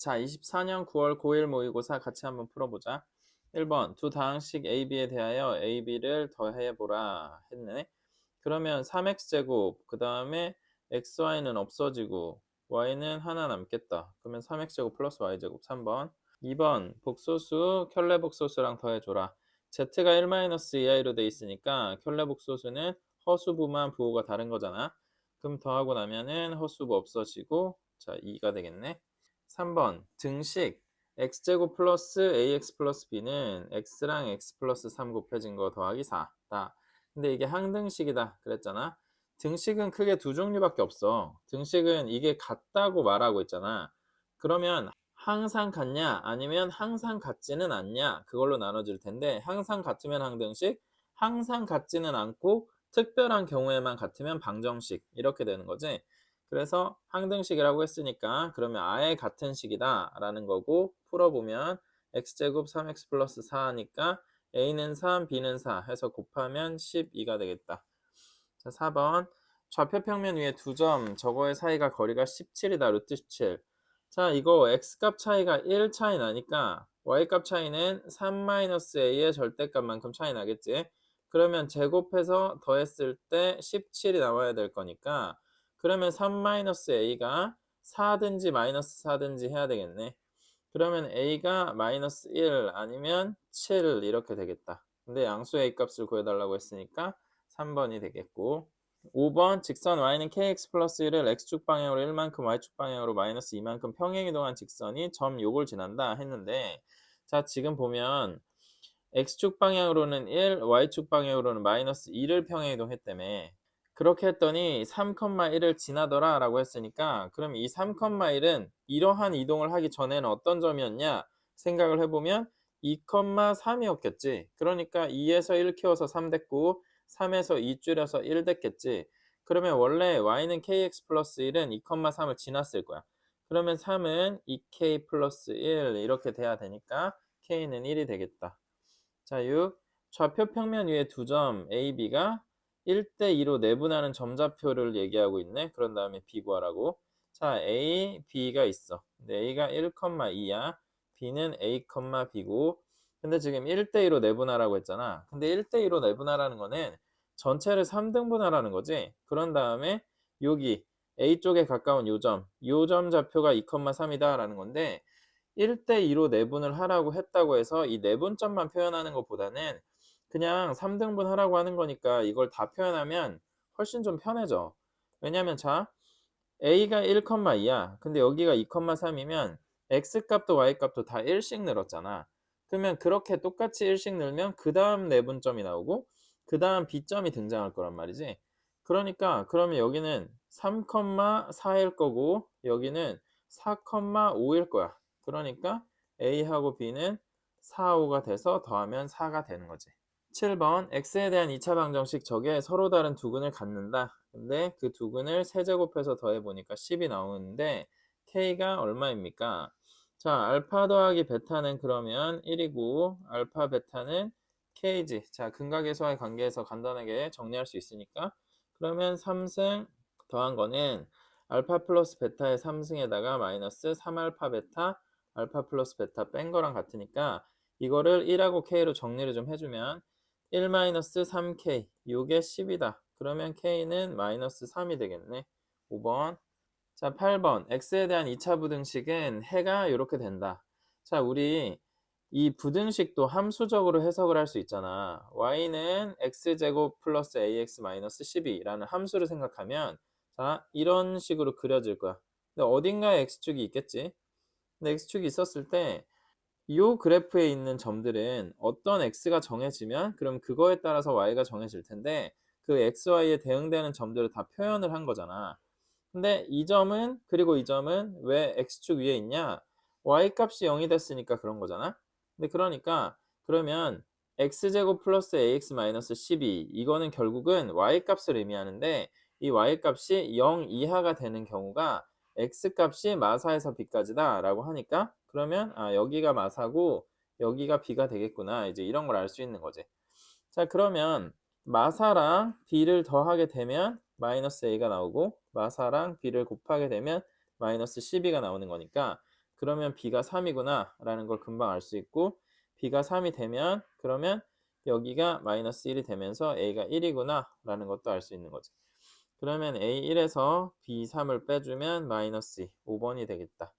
자, 24년 9월 고1 모의고사 같이 한번 풀어보자. 1번, 두 다항식 AB에 대하여 AB를 더해보라 했네. 그러면 3x제곱, 그 다음에 xy는 없어지고 y는 하나 남겠다. 그러면 3x제곱 플러스 y제곱 3번. 2번, 복소수 켤레복소수랑 더해줘라. z가 1 이하로 돼 있으니까 켤레복소수는 허수부만 부호가 다른 거잖아. 그럼 더하고 나면은 허수부 없어지고 자 2가 되겠네. 3번 등식 x제곱 플러스 ax 플러스 b는 x랑 x 플러스 3 곱해진 거 더하기 4다. 근데 이게 항등식이다 그랬잖아. 등식은 크게 두 종류밖에 없어. 등식은 이게 같다고 말하고 있잖아. 그러면 항상 같냐 아니면 항상 같지는 않냐 그걸로 나눠질 텐데, 항상 같으면 항등식, 항상 같지는 않고 특별한 경우에만 같으면 방정식 이렇게 되는 거지. 그래서 항등식이라고 했으니까 그러면 아예 같은 식이다 라는 거고, 풀어보면 x제곱 3x 플러스 4니까 a는 3, b는 4 해서 곱하면 12가 되겠다. 자, 4번 좌표평면 위에 두 점 저거의 사이가 거리가 17이다. 루트 17. 자, 이거 x값 차이가 1 차이 나니까 y값 차이는 3-a의 절대값만큼 차이 나겠지. 그러면 제곱해서 더했을 때 17이 나와야 될 거니까, 그러면 3-a가 4든지 마이너스 4든지 해야 되겠네. 그러면 a가 마이너스 1 아니면 7 이렇게 되겠다. 근데 양수 a 값을 구해달라고 했으니까 3번이 되겠고, 5번 직선 y는 kx 플러스 1을 x축 방향으로 1만큼 y축 방향으로 마이너스 2만큼 평행이동한 직선이 점 요걸 지난다 했는데, 자 지금 보면 x축 방향으로는 1, y축 방향으로는 마이너스 2를 평행이동했다며. 그렇게 했더니 3,1을 지나더라 라고 했으니까, 그럼 이 3,1은 이러한 이동을 하기 전에는 어떤 점이었냐 생각을 해보면 2,3이었겠지. 그러니까 2에서 1 키워서 3 됐고 3에서 2 줄여서 1 됐겠지. 그러면 원래 y는 kx 플러스 1은 2,3을 지났을 거야. 그러면 3은 2k 플러스 1 이렇게 돼야 되니까 k는 1이 되겠다. 자, 6. 좌표 평면 위에 두 점 A, B가 1대2로 내분하는 점좌표를 얘기하고 있네. 그런 다음에 B 구하라고. 자, A, B가 있어. 근데 A가 1,2야. B는 A, B고. 근데 지금 1대2로 내분하라고 했잖아. 근데 1대2로 내분하라는 거는 전체를 3등분하라는 거지. 그런 다음에 여기 A 쪽에 가까운 요 점 좌표가 2,3이다 라는 건데, 1대2로 내분을 하라고 했다고 해서 이 내분점만 표현하는 것보다는 그냥 3등분 하라고 하는 거니까 이걸 다 표현하면 훨씬 좀 편해져. 왜냐면 자, a가 1,2야. 근데 여기가 2,3이면 x값도 y값도 다 1씩 늘었잖아. 그러면 그렇게 똑같이 1씩 늘면 그 다음 내분점이 나오고 그 다음 b점이 등장할 거란 말이지. 그러니까 그러면 여기는 3,4일 거고 여기는 4,5일 거야. 그러니까 a하고 b는 4, 5가 돼서 더하면 4가 되는 거지. 7번 x에 대한 2차 방정식 적에 서로 다른 두근을 갖는다. 근데 그 두근을 세제곱해서 더해보니까 10이 나오는데 k가 얼마입니까? 자, 알파 더하기 베타는 그러면 1이고 알파 베타는 k지. 자, 근각계수와의 관계에서 간단하게 정리할 수 있으니까, 그러면 3승 더한 거는 알파 플러스 베타의 3승에다가 마이너스 3알파 베타 알파 플러스 베타 뺀 거랑 같으니까 이거를 1하고 k로 정리를 좀 해주면 1-3k 요게 10이다. 그러면 k는 마이너스 3이 되겠네. 5번. 자, 8번 x에 대한 2차 부등식은 해가 이렇게 된다. 자, 우리 이 부등식도 함수적으로 해석을 할 수 있잖아. y는 x제곱 플러스 ax 마이너스 12라는 함수를 생각하면 자, 이런 식으로 그려질 거야. 근데 어딘가에 x축이 있겠지. 근데 x축이 있었을 때 이 그래프에 있는 점들은 어떤 x가 정해지면 그럼 그거에 따라서 y가 정해질 텐데, 그 x, y에 대응되는 점들을 다 표현을 한 거잖아. 근데 이 점은, 그리고 이 점은 왜 x축 위에 있냐? y값이 0이 됐으니까 그런 거잖아. 근데 그러니까 그러면 x제곱 플러스 ax 마이너스 12 이거는 결국은 y값을 의미하는데, 이 y값이 0 이하가 되는 경우가 x값이 마사에서 b까지다 라고 하니까, 그러면 아 여기가 마사고 여기가 b가 되겠구나, 이제 이런 걸 알 수 있는 거지. 자, 그러면 마사랑 b를 더하게 되면 마이너스 a가 나오고 마사랑 b를 곱하게 되면 마이너스 12가 나오는 거니까 그러면 b가 3이구나 라는 걸 금방 알 수 있고, b가 3이 되면 그러면 여기가 마이너스 1이 되면서 a가 1이구나 라는 것도 알 수 있는 거지. 그러면 a1에서 b3을 빼주면 마이너스 2, 5번이 되겠다.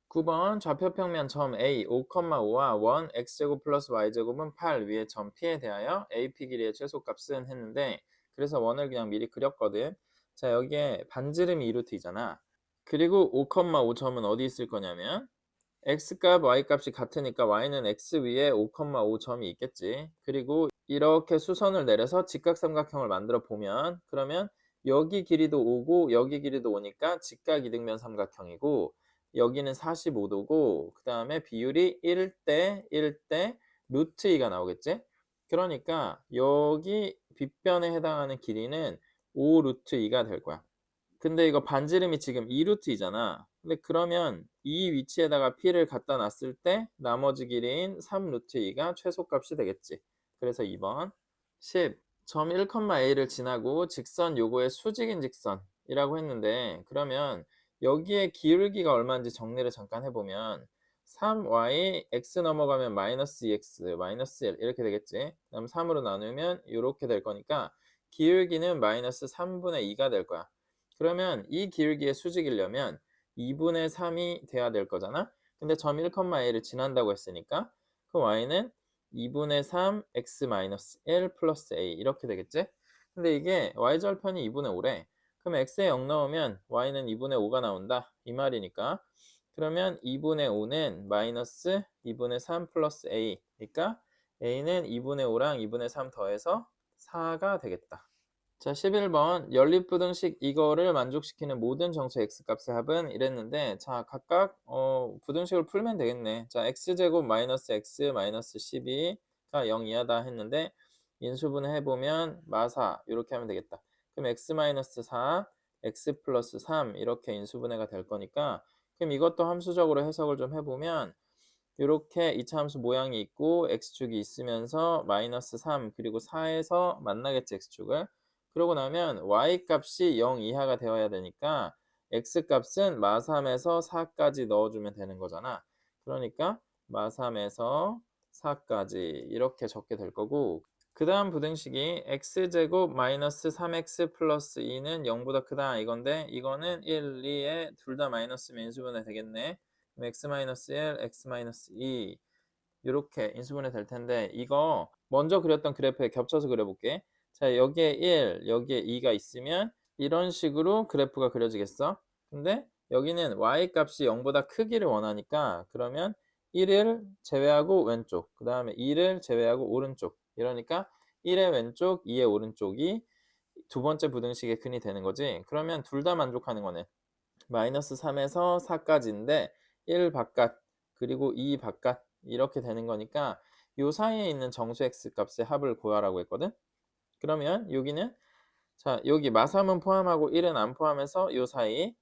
9번 좌표평면 점 A 5,5와 1 x제곱 플러스 y제곱은 8 위의 점 P에 대하여 AP 길이의 최소값은 했는데, 그래서 원을 그냥 미리 그렸거든. 자, 여기에 반지름이 2루트이잖아. 그리고 5,5점은 어디 있을 거냐면 x값, y값이 같으니까 y는 x 위에 5,5점이 있겠지. 그리고 이렇게 수선을 내려서 직각삼각형을 만들어 보면, 그러면 여기 길이도 5고 여기 길이도 5니까 직각이등변 삼각형이고, 여기는 45도고 그 다음에 비율이 1대 1대 루트 2가 나오겠지. 그러니까 여기 빗변에 해당하는 길이는 5 루트 2가 될 거야. 근데 이거 반지름이 지금 2루트 2잖아. 근데 그러면 이 위치에다가 p를 갖다 놨을 때 나머지 길이인 3 루트 2가 최소값이 되겠지. 그래서 2번. 10. 점 1,a를 지나고 직선 요거의 수직인 직선이라고 했는데, 그러면 여기에 기울기가 얼마인지 정리를 잠깐 해보면 3y x 넘어가면 마이너스 2x 마이너스 1 이렇게 되겠지. 그다음 3으로 나누면 이렇게 될 거니까 기울기는 마이너스 3분의 2가 될 거야. 그러면 이 기울기의 수직이려면 2분의 3이 돼야 될 거잖아. 근데 점 1,a를 지난다고 했으니까 그 y는 2분의 3 x-1 플러스 a 이렇게 되겠지? 근데 이게 y절편이 2분의 5래. 그럼 x에 0 넣으면 y는 2분의 5가 나온다 이 말이니까, 그러면 2분의 5는 마이너스 2분의 3 플러스 a, 그러니까 a는 2분의 5랑 2분의 3 더해서 4가 되겠다. 자, 11번 연립부등식 이거를 만족시키는 모든 정수 x값의 합은 이랬는데, 자, 각각 부등식을 풀면 되겠네. 자, x제곱 마이너스 x 마이너스 12가 0 이하다 했는데 인수분해 해보면 마사 이렇게 하면 되겠다. 그럼 x 마이너스 4, x 플러스 3 이렇게 인수분해가 될 거니까, 그럼 이것도 함수적으로 해석을 좀 해보면 이렇게 이차함수 모양이 있고 x축이 있으면서 마이너스 3 그리고 4에서 만나겠지 x축을. 그러고 나면 y값이 0 이하가 되어야 되니까 x값은 마3에서 4까지 넣어주면 되는 거잖아. 그러니까 마3에서 4까지 이렇게 적게 될 거고, 그 다음 부등식이 x제곱 마이너스 3x 플러스 2는 0보다 크다 이건데, 이거는 1, 2에 둘 다 마이너스면 인수분해 되겠네. x-1, x-2 이렇게 인수분해 될 텐데, 이거 먼저 그렸던 그래프에 겹쳐서 그려볼게. 자, 여기에 1, 여기에 2가 있으면 이런 식으로 그래프가 그려지겠어. 근데 여기는 y값이 0보다 크기를 원하니까, 그러면 1을 제외하고 왼쪽, 그 다음에 2를 제외하고 오른쪽, 이러니까 1의 왼쪽, 2의 오른쪽이 두 번째 부등식의 근이 되는 거지. 그러면 둘 다 만족하는 거네. 마이너스 3에서 4까지인데 1 바깥 그리고 2 바깥 이렇게 되는 거니까 요 사이에 있는 정수 x값의 합을 구하라고 했거든. 그러면 여기는, 자, 여기 마3은 포함하고 1은 안 포함해서 요 사이,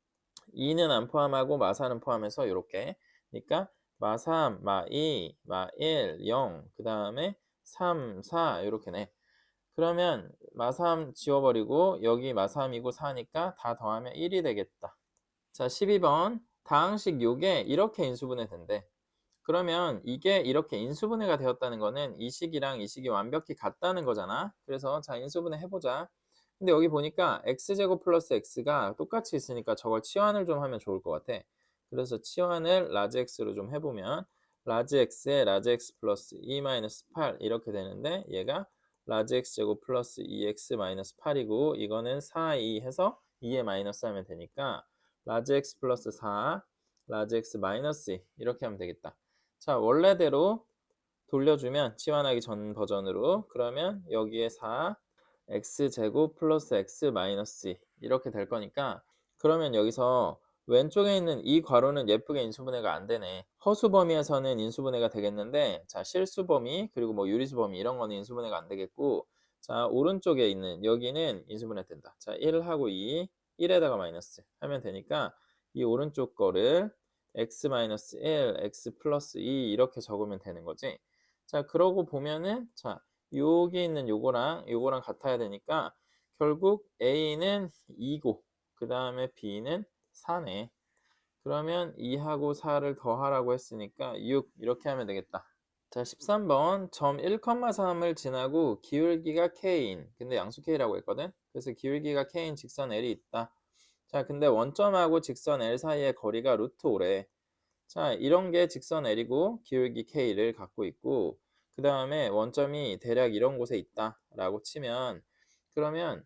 2는 안 포함하고 마4는 포함해서 이렇게, 그러니까 마3, 마2, 마1, 0, 그 다음에 3, 4 이렇게네. 그러면 마3 지워버리고 여기 마3이고 4니까 다 더하면 1이 되겠다. 자, 12번 다항식 요게 이렇게 인수분해 된대. 그러면 이게 이렇게 인수분해가 되었다는 거는 이 식이랑 이 식이 완벽히 같다는 거잖아. 그래서 자, 인수분해 해보자. 근데 여기 보니까 x제곱 플러스 x가 똑같이 있으니까 저걸 치환을 좀 하면 좋을 것 같아. 그래서 치환을 라지 x로 좀 해보면 라지 x에 라지 x 플러스 2 마이너스 8 이렇게 되는데, 얘가 라지 x제곱 플러스 2x 마이너스 8이고 이거는 4, 2 해서 2에 마이너스 하면 되니까 라지 x 플러스 4, 라지 x 마이너스 2 이렇게 하면 되겠다. 자, 원래대로 돌려주면 치환하기 전 버전으로, 그러면 여기에 4, x제곱 플러스 x 마이너스 2 이렇게 될 거니까, 그러면 여기서 왼쪽에 있는 이 괄호는 예쁘게 인수분해가 안 되네. 허수 범위에서는 인수분해가 되겠는데, 자, 실수 범위 그리고 뭐 유리수 범위 이런 거는 인수분해가 안 되겠고, 자, 오른쪽에 있는 여기는 인수분해 된다. 자, 1하고 2, 1에다가 마이너스 하면 되니까 이 오른쪽 거를 x-1, x 플러스 2 이렇게 적으면 되는 거지. 자, 그러고 보면은, 자, 여기 있는 요거랑 요거랑 같아야 되니까 결국 A는 2고 그 다음에 B는 4네. 그러면 2하고 4를 더하라고 했으니까 6 이렇게 하면 되겠다. 자, 13번 점 1,3을 지나고 기울기가 k인, 근데 양수 k라고 했거든. 그래서 기울기가 k인 직선 L이 있다. 자, 근데 원점하고 직선 L 사이의 거리가 루트 5래. 자, 이런 게 직선 L이고 기울기 k를 갖고 있고, 그 다음에 원점이 대략 이런 곳에 있다라고 치면, 그러면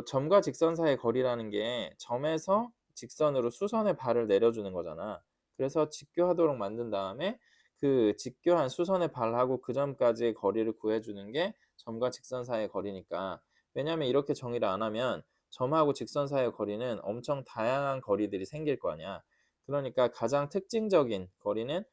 점과 직선 사이의 거리라는 게 점에서 직선으로 수선의 발을 내려주는 거잖아. 그래서 직교하도록 만든 다음에 그 직교한 수선의 발하고 그 점까지의 거리를 구해주는 게 점과 직선 사이의 거리니까. 왜냐면 이렇게 정의를 안 하면 점하고 직선 사이의 거리는 엄청 다양한 거리들이 생길 거 아니야. 그러니까 가장 특징적인 거리는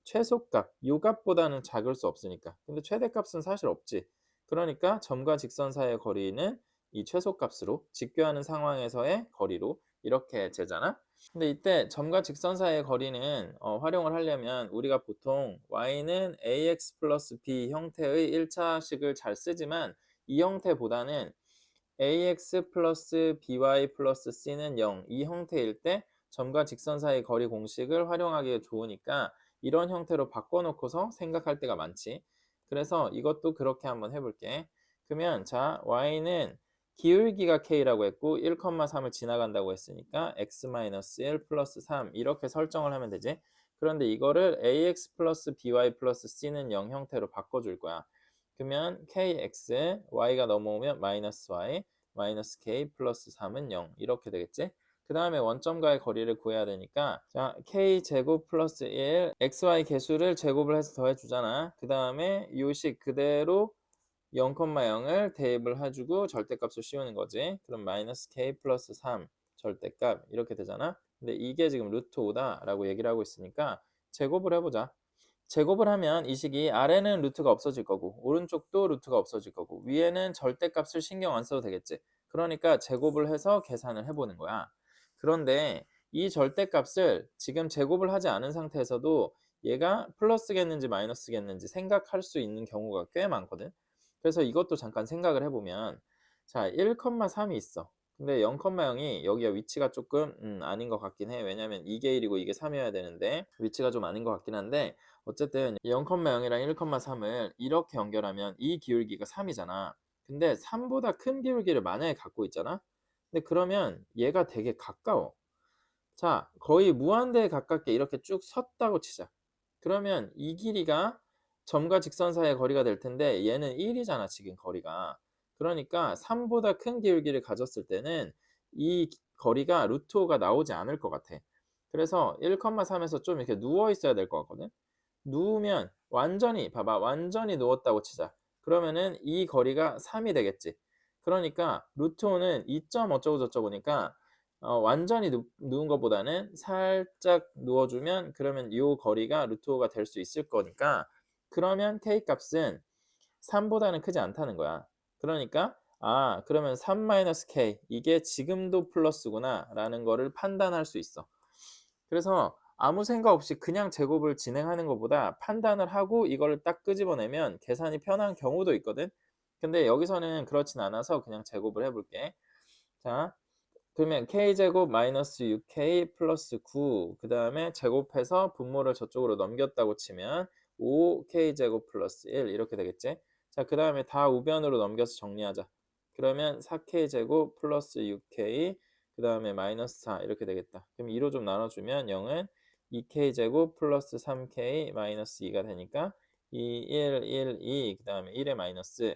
최소값, 요 값보다는 작을 수 없으니까. 근데 최대값은 사실 없지. 그러니까 점과 직선 사이의 거리는 이 최소값으로 직교하는 상황에서의 거리로 이렇게 재잖아. 근데 이때 점과 직선 사이의 거리는 활용을 하려면 우리가 보통 y는 ax 플러스 b 형태의 1차식을 잘 쓰지만 이 형태보다는 ax 플러스 by 플러스 c는 0 이 형태일 때 점과 직선 사이 거리 공식을 활용하기 좋으니까 이런 형태로 바꿔놓고서 생각할 때가 많지. 그래서 이것도 그렇게 한번 해볼게. 그러면 자, y는 기울기가 k라고 했고 1,3을 지나간다고 했으니까 x-1 플러스 3 이렇게 설정을 하면 되지. 그런데 이거를 ax 플러스 by 플러스 c는 0 형태로 바꿔줄 거야. 그러면 kx, y가 넘어오면 마이너스 y, 마이너스 k 플러스 3은 0 이렇게 되겠지? 그 다음에 원점과의 거리를 구해야 되니까 자 k제곱 플러스 1, xy 개수를 제곱을 해서 더해주잖아. 그 다음에 요식 그대로 0,0을 대입을 해주고 절대값을 씌우는 거지. 그럼 마이너스 k 플러스 3 절대값 이렇게 되잖아. 근데 이게 지금 루트 5다 라고 얘기를 하고 있으니까 제곱을 해보자. 제곱을 하면 이 식이 아래는 루트가 없어질 거고 오른쪽도 루트가 없어질 거고 위에는 절대값을 신경 안 써도 되겠지. 그러니까 제곱을 해서 계산을 해보는 거야. 그런데 이 절대값을 지금 제곱을 하지 않은 상태에서도 얘가 플러스겠는지 마이너스겠는지 생각할 수 있는 경우가 꽤 많거든. 그래서 이것도 잠깐 생각을 해보면 자 1,3이 있어. 근데 0,0이 여기가 위치가 조금 아닌 것 같긴 해. 왜냐면 이게 1이고 이게 3이어야 되는데 위치가 좀 아닌 것 같긴 한데 어쨌든 0,0이랑 1,3을 이렇게 연결하면 이 기울기가 3이잖아. 근데 3보다 큰 기울기를 만약에 갖고 있잖아. 근데 그러면 얘가 되게 가까워. 자, 거의 무한대에 가깝게 이렇게 쭉 섰다고 치자. 그러면 이 길이가 점과 직선 사이의 거리가 될 텐데 얘는 1이잖아, 지금 거리가. 그러니까 3보다 큰 기울기를 가졌을 때는 이 거리가 루트 5가 나오지 않을 것 같아. 그래서 1,3에서 좀 이렇게 누워 있어야 될 것 같거든. 누우면 완전히 봐봐 완전히 누웠다고 치자. 그러면은 이 거리가 3이 되겠지. 그러니까 루트 5는 2점 어쩌고 저쩌고니까 완전히 누운 것보다는 살짝 누워주면 그러면 이 거리가 루트 5가 될 수 있을 거니까 그러면 k 값은 3보다는 크지 않다는 거야. 그러니까 그러면 3-k 이게 지금도 플러스구나 라는 거를 판단할 수 있어. 그래서 아무 생각 없이 그냥 제곱을 진행하는 것보다 판단을 하고 이거를 딱 끄집어내면 계산이 편한 경우도 있거든. 근데 여기서는 그렇진 않아서 그냥 제곱을 해볼게. 자, 그러면 k제곱 마이너스 6k 플러스 9, 그 다음에 제곱해서 분모를 저쪽으로 넘겼다고 치면 5k제곱 플러스 1 이렇게 되겠지. 자, 그 다음에 다 우변으로 넘겨서 정리하자. 그러면 4k제곱 플러스 6k 그 다음에 마이너스 4 이렇게 되겠다. 그럼 2로 좀 나눠주면 0은 2k제곱 플러스 3k 마이너스 2가 되니까 2, 1, 1, 2, 그 다음에 1에 마이너스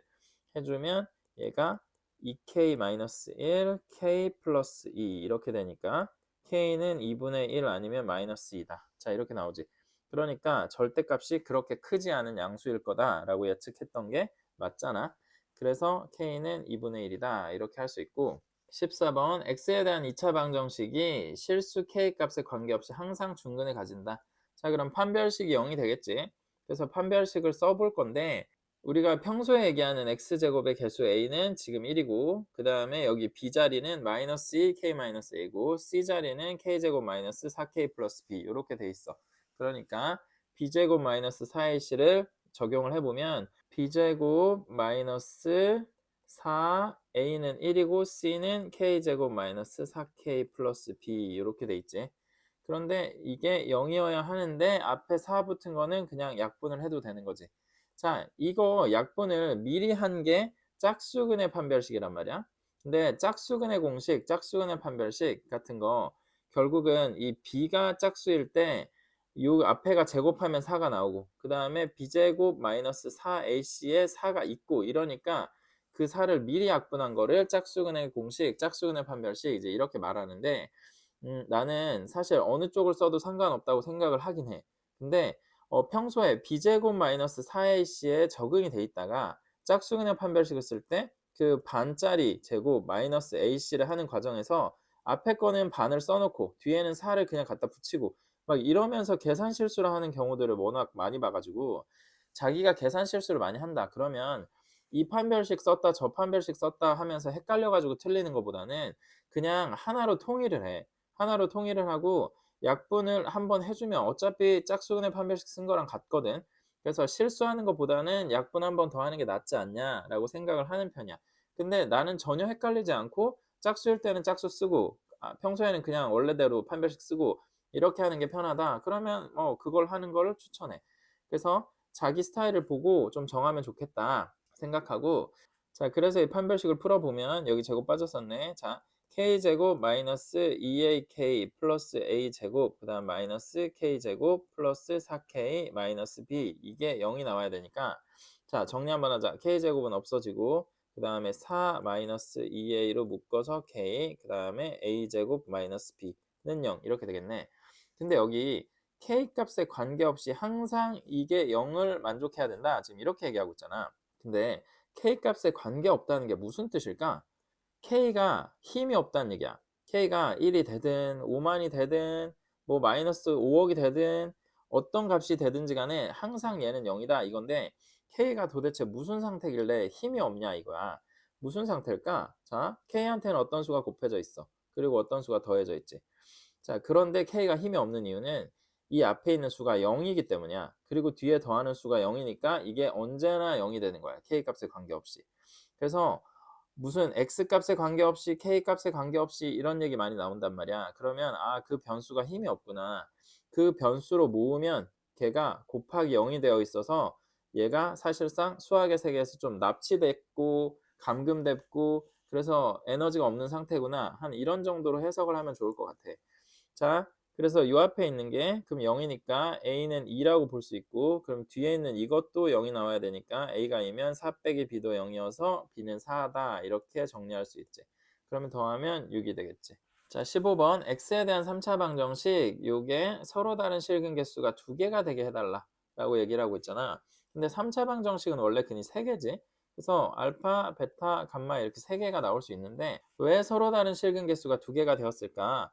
해주면 얘가 2k-1, k 플러스 2 이렇게 되니까 k는 2분의 1 아니면 마이너스 2다. 자, 이렇게 나오지. 그러니까 절대값이 그렇게 크지 않은 양수일 거다라고 예측했던 게 맞잖아. 그래서 k는 2분의 1이다. 이렇게 할 수 있고 14번 x에 대한 2차 방정식이 실수 k 값에 관계없이 항상 중근을 가진다. 자, 그럼 판별식이 0이 되겠지. 그래서 판별식을 써볼 건데 우리가 평소에 얘기하는 x제곱의 개수 a는 지금 1이고 그 다음에 여기 b자리는 마이너스 2k-a고 c자리는 k제곱 마이너스 4k 플러스 b 이렇게 돼 있어. 그러니까 b제곱 마이너스 4ac를 적용을 해보면 b제곱 마이너스 4 a는 1이고 c는 k제곱 마이너스 4k 플러스 b 이렇게 돼 있지. 그런데 이게 0이어야 하는데 앞에 4 붙은 거는 그냥 약분을 해도 되는 거지. 자, 이거 약분을 미리 한 게 짝수근의 판별식이란 말이야. 근데 짝수근의 공식, 짝수근의 판별식 같은 거 결국은 이 b가 짝수일 때 요 앞에가 제곱하면 4가 나오고 그다음에 b제곱 마이너스 4ac에 4가 있고 이러니까 그 4를 미리 약분한 거를 짝수근의 공식, 짝수근의 판별식 이제 이렇게 말하는데 나는 사실 어느 쪽을 써도 상관없다고 생각을 하긴 해. 근데 평소에 b제곱 마이너스 4ac에 적응이 돼 있다가 짝수근의 판별식을 쓸 때 그 반짜리 제곱 마이너스 ac를 하는 과정에서 앞에 거는 반을 써 놓고 뒤에는 4를 그냥 갖다 붙이고 막 이러면서 계산 실수를 하는 경우들을 워낙 많이 봐 가지고 자기가 계산 실수를 많이 한다 그러면 이 판별식 썼다 저 판별식 썼다 하면서 헷갈려 가지고 틀리는 것보다는 그냥 하나로 통일을 해. 하나로 통일을 하고 약분을 한번 해 주면 어차피 짝수근의 판별식 쓴 거랑 같거든. 그래서 '실수하는 것보다는 약분 한 번 더 하는 게 낫지 않냐.'라고 생각을 하는 편이야. 근데 나는 전혀 헷갈리지 않고 짝수일 때는 짝수 쓰고 평소에는 그냥 원래대로 판별식 쓰고 이렇게 하는 게 편하다. 그러면 그걸 하는 거를 추천해. 그래서 자기 스타일을 보고 좀 정하면 좋겠다 생각하고 자 그래서 이 판별식을 풀어 보면 여기 제곱 빠졌었네. 자 k제곱 마이너스 2ak 플러스 a제곱 그다음 마이너스 k제곱 플러스 4k 마이너스 b 이게 0이 나와야 되니까 자 정리 한번 하자. k제곱은 없어지고 그다음에 4 마이너스 2a로 묶어서 k 그다음에 a제곱 마이너스 b는 0 이렇게 되겠네. 근데 여기 k 값에 관계없이 항상 이게 0을 만족해야 된다. 지금 이렇게 얘기하고 있잖아. 근데 k 값에 관계없다는 게 무슨 뜻일까? K가 힘이 없다는 얘기야. K가 1이 되든 5만이 되든 뭐 마이너스 5억이 되든 어떤 값이 되든지 간에 항상 얘는 0이다 이건데 K가 도대체 무슨 상태길래 힘이 없냐 이거야. 무슨 상태일까? 자, K한테는 어떤 수가 곱해져 있어. 그리고 어떤 수가 더해져 있지. 자, 그런데 K가 힘이 없는 이유는 이 앞에 있는 수가 0이기 때문이야. 그리고 뒤에 더하는 수가 0이니까 이게 언제나 0이 되는 거야. K 값에 관계없이. 그래서 무슨 x 값에 관계없이 k 값에 관계없이 이런 얘기 많이 나온단 말이야. 그러면 그 변수가 힘이 없구나. 그 변수로 모으면 걔가 곱하기 0이 되어 있어서 얘가 사실상 수학의 세계에서 좀 납치됐고 감금됐고 그래서 에너지가 없는 상태구나. 한 이런 정도로 해석을 하면 좋을 것 같아. 자, 그래서 요 앞에 있는 게 그럼 0이니까 a는 2라고 볼 수 있고 그럼 뒤에 있는 이것도 0이 나와야 되니까 a가 2면 4 빼기 b도 0이어서 b는 4다 이렇게 정리할 수 있지. 그러면 더하면 6이 되겠지. 자, 15번 x에 대한 3차 방정식 요게 서로 다른 실근 개수가 2개가 되게 해달라 라고 얘기를 하고 있잖아. 근데 3차 방정식은 원래 근이 3개지. 그래서 알파, 베타, 감마 이렇게 3개가 나올 수 있는데 왜 서로 다른 실근 개수가 2개가 되었을까?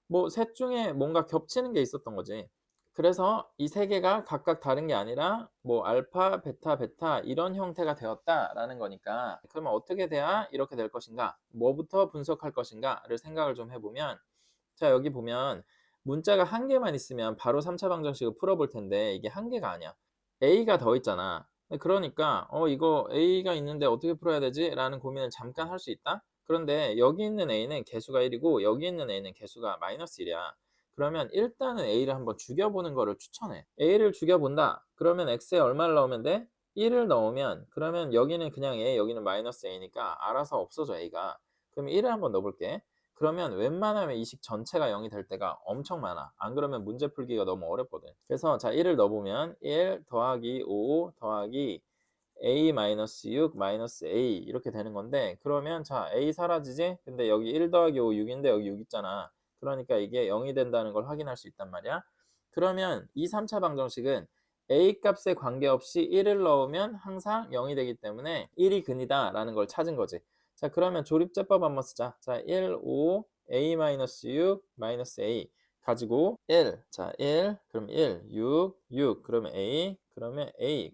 뭐 셋 중에 뭔가 겹치는 게 있었던 거지. 그래서 이 세 개가 각각 다른 게 아니라 뭐 알파, 베타, 베타 이런 형태가 되었다라는 거니까 그러면 어떻게 돼야 이렇게 될 것인가? 뭐부터 분석할 것인가를 생각을 좀 해보면 자 여기 보면 문자가 한 개만 있으면 바로 3차 방정식을 풀어볼 텐데 이게 한 개가 아니야. A가 더 있잖아. 그러니까 이거 A가 있는데 어떻게 풀어야 되지? 라는 고민을 잠깐 할 수 있다. 그런데 여기 있는 A는 개수가 1이고 여기 있는 A는 개수가 마이너스 1이야. 그러면 일단은 A를 한번 죽여보는 거를 추천해. A를 죽여본다. 그러면 X에 얼마를 넣으면 돼? 1을 넣으면 그러면 여기는 그냥 A, 여기는 마이너스 A니까 알아서 없어져 A가. 그럼 1을 한번 넣어볼게. 그러면 웬만하면 이 식 전체가 0이 될 때가 엄청 많아. 안 그러면 문제 풀기가 너무 어렵거든. 그래서 자 1을 넣어보면 1 더하기 5 더하기 a-6 마이너스 a 이렇게 되는 건데 그러면 자 a 사라지지? 근데 여기 1 더하기 5 6인데 여기 6 있잖아. 그러니까 이게 0이 된다는 걸 확인할 수 있단 말이야. 그러면 이 3차 방정식은 a 값에 관계없이 1을 넣으면 항상 0이 되기 때문에 1이 근이다 라는 걸 찾은 거지. 자 그러면 조립제법 한번 쓰자. 자 1, 5, a-6 마이너스 a 가지고 1, 자 1, 그럼 1, 6, 6, 그러면 A,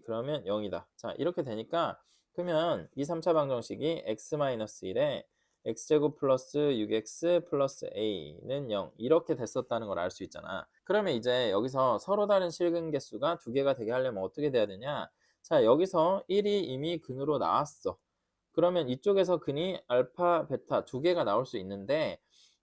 그러면 0이다. 자 이렇게 되니까 그러면 이 3차 방정식이 x-1에 x제곱 플러스 6x 플러스 a는 0 이렇게 됐었다는 걸 알 수 있잖아. 그러면 이제 여기서 서로 다른 실근 개수가 2개가 되게 하려면 어떻게 돼야 되냐? 자 여기서 1이 이미 근으로 나왔어. 그러면 이쪽에서 근이 알파, 베타 2개가 나올 수 있는데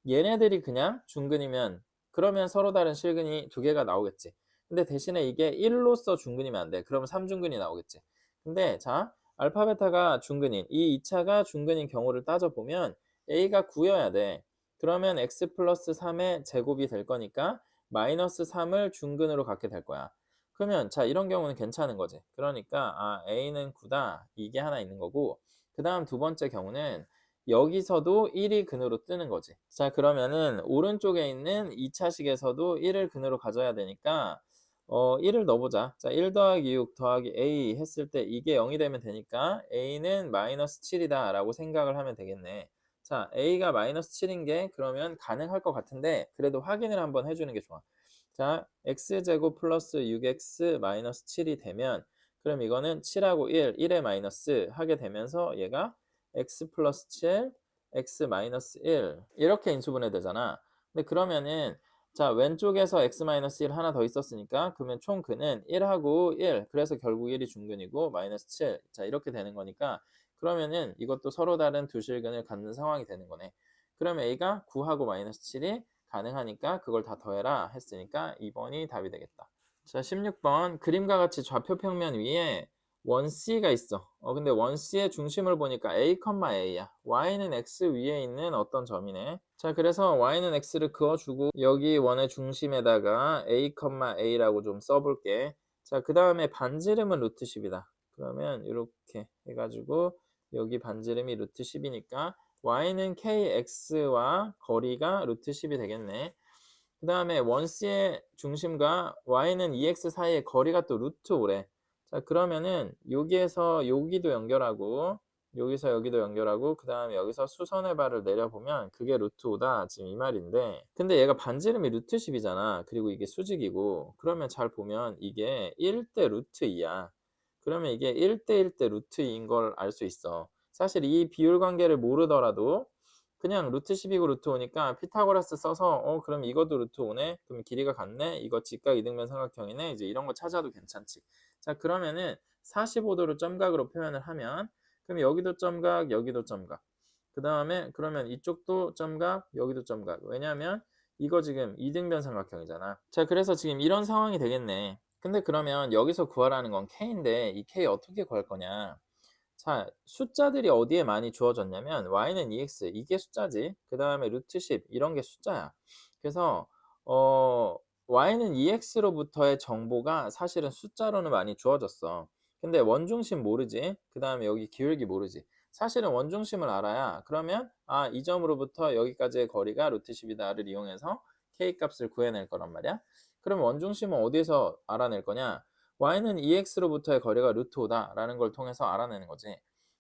얘네들이 그냥 중근이면 그러면 서로 다른 실근이 두 개가 나오겠지. 근데 대신에 이게 1로서 중근이면 안 돼. 그러면 3중근이 나오겠지. 근데 자, 알파 베타가 중근인 이 2차가 중근인 경우를 따져보면 a가 9여야 돼. 그러면 x 플러스 3의 제곱이 될 거니까 마이너스 3을 중근으로 갖게 될 거야. 그러면 자, 이런 경우는 괜찮은 거지. 그러니까 a는 9다. 이게 하나 있는 거고, 그 다음 두 번째 경우는 여기서도 1이 근으로 뜨는 거지. 자, 그러면은 오른쪽에 있는 2차식에서도 1을 근으로 가져야 되니까 1을 넣어보자. 자, 1 더하기 6 더하기 a 했을 때 이게 0이 되면 되니까 a는 마이너스 7이다 라고 생각을 하면 되겠네. 자, a가 마이너스 7인 게 그러면 가능할 것 같은데 그래도 확인을 한번 해주는 게 좋아. 자, x제곱 플러스 6x 마이너스 7이 되면 그럼 이거는 7하고 1, 1에 마이너스 하게 되면서 얘가 x 플러스 7, x 마이너스 1 이렇게 인수분해 되잖아. 근데 그러면은 자, 왼쪽에서 x 마이너스 1 하나 더 있었으니까 그러면 총 근은 1하고 1 그래서 결국 1이 중근이고 마이너스 7 자, 이렇게 되는 거니까 그러면은 이것도 서로 다른 두 실근을 갖는 상황이 되는 거네. 그러면 a가 9하고 마이너스 7이 가능하니까 그걸 다 더해라 했으니까 2번이 답이 되겠다. 자, 16번 그림과 같이 좌표 평면 위에 원C가 있어. 근데 원C의 중심을 보니까 a, a야. y는 x 위에 있는 어떤 점이네. 자, 그래서 y는 x를 그어주고 여기 원의 중심에다가 a, a라고 좀 써볼게. 자, 그 다음에 반지름은 루트 10이다. 그러면 이렇게 해가지고 여기 반지름이 루트 10이니까 y는 kx와 거리가 루트 10이 되겠네. 그 다음에 원C의 중심과 y는 2x 사이의 거리가 또 루트 5래. 자, 그러면은 여기에서 여기도 연결하고 여기서 여기도 연결하고 그 다음에 여기서 수선의 발을 내려보면 그게 루트 5다. 지금 이 말인데 근데 얘가 반지름이 루트 10이잖아. 그리고 이게 수직이고 그러면 잘 보면 이게 1대 루트 2야. 그러면 이게 1대 1대 루트 2인 걸 알 수 있어. 사실 이 비율 관계를 모르더라도 그냥 루트 10이고 루트 5니까 피타고라스 써서 그럼 이것도 루트 5네? 그럼 길이가 같네? 이거 직각 이등변 삼각형이네? 이제 이런 거 찾아도 괜찮지. 자, 그러면은 45도를 점각으로 표현을 하면 그럼 여기도 점각, 여기도 점각. 그 다음에 그러면 이쪽도 점각, 여기도 점각. 왜냐하면 이거 지금 이등변 삼각형이잖아. 자, 그래서 지금 이런 상황이 되겠네. 근데 그러면 여기서 구하라는 건 K인데 이 K 어떻게 구할 거냐? 자, 숫자들이 어디에 많이 주어졌냐면 y는 2x 이게 숫자지. 그 다음에 루트 10 이런 게 숫자야. 그래서 y는 2x로부터의 정보가 사실은 숫자로는 많이 주어졌어. 근데 원중심 모르지. 그 다음에 여기 기울기 모르지. 사실은 원중심을 알아야 그러면 이 점으로부터 여기까지의 거리가 루트 10이다를 이용해서 k 값을 구해낼 거란 말이야. 그럼 원중심은 어디에서 알아낼 거냐? y는 2x로부터의 거리가 루트 5다 라는 걸 통해서 알아내는 거지.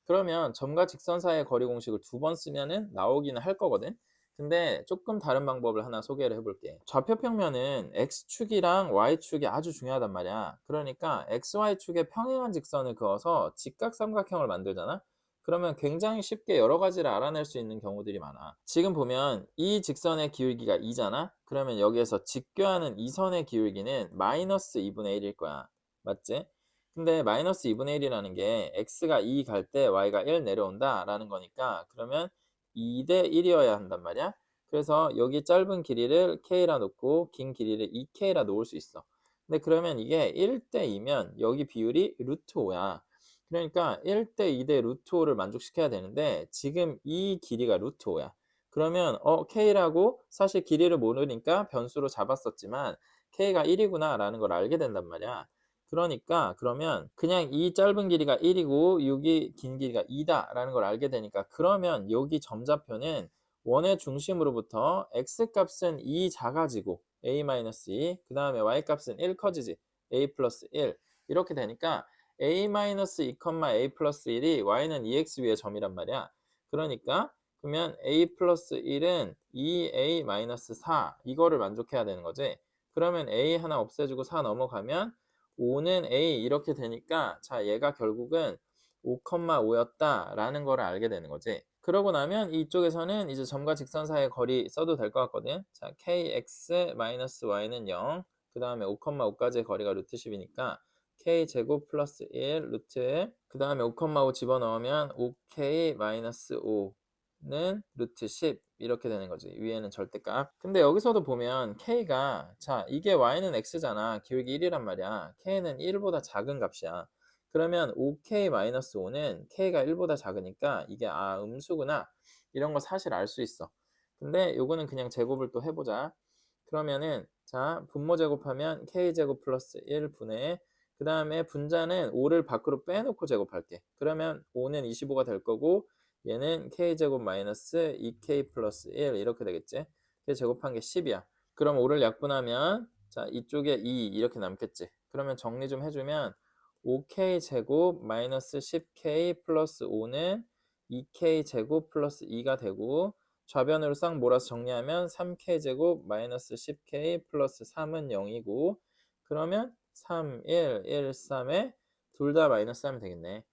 그러면 점과 직선 사이의 거리 공식을 두 번 쓰면은 나오기는 할 거거든. 근데 조금 다른 방법을 하나 소개를 해볼게. 좌표 평면은 x축이랑 y축이 아주 중요하단 말이야. 그러니까 xy축에 평행한 직선을 그어서 직각삼각형을 만들잖아. 그러면 굉장히 쉽게 여러 가지를 알아낼 수 있는 경우들이 많아. 지금 보면 이 직선의 기울기가 2잖아. 그러면 여기에서 직교하는 이 선의 기울기는 마이너스 2분의 1일 거야. 맞지? 근데 마이너스 2분의 1이라는 게 x가 2 갈 때 y가 1 내려온다 라는 거니까 그러면 2대 1이어야 한단 말이야. 그래서 여기 짧은 길이를 k라 놓고 긴 길이를 2k라 놓을 수 있어. 근데 그러면 이게 1대 2면 여기 비율이 루트 5야. 그러니까 1대 2대 루트 5를 만족시켜야 되는데 지금 이 길이가 루트 5야. 그러면 k라고 사실 길이를 모르니까 변수로 잡았었지만 k가 1이구나 라는 걸 알게 된단 말이야. 그러니까 그러면 그냥 이 짧은 길이가 1이고 여기 긴 길이가 2다 라는 걸 알게 되니까 그러면 여기 점좌표는 원의 중심으로부터 x값은 2 작아지고 a-2 그 다음에 y값은 1 커지지 a 플러스 1 이렇게 되니까 a-2, a 플러스 1이 y는 2x 위의 점이란 말이야. 그러니까 그러면 a 플러스 1은 2a-4 이거를 만족해야 되는 거지. 그러면 a 하나 없애주고 4 넘어가면 5는 a 이렇게 되니까 자 얘가 결국은 5,5였다 라는 거를 알게 되는 거지. 그러고 나면 이쪽에서는 이제 점과 직선 사이의 거리 써도 될 것 같거든. 자 kx-y는 0 그 다음에 5,5까지의 거리가 루트 10이니까 k제곱 플러스 1 루트 그 다음에 5,5 집어넣으면 5k-5는 루트 10 이렇게 되는 거지. 위에는 절대값. 근데 여기서도 보면 k가 자 이게 y는 x잖아. 기울기 1이란 말이야. k는 1보다 작은 값이야. 그러면 5k-5는 k가 1보다 작으니까 이게 음수구나. 이런 거 사실 알 수 있어. 근데 요거는 그냥 제곱을 또 해보자. 그러면은 자 분모 제곱하면 k제곱 플러스 1분의 그 다음에 분자는 5를 밖으로 빼놓고 제곱할게. 그러면 5는 25가 될 거고 얘는 k제곱 마이너스 2k 플러스 1 이렇게 되겠지. 그래서 제곱한 게 10이야. 그럼 5를 약분하면 자 이쪽에 2 이렇게 남겠지. 그러면 정리 좀 해주면 5k 제곱 마이너스 10k 플러스 5는 2k 제곱 플러스 2가 되고 좌변으로 싹 몰아서 정리하면 3k 제곱 마이너스 10k 플러스 3은 0이고 그러면 3, 1, 1, 3에 둘 다 마이너스 하면 되겠네.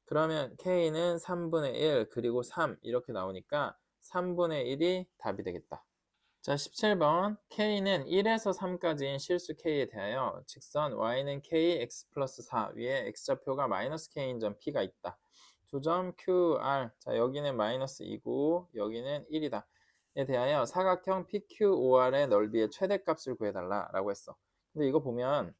그러면 k는 3분의 1 그리고 3 이렇게 나오니까 3분의 1이 답이 되겠다. 자 17번 k는 1에서 3까지인 실수 k에 대하여 직선 y는 k x 플러스 4 위에 x좌표가 마이너스 k인 점 p가 있다. 두 점 qr 자 여기는 마이너스 2고 여기는 1이다. 에 대하여 사각형 PQOR의 넓이의 최대값을 구해달라 라고 했어. 근데 이거 보면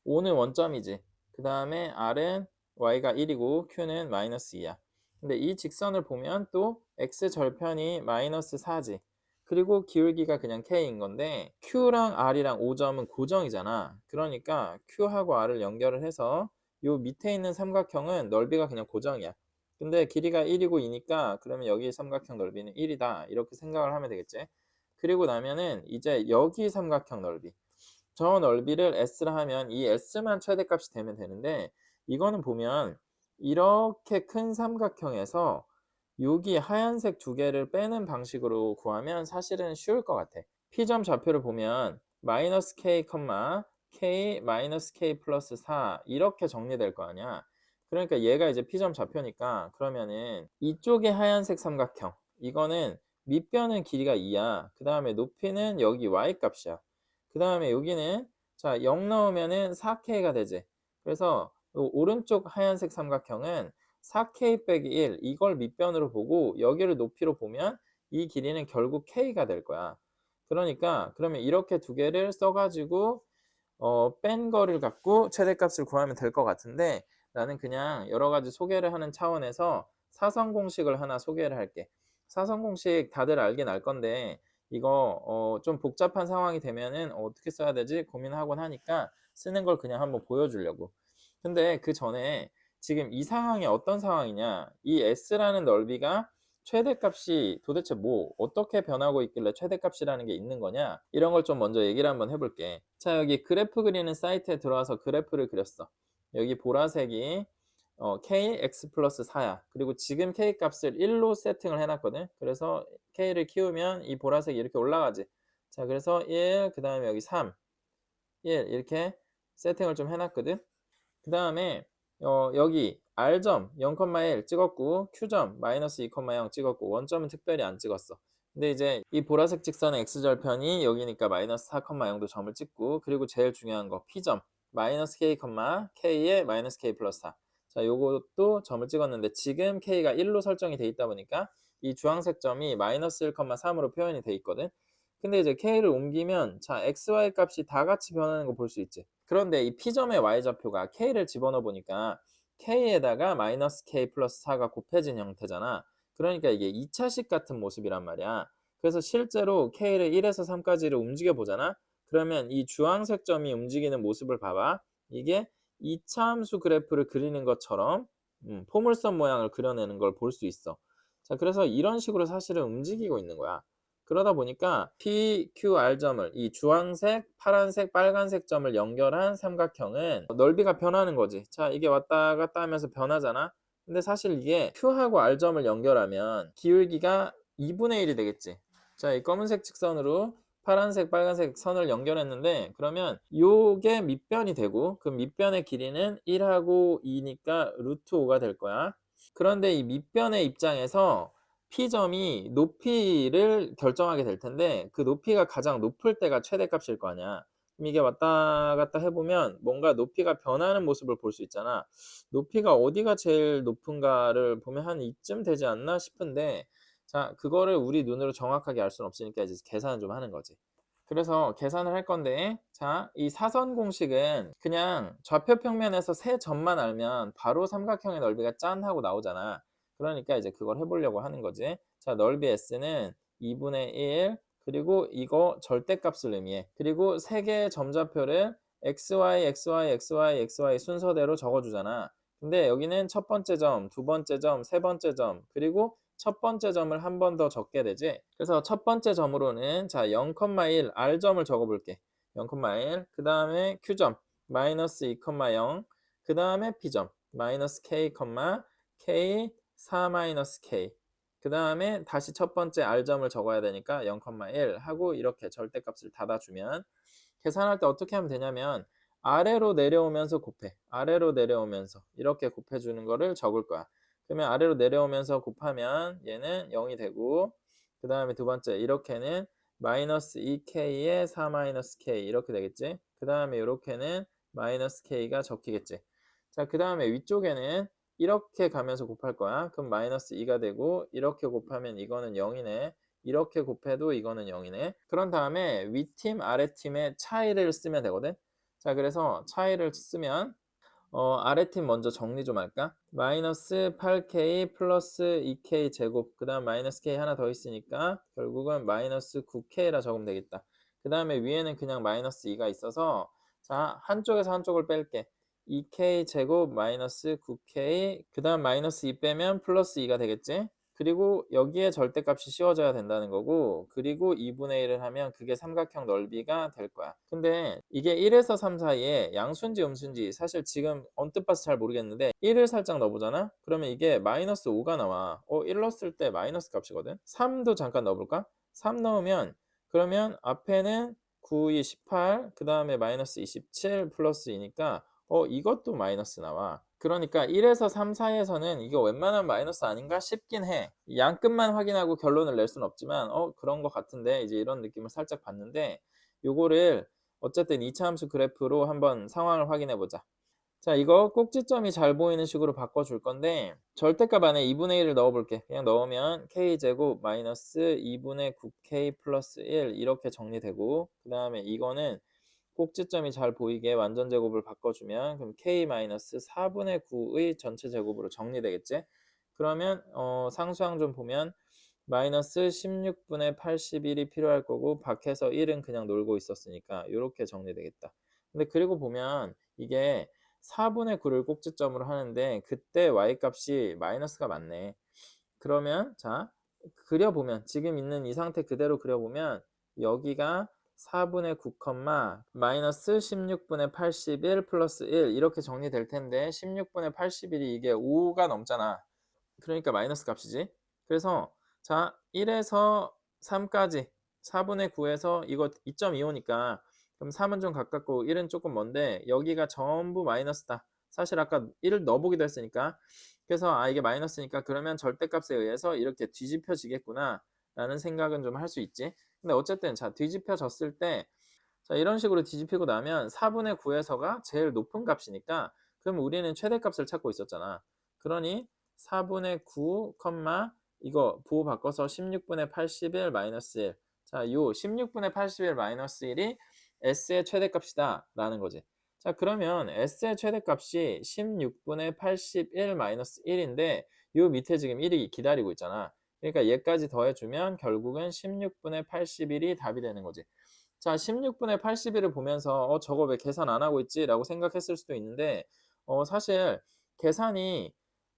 5는 원점이지. 그 다음에 R은 Y가 1이고 Q는 마이너스 2야. 근데 이 직선을 보면 또 X절편이 마이너스 4지. 그리고 기울기가 그냥 K인 건데 Q랑 R이랑 5점은 고정이잖아. 그러니까 Q하고 R을 연결을 해서 요 밑에 있는 삼각형은 넓이가 그냥 고정이야. 근데 길이가 1이고 2니까 그러면 여기 삼각형 넓이는 1이다. 이렇게 생각을 하면 되겠지. 그리고 나면은 이제 여기 삼각형 넓이. 저 넓이를 S라 하면 이 S만 최대값이 되면 되는데 이거는 보면 이렇게 큰 삼각형에서 여기 하얀색 두 개를 빼는 방식으로 구하면 사실은 쉬울 것 같아. P점 좌표를 보면 마이너스 K, K 마이너스 K 플러스 4 이렇게 정리될 거 아니야. 그러니까 얘가 이제 P점 좌표니까 그러면은 이쪽에 하얀색 삼각형 이거는 밑변은 길이가 2야. 그 다음에 높이는 여기 Y 값이야. 그 다음에 여기는 자 0 넣으면은 4K가 되지. 그래서 오른쪽 하얀색 삼각형은 4K 빼기 1 이걸 밑변으로 보고 여기를 높이로 보면 이 길이는 결국 K가 될 거야. 그러니까 그러면 이렇게 두 개를 써가지고 뺀 거를 갖고 최대값을 구하면 될 것 같은데 나는 그냥 여러 가지 소개를 하는 차원에서 사선 공식을 하나 소개를 할게. 사선 공식 다들 알긴 알 건데 이거 좀 복잡한 상황이 되면은 어떻게 써야 되지 고민하곤 하니까 쓰는 걸 그냥 한번 보여주려고. 근데 그 전에 지금 이 상황이 어떤 상황이냐 이 S라는 넓이가 최대값이 도대체 뭐 어떻게 변하고 있길래 최대값이라는 게 있는 거냐 이런 걸 좀 먼저 얘기를 한번 해볼게. 자 여기 그래프 그리는 사이트에 들어와서 그래프를 그렸어. 여기 보라색이 kx 플러스 4야. 그리고 지금 k 값을 1로 세팅을 해놨거든. 그래서 k를 키우면 이 보라색이 이렇게 올라가지. 자 그래서 1, 그 다음에 여기 3, 1 이렇게 세팅을 좀 해놨거든. 그 다음에 여기 R점 0,1 찍었고 Q점 마이너스 2,0 찍었고 원점은 특별히 안 찍었어. 근데 이제 이 보라색 직선의 X절편이 여기니까 마이너스 4,0도 점을 찍고 그리고 제일 중요한 거 P점 마이너스 K, K에 마이너스 K 플러스 4. 자 요것도 점을 찍었는데 지금 K가 1로 설정이 돼 있다 보니까 이 주황색 점이 마이너스 1,3으로 표현이 돼 있거든. 근데 이제 K를 옮기면 자 x, y 값이 다 같이 변하는 거 볼 수 있지. 그런데 이 P점의 y좌표가 K를 집어넣어 보니까 K에다가 마이너스 K 플러스 4가 곱해진 형태잖아. 그러니까 이게 2차식 같은 모습이란 말이야. 그래서 실제로 K를 1에서 3까지를 움직여 보잖아. 그러면 이 주황색 점이 움직이는 모습을 봐봐. 이게 2차 함수 그래프를 그리는 것처럼 포물선 모양을 그려내는 걸 볼 수 있어. 자, 그래서 이런 식으로 사실은 움직이고 있는 거야. 그러다 보니까 PQR점을 이 주황색, 파란색, 빨간색 점을 연결한 삼각형은 넓이가 변하는 거지. 자, 이게 왔다 갔다 하면서 변하잖아. 근데 사실 이게 Q하고 R점을 연결하면 기울기가 2분의 1이 되겠지. 자, 이 검은색 직선으로 파란색, 빨간색 선을 연결했는데 그러면 요게 밑변이 되고 그 밑변의 길이는 1하고 2니까 루트 5가 될 거야. 그런데 이 밑변의 입장에서 P점이 높이를 결정하게 될 텐데 그 높이가 가장 높을 때가 최대값일 거 아니야. 그럼 이게 왔다 갔다 해보면 뭔가 높이가 변하는 모습을 볼 수 있잖아. 높이가 어디가 제일 높은가를 보면 한 이쯤 되지 않나 싶은데 자, 그거를 우리 눈으로 정확하게 알 수는 없으니까 이제 계산을 좀 하는 거지. 그래서 계산을 할 건데, 자, 이 사선 공식은 그냥 좌표 평면에서 세 점만 알면 바로 삼각형의 넓이가 짠 하고 나오잖아. 그러니까 이제 그걸 해보려고 하는 거지. 자, 넓이 S는 2분의 1, 그리고 이거 절대값을 의미해. 그리고 세 개의 점좌표를 XY, XY, XY, XY 순서대로 적어주잖아. 근데 여기는 첫 번째 점, 두 번째 점, 세 번째 점, 그리고 첫 번째 점을 한 번 더 적게 되지. 그래서 첫 번째 점으로는 자 0,1 R점을 적어볼게. 0,1, 그 다음에 Q점 마이너스 2,0, 그 다음에 P점 마이너스 K, K 4 마이너스 K, 그 다음에 다시 첫 번째 R점을 적어야 되니까 0,1 하고 이렇게 절대값을 닫아주면 계산할 때 어떻게 하면 되냐면 아래로 내려오면서 곱해. 아래로 내려오면서 이렇게 곱해주는 거를 적을 거야. 그러면 아래로 내려오면서 곱하면 얘는 0이 되고, 그 다음에 두 번째 이렇게는 마이너스 2k에 4 마이너스 k 이렇게 되겠지. 그 다음에 이렇게는 마이너스 k가 적히겠지. 자, 그 다음에 위쪽에는 이렇게 가면서 곱할 거야. 그럼 마이너스 2가 되고, 이렇게 곱하면 이거는 0이네. 이렇게 곱해도 이거는 0이네. 그런 다음에 위팀, 아래팀의 차이를 쓰면 되거든. 자, 그래서 차이를 쓰면 아래팀 먼저 정리 좀 할까? 마이너스 8k 플러스 2k 제곱, 그 다음 마이너스 k 하나 더 있으니까 결국은 마이너스 9k라 적으면 되겠다. 그 다음에 위에는 그냥 마이너스 2가 있어서 자, 한쪽에서 한쪽을 뺄게. 2k 제곱 마이너스 9k, 그 다음 마이너스 2 빼면 플러스 2가 되겠지? 그리고 여기에 절대값이 씌워져야 된다는 거고, 그리고 2분의 1을 하면 그게 삼각형 넓이가 될 거야. 근데 이게 1에서 3 사이에 양수인지 음수인지 사실 지금 언뜻 봐서 잘 모르겠는데 1을 살짝 넣어보잖아? 그러면 이게 마이너스 5가 나와. 1 넣었을 때 마이너스 값이거든? 3도 잠깐 넣어볼까? 3 넣으면 그러면 앞에는 9, 2, 18, 그 다음에 마이너스 27 플러스 2니까 이것도 마이너스 나와. 그러니까 1에서 3 사이에서는 이거 웬만하면 마이너스 아닌가 싶긴 해. 양끝만 확인하고 결론을 낼 수는 없지만 그런 것 같은데 이제 이런 느낌을 살짝 봤는데 요거를 어쨌든 2차 함수 그래프로 한번 상황을 확인해 보자. 자, 이거 꼭지점이 잘 보이는 식으로 바꿔줄 건데 절대값 안에 2분의 1을 넣어볼게. 그냥 넣으면 k제곱 마이너스 2분의 9k 플러스 1 이렇게 정리되고, 그 다음에 이거는 꼭지점이 잘 보이게 완전 제곱을 바꿔주면 그럼 k-4분의 9의 전체 제곱으로 정리되겠지? 그러면 상수항 좀 보면 마이너스 16분의 81이 필요할 거고 밖에서 1은 그냥 놀고 있었으니까 이렇게 정리되겠다. 근데 그리고 보면 이게 4분의 9를 꼭지점으로 하는데 그때 y값이 마이너스가 맞네. 그러면 자 그려보면 지금 있는 이 상태 그대로 그려보면 여기가 4분의 9, 마이너스 16분의 81 플러스 1 이렇게 정리될 텐데 16분의 81이 이게 5가 넘잖아. 그러니까 마이너스 값이지. 그래서 자 1에서 3까지 4분의 9에서 이거 2.25니까 그럼 3은 좀 가깝고 1은 조금 먼데 여기가 전부 마이너스다. 사실 아까 1을 넣어보기도 했으니까. 그래서 이게 마이너스니까 그러면 절대값에 의해서 이렇게 뒤집혀지겠구나 라는 생각은 좀 할 수 있지. 근데 어쨌든 자 뒤집혀졌을 때 자 이런 식으로 뒤집히고 나면 4분의 9에서가 제일 높은 값이니까 그럼 우리는 최대값을 찾고 있었잖아. 그러니 4분의 9, 이거 부호 바꿔서 16분의 81 마이너스 1. 자, 요 16분의 81 마이너스 1이 S의 최대값이다 라는 거지. 자, 그러면 S의 최대값이 16분의 81 마이너스 1인데 요 밑에 지금 1이 기다리고 있잖아. 그러니까 얘까지 더해주면 결국은 16분의 81이 답이 되는 거지. 자, 16분의 81을 보면서 저거 왜 계산 안 하고 있지? 라고 생각했을 수도 있는데 사실 계산이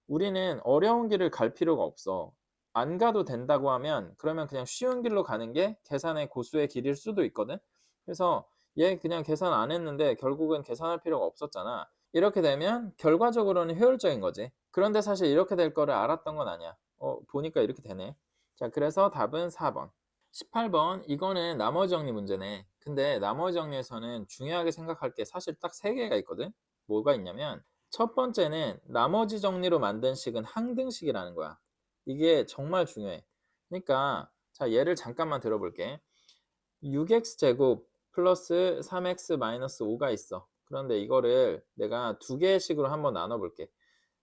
우리는 어려운 길을 갈 필요가 없어. 안 가도 된다고 하면 그러면 그냥 쉬운 길로 가는 게 계산의 고수의 길일 수도 있거든. 그래서 얘 그냥 계산 안 했는데 결국은 계산할 필요가 없었잖아. 이렇게 되면 결과적으로는 효율적인 거지. 그런데 사실 이렇게 될 거를 알았던 건 아니야. 보니까 이렇게 되네. 자, 그래서 답은 4번. 18번 이거는 나머지 정리 문제네. 근데 나머지 정리에서는 중요하게 생각할 게 사실 딱 3개가 있거든. 뭐가 있냐면 첫 번째는 나머지 정리로 만든 식은 항등식이라는 거야. 이게 정말 중요해. 그러니까 자 예를 잠깐만 들어볼게. 6x제곱 플러스 3x 마이너스 5가 있어. 그런데 이거를 내가 두 개의 식으로 한번 나눠볼게.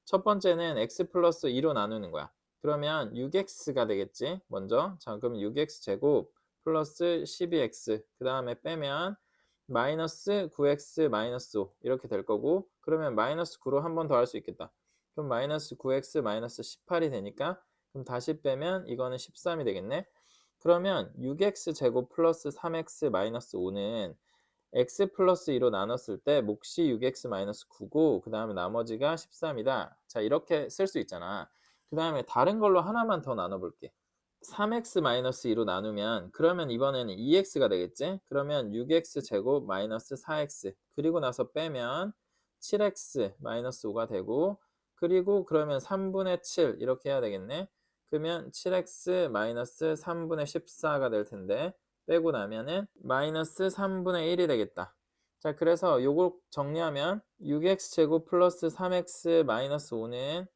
첫 번째는 x 플러스 2로 나누는 거야. 그러면 6x가 되겠지 먼저. 자 그럼 6x제곱 플러스 12x 그 다음에 빼면 마이너스 9x 마이너스 5 이렇게 될 거고, 그러면 마이너스 9로 한 번 더 할 수 있겠다. 그럼 마이너스 9x 마이너스 18이 되니까 그럼 다시 빼면 이거는 13이 되겠네. 그러면 6x제곱 플러스 3x 마이너스 5는 x 플러스 2로 나눴을 때 몫이 6x 마이너스 9고 그 다음에 나머지가 13이다. 자 이렇게 쓸 수 있잖아. 그 다음에 다른 걸로 하나만 더 나눠볼게. 3x 마이너스 2로 나누면 그러면 이번에는 2x가 되겠지? 그러면 6x 제곱 마이너스 4x 그리고 나서 빼면 7x 마이너스 5가 되고, 그리고 그러면 3분의 7 이렇게 해야 되겠네. 그러면 7x 마이너스 3분의 14가 될 텐데 빼고 나면은 마이너스 3분의 1이 되겠다. 자 그래서 요걸 정리하면 6x 제곱 플러스 3x 마이너스 5는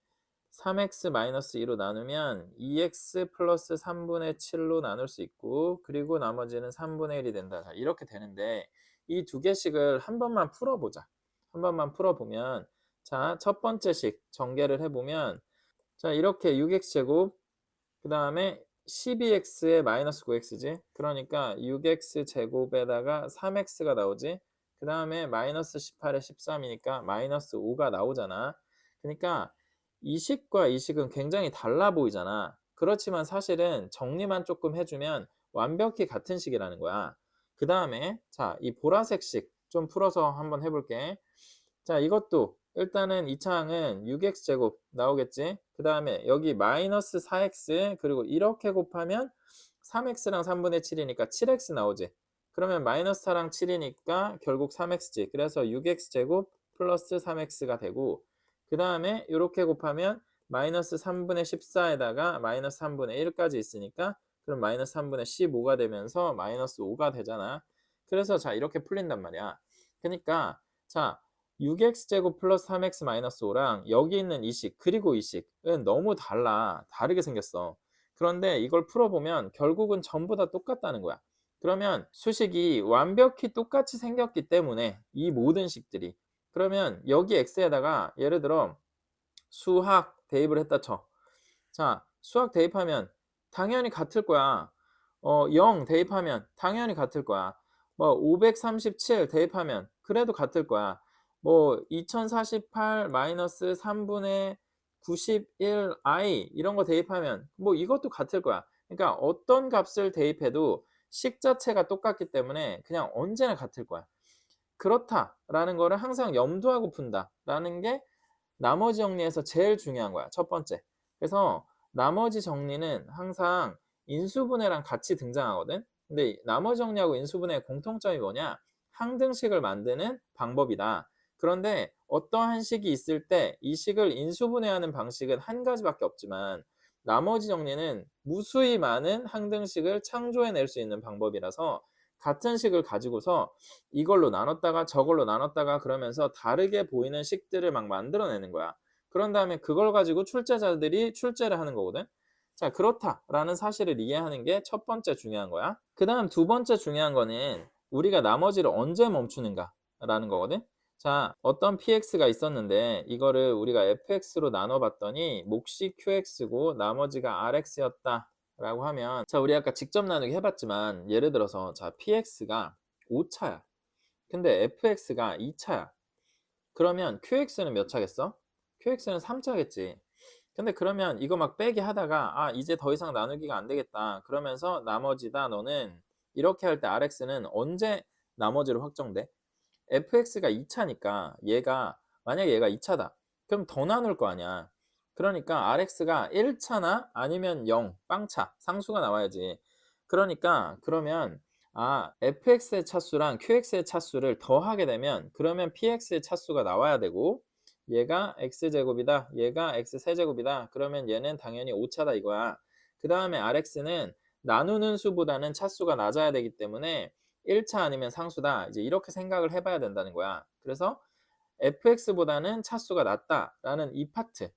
3x 마이너스 2로 나누면 2x 플러스 3분의 7로 나눌 수 있고, 그리고 나머지는 3분의 1이 된다. 자, 이렇게 되는데 이 두 개씩을 한 번만 풀어보자. 한 번만 풀어보면 자, 첫 번째 식 전개를 해보면 자 이렇게 6x제곱 그 다음에 12x에 마이너스 9x지. 그러니까 6x제곱에다가 3x가 나오지. 그 다음에 마이너스 18에 13이니까 마이너스 5가 나오잖아. 그러니까 이 식과 이 식은 굉장히 달라 보이잖아. 그렇지만 사실은 정리만 조금 해주면 완벽히 같은 식이라는 거야. 그 다음에 자, 이 보라색 식 좀 풀어서 한번 해볼게. 자, 이것도 일단은 이 차항은 6x제곱 나오겠지. 그 다음에 여기 마이너스 4x 그리고 이렇게 곱하면 3x랑 3분의 7이니까 7x 나오지. 그러면 마이너스 4랑 7이니까 결국 3x지. 그래서 6x제곱 플러스 3x가 되고, 그 다음에 이렇게 곱하면 마이너스 3분의 14에다가 마이너스 3분의 1까지 있으니까 그럼 마이너스 3분의 15가 되면서 마이너스 5가 되잖아. 그래서 자 이렇게 풀린단 말이야. 그러니까 자 6x제곱 플러스 3x 마이너스 5랑 여기 있는 이 식 그리고 이 식은 너무 다르게 생겼어. 그런데 이걸 풀어보면 결국은 전부 다 똑같다는 거야. 그러면 수식이 완벽히 똑같이 생겼기 때문에 이 모든 식들이, 그러면 여기 x에다가 예를 들어 수학 대입을 했다 쳐. 자 수학 대입하면 당연히 같을 거야. 0 대입하면 당연히 같을 거야. 뭐 537 대입하면 그래도 같을 거야. 뭐 2048 마이너스 3분의 91i 이런 거 대입하면 뭐 이것도 같을 거야. 그러니까 어떤 값을 대입해도 식 자체가 똑같기 때문에 그냥 언제나 같을 거야. 그렇다라는 거를 항상 염두하고 푼다라는 게 나머지 정리에서 제일 중요한 거야. 첫 번째. 그래서 나머지 정리는 항상 인수분해랑 같이 등장하거든. 근데 나머지 정리하고 인수분해의 공통점이 뭐냐? 항등식을 만드는 방법이다. 그런데 어떠한 식이 있을 때 이 식을 인수분해하는 방식은 한 가지밖에 없지만 나머지 정리는 무수히 많은 항등식을 창조해낼 수 있는 방법이라서 같은 식을 가지고서 이걸로 나눴다가 저걸로 나눴다가 그러면서 다르게 보이는 식들을 막 만들어내는 거야. 그런 다음에 그걸 가지고 출제자들이 출제를 하는 거거든. 자, 그렇다라는 사실을 이해하는 게 첫 번째 중요한 거야. 그 다음 두 번째 중요한 거는 우리가 나머지를 언제 멈추는가라는 거거든. 자, 어떤 px가 있었는데 이거를 우리가 fx로 나눠봤더니 몫이 qx고 나머지가 rx였다 라고 하면, 자 우리 아까 직접 나누기 해봤지만 예를 들어서 자 px가 5차야. 근데 fx가 2차야. 그러면 qx는 몇 차겠어? qx는 3차겠지. 근데 그러면 이거 막 빼기 하다가 아 이제 더 이상 나누기가 안 되겠다 그러면서 나머지다 너는 이렇게 할 때 rx는 언제 나머지로 확정돼? fx가 2차니까 만약에 얘가 2차다. 그럼 더 나눌 거 아니야. 그러니까 rx가 1차나 아니면 0, 빵차, 상수가 나와야지. 그러니까 그러면 fx의 차수랑 qx의 차수를 더하게 되면 그러면 px의 차수가 나와야 되고, 얘가 x제곱이다, 얘가 x세제곱이다. 그러면 얘는 당연히 5차다 이거야. 그 다음에 rx는 나누는 수보다는 차수가 낮아야 되기 때문에 1차 아니면 상수다. 이제 이렇게 생각을 해봐야 된다는 거야. 그래서 fx보다는 차수가 낮다라는 이 파트,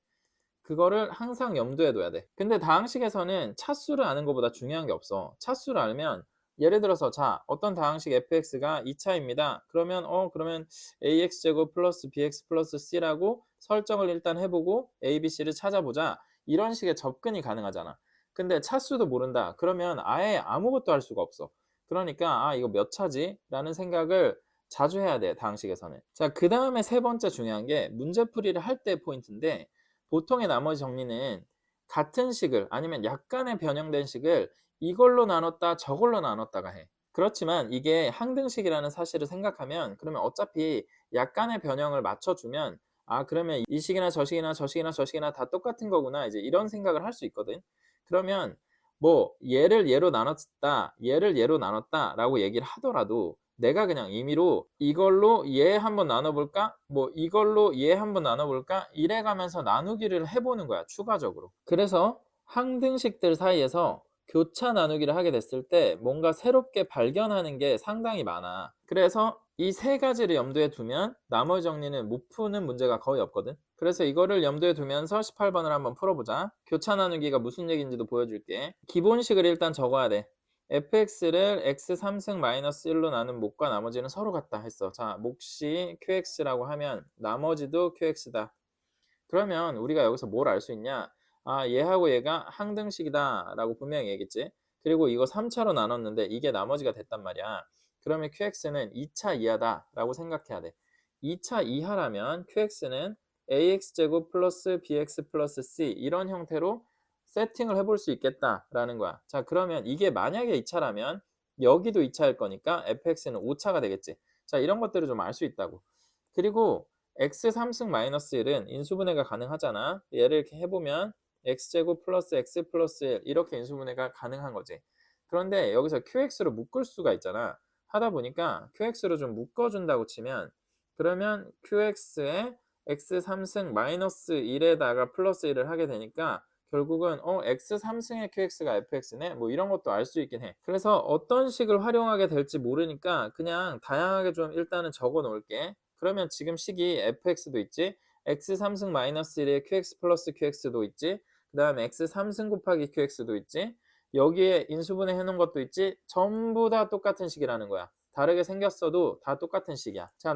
그거를 항상 염두에 둬야 돼. 근데 다항식에서는 차수를 아는 것보다 중요한 게 없어. 차수를 알면 예를 들어서 자 어떤 다항식 fx가 2차입니다. 그러면 그러면 ax제곱 플러스 bx 플러스 c라고 설정을 일단 해보고 a, b, c를 찾아보자. 이런 식의 접근이 가능하잖아. 근데 차수도 모른다. 그러면 아예 아무것도 할 수가 없어. 그러니까 '아 이거 몇 차지?' 라는 생각을 자주 해야 돼, 다항식에서는. 자, 그다음에 세 번째 중요한 게 문제풀이를 할 때 포인트인데, 보통의 나머지 정리는 같은 식을 아니면 약간의 변형된 식을 이걸로 나눴다 저걸로 나눴다가 해. 그렇지만 이게 항등식이라는 사실을 생각하면, 그러면 어차피 약간의 변형을 맞춰 주면 '아 그러면 이 식이나 저 식이나 저 식이나 저 식이나 다 똑같은 거구나.' 이제 이런 생각을 할 수 있거든. 그러면 뭐 얘를 얘로 나눴다, 얘를 얘로 나눴다라고 얘기를 하더라도 내가 그냥 임의로 '이걸로 얘 한번 나눠 볼까? 뭐 이걸로 얘 한번 나눠 볼까?' 이래 가면서 나누기를 해 보는 거야, 추가적으로. 그래서 항등식들 사이에서 교차 나누기를 하게 됐을 때 뭔가 새롭게 발견하는 게 상당히 많아. 그래서 이 세 가지를 염두에 두면 나머지 정리는 못 푸는 문제가 거의 없거든. 그래서 이거를 염두에 두면서 18번을 한번 풀어보자. 교차 나누기가 무슨 얘기인지도 보여줄게. 기본식을 일단 적어야 돼. fx를 x 3승 마이너스 1로 나눈 목과 나머지는 서로 같다 했어. 자, 몫이 qx라고 하면 나머지도 qx다. 그러면 우리가 여기서 뭘 알 수 있냐? 아, 얘하고 얘가 항등식이다 라고 분명히 얘기했지. 그리고 이거 3차로 나눴는데 이게 나머지가 됐단 말이야. 그러면 qx는 2차 이하다 라고 생각해야 돼. 2차 이하라면 qx는 ax제곱 플러스 bx 플러스 c 이런 형태로 세팅을 해볼 수 있겠다라는 거야. 자, 그러면 이게 만약에 2차라면 여기도 2차일 거니까 fx는 5차가 되겠지. 자, 이런 것들을 좀 알 수 있다고. 그리고 x 3승 마이너스 1은 인수분해가 가능하잖아. 얘를 이렇게 해보면 x제곱 플러스 x 플러스 1 이렇게 인수분해가 가능한 거지. 그런데 여기서 qx로 묶을 수가 있잖아. 하다 보니까 qx로 좀 묶어준다고 치면, 그러면 qx에 x 3승 마이너스 1에다가 플러스 1을 하게 되니까 결국은 x 3승의 qx가 fx네? 뭐 이런 것도 알 수 있긴 해. 그래서 어떤 식을 활용하게 될지 모르니까 그냥 다양하게 좀 일단은 적어 놓을게. 그러면 지금 식이 fx도 있지, x 3승 마이너스 1에 qx 플러스 qx도 있지, 그 다음에 x 3승 곱하기 qx도 있지, 여기에 인수분해 해놓은 것도 있지, 전부 다 똑같은 식이라는 거야. 다르게 생겼어도 다 똑같은 식이야. 자,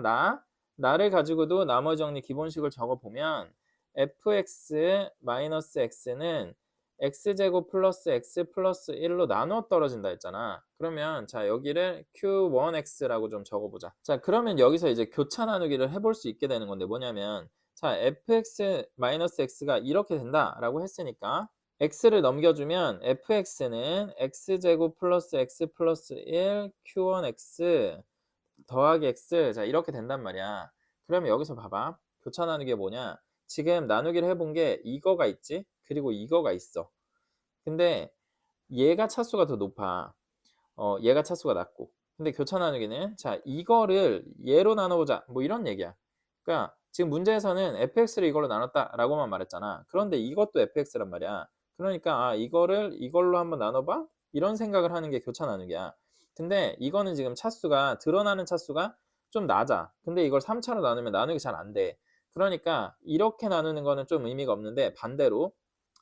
나를 가지고도 나머지 정리 기본식을 적어보면 fx 마이너스 x는 x제곱 플러스 x 플러스 1로 나누어 떨어진다 했잖아. 그러면 자, 여기를 q1x라고 좀 적어보자. 자, 그러면 여기서 이제 교차 나누기를 해볼 수 있게 되는 건데 뭐냐면, 자, fx 마이너스 x가 이렇게 된다라고 했으니까 x를 넘겨주면 fx는 x제곱 플러스 x 플러스 1 q1x 더하기 x, 자 이렇게 된단 말이야. 그러면 여기서 봐봐. 교차 나누기가 뭐냐? 지금 나누기를 해본 게 이거가 있지? 그리고 이거가 있어. 근데 얘가 차수가 더 높아. 얘가 차수가 낮고. 근데 교차 나누기는 자 이거를 얘로 나눠보자. 뭐 이런 얘기야. 그러니까 지금 문제에서는 fx를 이걸로 나눴다라고만 말했잖아. 그런데 이것도 fx란 말이야. 그러니까 이거를 이걸로 한번 나눠봐? 이런 생각을 하는 게 교차 나누기야. 근데 이거는 지금 차수가, 드러나는 차수가 좀 낮아. 근데 이걸 3차로 나누면 나누기 잘 안 돼. 그러니까 이렇게 나누는 거는 좀 의미가 없는데, 반대로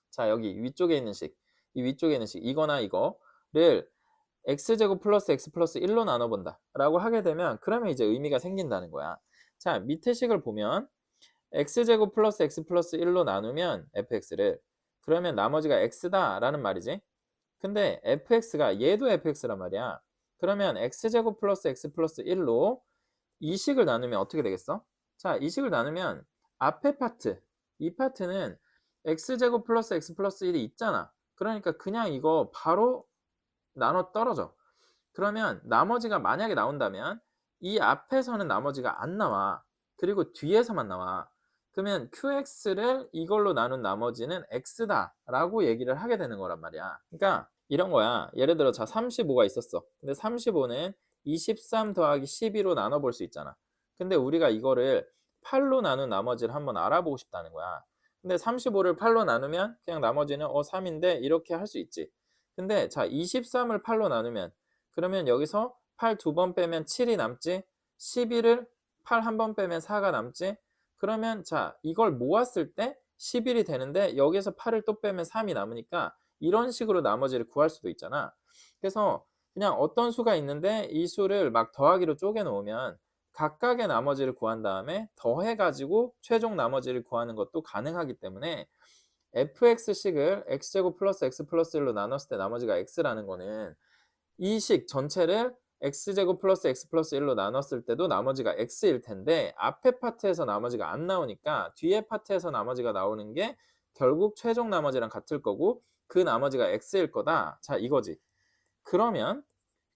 자 여기 위쪽에 있는 식, 이 위쪽에 있는 식 이거나 이거를 x제곱 플러스 x 플러스 1로 나눠본다 라고 하게 되면 그러면 이제 의미가 생긴다는 거야. 자, 밑에 식을 보면 x제곱 플러스 x 플러스 1로 나누면 fx를, 그러면 나머지가 x다 라는 말이지. 근데 fx가 얘도 fx란 말이야. 그러면 x제곱 플러스 x 플러스 1로 이 식을 나누면 어떻게 되겠어? 자, 이 식을 나누면 앞에 파트, 이 파트는 x제곱 플러스 x 플러스 1이 있잖아. 그러니까 그냥 이거 바로 나눠 떨어져. 그러면 나머지가 만약에 나온다면 이 앞에서는 나머지가 안 나와. 그리고 뒤에서만 나와. 그러면 qx를 이걸로 나눈 나머지는 x다 라고 얘기를 하게 되는 거란 말이야. 그러니까 이런 거야. 예를 들어 자 35가 있었어. 근데 35는 23 더하기 12로 나눠볼 수 있잖아. 근데 우리가 이거를 8로 나눈 나머지를 한번 알아보고 싶다는 거야. 근데 35를 8로 나누면 그냥 나머지는 3인데 이렇게 할 수 있지. 근데 자 23을 8로 나누면, 그러면 여기서 8 두 번 빼면 7이 남지, 11을 8 한 번 빼면 4가 남지. 그러면 자 이걸 모았을 때 11이 되는데 여기서 8을 또 빼면 3이 남으니까 이런 식으로 나머지를 구할 수도 있잖아. 그래서 그냥 어떤 수가 있는데 이 수를 막 더하기로 쪼개 놓으면 각각의 나머지를 구한 다음에 더해 가지고 최종 나머지를 구하는 것도 가능하기 때문에 fx식을 x제곱 플러스 x 플러스 1로 나눴을 때 나머지가 x라는 거는 이 식 전체를 x제곱 플러스 x 플러스 1로 나눴을 때도 나머지가 x일 텐데 앞에 파트에서 나머지가 안 나오니까 뒤에 파트에서 나머지가 나오는 게 결국 최종 나머지랑 같을 거고 그 나머지가 x일 거다. 자, 이거지. 그러면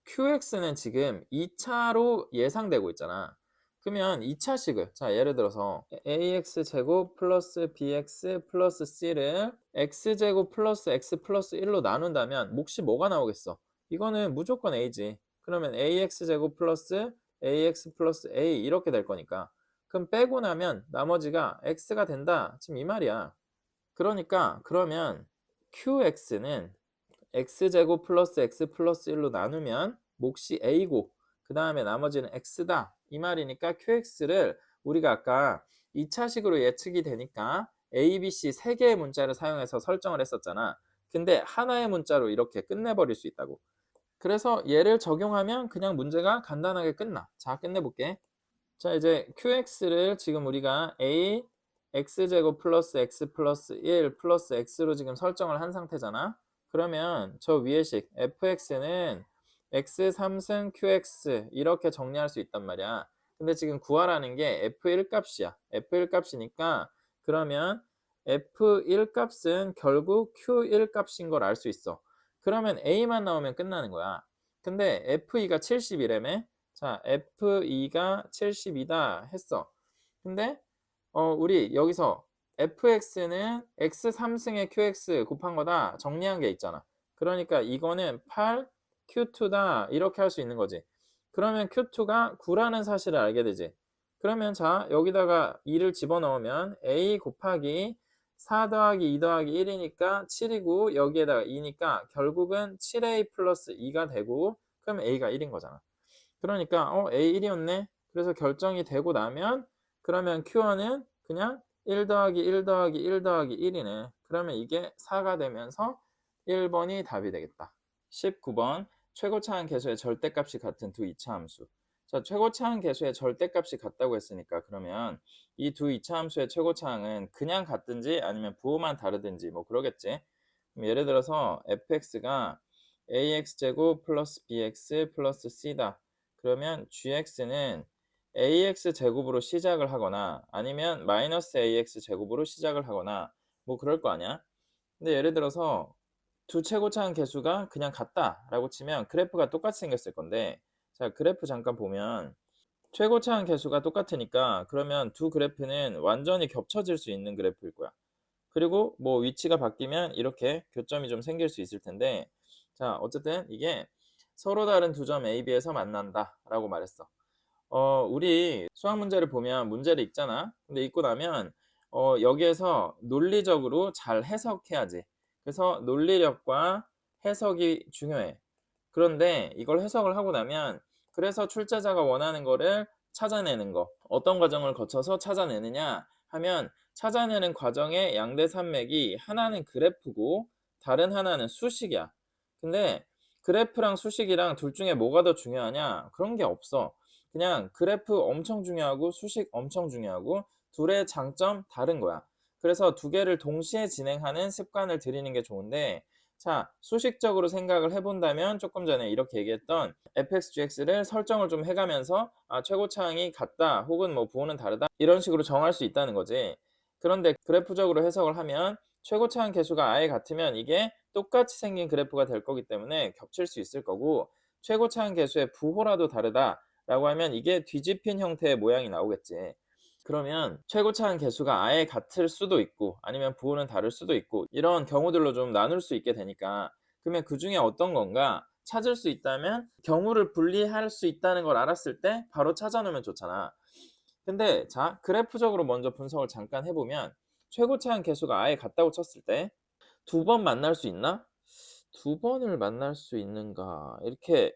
qx는 지금 2차로 예상되고 있잖아. 그러면 2차식을 자 예를 들어서 ax제곱 플러스 bx 플러스 c를 x제곱 플러스 x 플러스 1로 나눈다면 몫이 뭐가 나오겠어? 이거는 무조건 a지. 그러면 ax제곱 플러스 ax 플러스 a 이렇게 될 거니까 그럼 빼고 나면 나머지가 x가 된다. 지금 이 말이야. 그러니까 그러면 qx는 x제곱 플러스 x 플러스 1로 나누면 몫이 a고 그 다음에 나머지는 x다 이 말이니까 qx를 우리가 아까 2차식으로 예측이 되니까 a, b, c 3개의 문자를 사용해서 설정을 했었잖아. 근데 하나의 문자로 이렇게 끝내버릴 수 있다고. 그래서 얘를 적용하면 그냥 문제가 간단하게 끝나. 자, 끝내볼게. 자, 이제 qx를 지금 우리가 a x제곱 플러스 x 플러스 1 플러스 x로 지금 설정을 한 상태잖아. 그러면 저 위의 식 fx는 x 3승 qx 이렇게 정리할 수 있단 말이야. 근데 지금 구하라는 게 f1 값이야. f1 값이니까 그러면 f1 값은 결국 q1 값인 걸 알 수 있어. 그러면 a만 나오면 끝나는 거야. 근데 f2가 70이라며? 자, f2가 70이다 했어. 근데 우리 여기서 fx는 x 3승의 qx 곱한 거다 정리한 게 있잖아. 그러니까 이거는 8 q2다 이렇게 할 수 있는 거지. 그러면 q2가 9라는 사실을 알게 되지. 그러면 자 여기다가 2를 집어넣으면 a 곱하기 4 더하기 2 더하기 1이니까 7이고 여기에다가 2니까 결국은 7a 플러스 2가 되고 그럼 a가 1인 거잖아. 그러니까 a 1이었네. 그래서 결정이 되고 나면 그러면 Q1은 그냥 1 더하기 1 더하기 1 더하기 1이네. 그러면 이게 4가 되면서 1번이 답이 되겠다. 19번 최고차항 계수의 절대값이 같은 두 이차 함수. 자, 최고차항 계수의 절대값이 같다고 했으니까 그러면 이 두 이차 함수의 최고차항은 그냥 같든지 아니면 부호만 다르든지 뭐 그러겠지. 그럼 예를 들어서 fx가 ax제곱 플러스 bx 플러스 c다. 그러면 gx는 ax 제곱으로 시작을 하거나 아니면 마이너스 ax 제곱으로 시작을 하거나 뭐 그럴 거 아니야. 근데 예를 들어서 두 최고차항 계수가 그냥 같다라고 치면 그래프가 똑같이 생겼을 건데 자 그래프 잠깐 보면 최고차항 계수가 똑같으니까 그러면 두 그래프는 완전히 겹쳐질 수 있는 그래프일 거야. 그리고 뭐 위치가 바뀌면 이렇게 교점이 좀 생길 수 있을 텐데 자 어쨌든 이게 서로 다른 두 점 A, B에서 만난다 라고 말했어. 우리 수학 문제를 보면 문제를 읽잖아. 근데 읽고 나면 여기에서 논리적으로 잘 해석해야지. 그래서 논리력과 해석이 중요해. 그런데 이걸 해석을 하고 나면 그래서 출제자가 원하는 거를 찾아내는 거. 어떤 과정을 거쳐서 찾아내느냐 하면 찾아내는 과정의 양대산맥이 하나는 그래프고 다른 하나는 수식이야. 근데 그래프랑 수식이랑 둘 중에 뭐가 더 중요하냐? 그런 게 없어. 그냥 그래프 엄청 중요하고 수식 엄청 중요하고 둘의 장점 다른 거야. 그래서 두 개를 동시에 진행하는 습관을 들이는 게 좋은데 자, 수식적으로 생각을 해본다면 조금 전에 이렇게 얘기했던 fx, gx를 설정을 좀 해가면서 최고차항이 같다 혹은 뭐 부호는 다르다 이런 식으로 정할 수 있다는 거지. 그런데 그래프적으로 해석을 하면 최고차항 계수가 아예 같으면 이게 똑같이 생긴 그래프가 될 거기 때문에 겹칠 수 있을 거고 최고차항 계수의 부호라도 다르다 라고 하면 이게 뒤집힌 형태의 모양이 나오겠지. 그러면 최고차항 계수가 아예 같을 수도 있고 아니면 부호는 다를 수도 있고 이런 경우들로 좀 나눌 수 있게 되니까 그러면 그 중에 어떤 건가 찾을 수 있다면 경우를 분리할 수 있다는 걸 알았을 때 바로 찾아놓으면 좋잖아. 근데 자 그래프적으로 먼저 분석을 잠깐 해보면 최고차항 계수가 아예 같다고 쳤을 때 두 번 만날 수 있나? 두 번을 만날 수 있는가 이렇게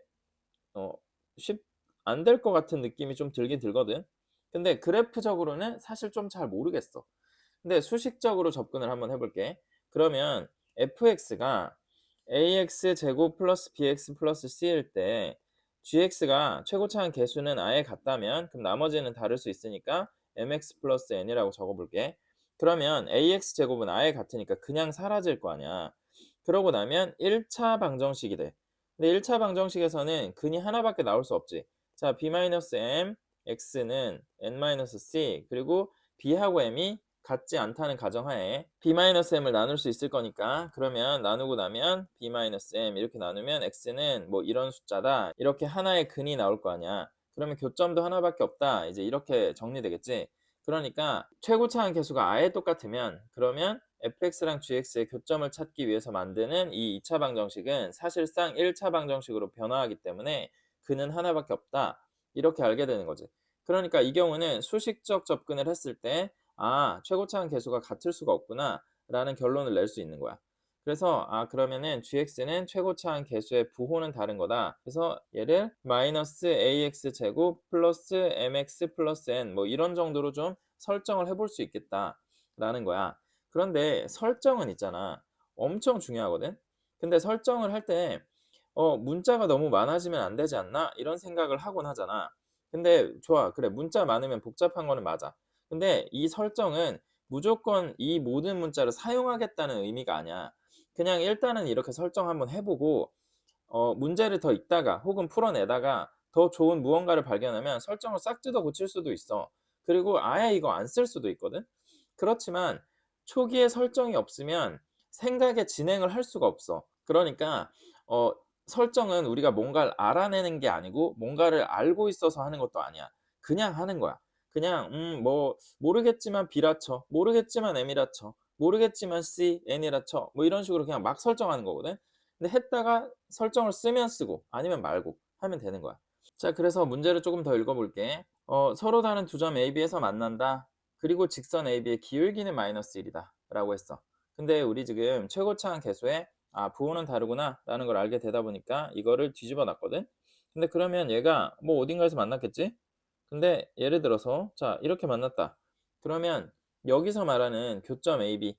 안 될 것 같은 느낌이 좀 들긴 들거든. 근데 그래프적으로는 사실 좀 잘 모르겠어. 근데 수식적으로 접근을 한번 해볼게. 그러면 fx가 ax 제곱 플러스 bx 플러스 c일 때 gx가 최고차항 계수는 아예 같다면 그럼 나머지는 다를 수 있으니까 mx 플러스 n이라고 적어볼게. 그러면 ax제곱은 아예 같으니까 그냥 사라질 거 아니야. 그러고 나면 1차 방정식이 돼. 근데 1차 방정식에서는 근이 하나밖에 나올 수 없지. 자, b-m, x는 n-c, 그리고 b하고 m이 같지 않다는 가정하에 b-m을 나눌 수 있을 거니까, 그러면 나누고 나면 b-m 이렇게 나누면 x는 뭐 이런 숫자다, 이렇게 하나의 근이 나올 거 아니야. 그러면 교점도 하나밖에 없다, 이제 이렇게 정리되겠지. 그러니까 최고차항 계수가 아예 똑같으면, 그러면 fx랑 gx의 교점을 찾기 위해서 만드는 이 2차 방정식은 사실상 1차 방정식으로 변화하기 때문에 근은 하나밖에 없다, 이렇게 알게 되는 거지. 그러니까 이 경우는 수식적 접근을 했을 때 최고차항 계수가 같을 수가 없구나 라는 결론을 낼 수 있는 거야. 그래서 그러면은 gx는 최고차항 계수의 부호는 다른 거다. 그래서 얘를 마이너스 ax 제곱 플러스 mx 플러스 n 뭐 이런 정도로 좀 설정을 해볼 수 있겠다라는 거야. 그런데 설정은 있잖아, 엄청 중요하거든. 근데 설정을 할 때 문자가 너무 많아지면 안 되지 않나 이런 생각을 하곤 하잖아. 근데 좋아, 그래, 문자 많으면 복잡한 거는 맞아. 근데 이 설정은 무조건 이 모든 문자를 사용하겠다는 의미가 아니야. 그냥 일단은 이렇게 설정 한번 해보고 문제를 더 읽다가 혹은 풀어내다가 더 좋은 무언가를 발견하면 설정을 싹 뜯어 고칠 수도 있어. 그리고 아예 이거 안 쓸 수도 있거든. 그렇지만 초기에 설정이 없으면 생각의 진행을 할 수가 없어. 그러니까 어 설정은 우리가 뭔가를 알아내는 게 아니고 뭔가를 알고 있어서 하는 것도 아니야. 그냥 하는 거야. 그냥 뭐 모르겠지만 B라 쳐, 모르겠지만 M이라 쳐, 모르겠지만 C, N이라 쳐, 뭐 이런 식으로 그냥 막 설정하는 거거든. 근데 했다가 설정을 쓰면 쓰고 아니면 말고 하면 되는 거야. 자, 그래서 문제를 조금 더 읽어볼게. 서로 다른 두 점 AB에서 만난다. 그리고 직선 AB의 기울기는 마이너스 1이다 라고 했어. 근데 우리 지금 최고차항 계수에 부호는 다르구나 라는 걸 알게 되다 보니까 이거를 뒤집어 놨거든. 근데 그러면 얘가 뭐 어딘가에서 만났겠지? 근데 예를 들어서 자, 이렇게 만났다. 그러면 여기서 말하는 교점 AB,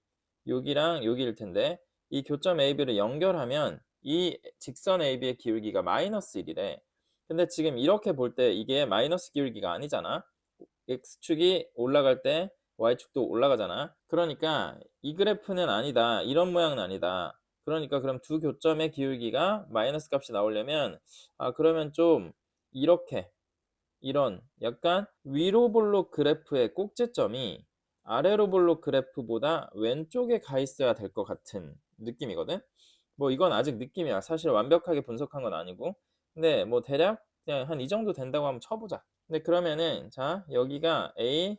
여기랑 여기일 텐데 이 교점 AB를 연결하면 이 직선 AB의 기울기가 마이너스 1이래. 근데 지금 이렇게 볼 때 이게 마이너스 기울기가 아니잖아. x축이 올라갈 때 y축도 올라가잖아. 그러니까 이 그래프는 아니다, 이런 모양은 아니다. 그러니까 그럼 두 교점의 기울기가 마이너스 값이 나오려면 그러면 좀 이렇게, 이런 약간 위로 볼록 그래프의 꼭지점이 아래로 볼록 그래프보다 왼쪽에 가 있어야 될 것 같은 느낌이거든. 뭐 이건 아직 느낌이야. 사실 완벽하게 분석한 건 아니고. 근데 뭐 대략 그냥 한 이 정도 된다고 한번 쳐보자. 근데 그러면은 자, 여기가 A,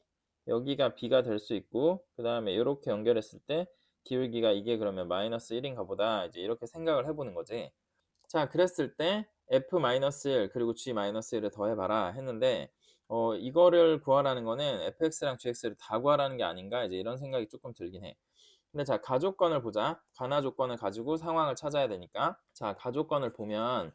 여기가 B가 될 수 있고, 그 다음에 이렇게 연결했을 때 기울기가 이게 그러면 마이너스 1인가 보다, 이제 이렇게 생각을 해보는 거지. 자, 그랬을 때 f-1 그리고 g-1을 더해봐라 했는데 이거를 구하라는 거는 fx랑 gx를 다 구하라는 게 아닌가, 이제 이런 생각이 조금 들긴 해. 근데 자, 가조건을 보자. 가나 조건을 가지고 상황을 찾아야 되니까. 자, 가조건을 보면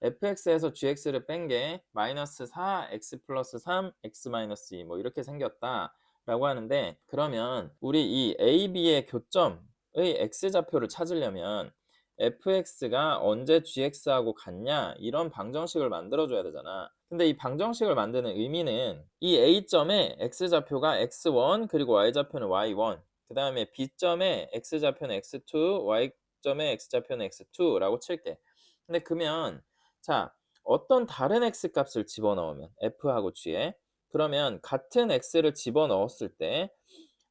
fx에서 gx를 뺀 게 마이너스 4, x 플러스 3, x 마이너스 2 뭐 이렇게 생겼다 라고 하는데, 그러면 우리 이 a, b의 교점의 x좌표를 찾으려면 fx가 언제 gx하고 같냐, 이런 방정식을 만들어줘야 되잖아. 근데 이 방정식을 만드는 의미는 이 a점의 x좌표가 x1 그리고 y좌표는 y1, 그 다음에 B점의 x좌표는 x2, y점의 x좌표는 x2 라고 칠게. 근데 그러면 자, 어떤 다른 x값을 집어넣으면 f하고 g에, 그러면 같은 x를 집어넣었을 때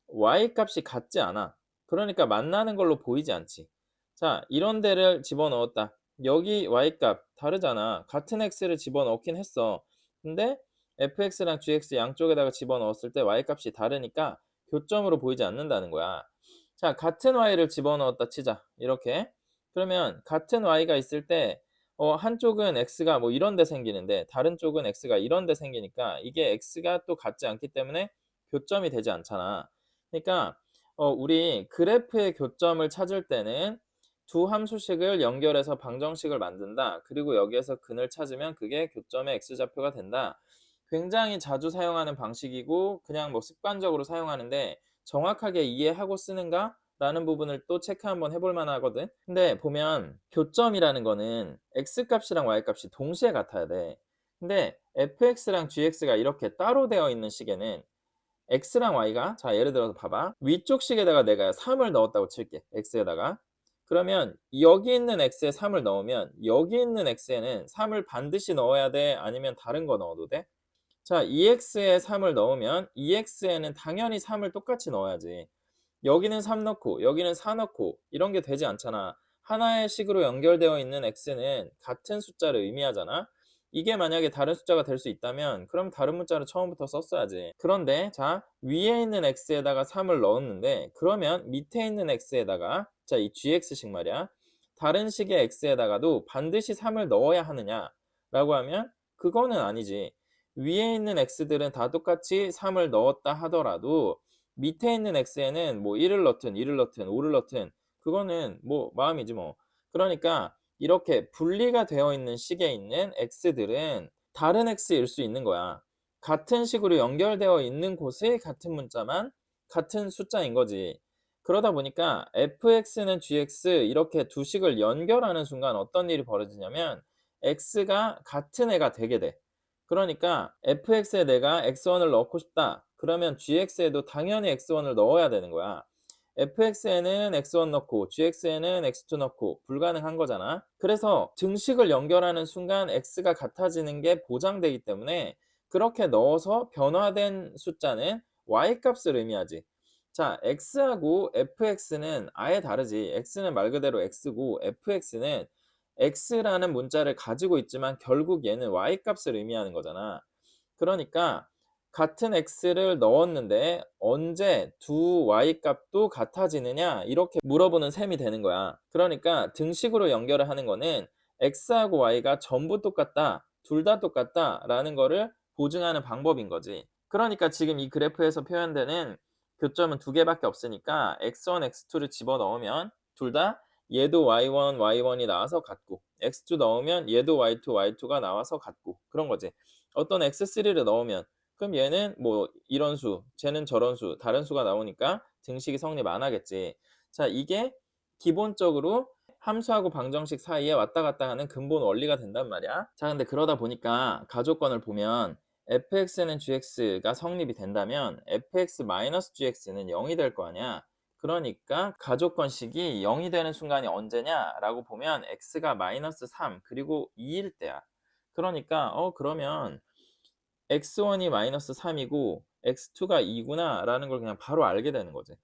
y값이 같지 않아. 그러니까 만나는 걸로 보이지 않지. 자, 이런 데를 집어넣었다. 여기 y값 다르잖아. 같은 x를 집어넣긴 했어. 근데 fx랑 gx 양쪽에다가 집어넣었을 때 y값이 다르니까 교점으로 보이지 않는다는 거야. 자, 같은 y를 집어넣었다 치자. 이렇게. 그러면 같은 y가 있을 때 한쪽은 x가 뭐 이런 데 생기는데 다른 쪽은 x가 이런 데 생기니까 이게 x가 또 같지 않기 때문에 교점이 되지 않잖아. 그러니까 우리 그래프의 교점을 찾을 때는 두 함수식을 연결해서 방정식을 만든다. 그리고 여기에서 근을 찾으면 그게 교점의 x좌표가 된다. 굉장히 자주 사용하는 방식이고 그냥 뭐 습관적으로 사용하는데 정확하게 이해하고 쓰는가? 라는 부분을 또 체크 한번 해볼 만하거든. 근데 보면 교점이라는 거는 x값이랑 y값이 동시에 같아야 돼. 근데 fx랑 gx가 이렇게 따로 되어 있는 식에는 x랑 y가 자 예를 들어서 봐봐. 위쪽 식에다가 내가 3을 넣었다고 칠게. x에다가. 그러면 여기 있는 x에 3을 넣으면 여기 있는 x에는 3을 반드시 넣어야 돼? 아니면 다른 거 넣어도 돼? 자, 2x에 3을 넣으면 2x에는 당연히 3을 똑같이 넣어야지. 여기는 3 넣고 여기는 4 넣고 이런 게 되지 않잖아. 하나의 식으로 연결되어 있는 x는 같은 숫자를 의미하잖아. 이게 만약에 다른 숫자가 될 수 있다면 그럼 다른 문자를 처음부터 썼어야지. 그런데 자, 위에 있는 x에다가 3을 넣었는데 그러면 밑에 있는 x에다가 자, 이 gx식 말이야. 다른 식의 x에다가도 반드시 3을 넣어야 하느냐라고 하면 그거는 아니지. 위에 있는 x들은 다 똑같이 3을 넣었다 하더라도 밑에 있는 x에는 뭐 1을 넣든 2를 넣든 5를 넣든 그거는 뭐 마음이지 뭐. 그러니까 이렇게 분리가 되어 있는 식에 있는 x들은 다른 x일 수 있는 거야. 같은 식으로 연결되어 있는 곳의 같은 문자만 같은 숫자인 거지. 그러다 보니까 fx는 gx 이렇게 두 식을 연결하는 순간 어떤 일이 벌어지냐면 x가 같은 애가 되게 돼. 그러니까 fx에 내가 x1을 넣고 싶다. 그러면 gx에도 당연히 x1을 넣어야 되는 거야. fx에는 x1 넣고 gx에는 x2 넣고 불가능한 거잖아. 그래서 등식을 연결하는 순간 x가 같아지는 게 보장되기 때문에 그렇게 넣어서 변화된 숫자는 y값을 의미하지. 자, x하고 fx는 아예 다르지. x는 말 그대로 x고 fx는 x라는 문자를 가지고 있지만 결국 얘는 y값을 의미하는 거잖아. 그러니까 같은 x를 넣었는데 언제 두 y값도 같아지느냐 이렇게 물어보는 셈이 되는 거야. 그러니까 등식으로 연결을 하는 거는 x하고 y가 전부 똑같다, 둘 다 똑같다 라는 거를 보증하는 방법인 거지. 그러니까 지금 이 그래프에서 표현되는 교점은 두 개밖에 없으니까 x1, x2를 집어넣으면 둘 다 얘도 y1, y1이 나와서 같고 x2 넣으면 얘도 y2, y2가 나와서 같고 그런 거지. 어떤 x3를 넣으면 그럼 얘는 뭐 이런 수, 쟤는 저런 수, 다른 수가 나오니까 등식이 성립 안 하겠지. 자, 이게 기본적으로 함수하고 방정식 사이에 왔다 갔다 하는 근본 원리가 된단 말이야. 자, 근데 그러다 보니까 가조건을 보면 fx는 gx가 성립이 된다면 fx-gx는 0이 될 거 아니야. 그러니까 가조건식이 0이 되는 순간이 언제냐라고 보면 x가 -3 그리고 2일 때야. 그러니까 그러면 x1이 -3이고 x2가 2구나 라는 걸 그냥 바로 알게 되는 거지.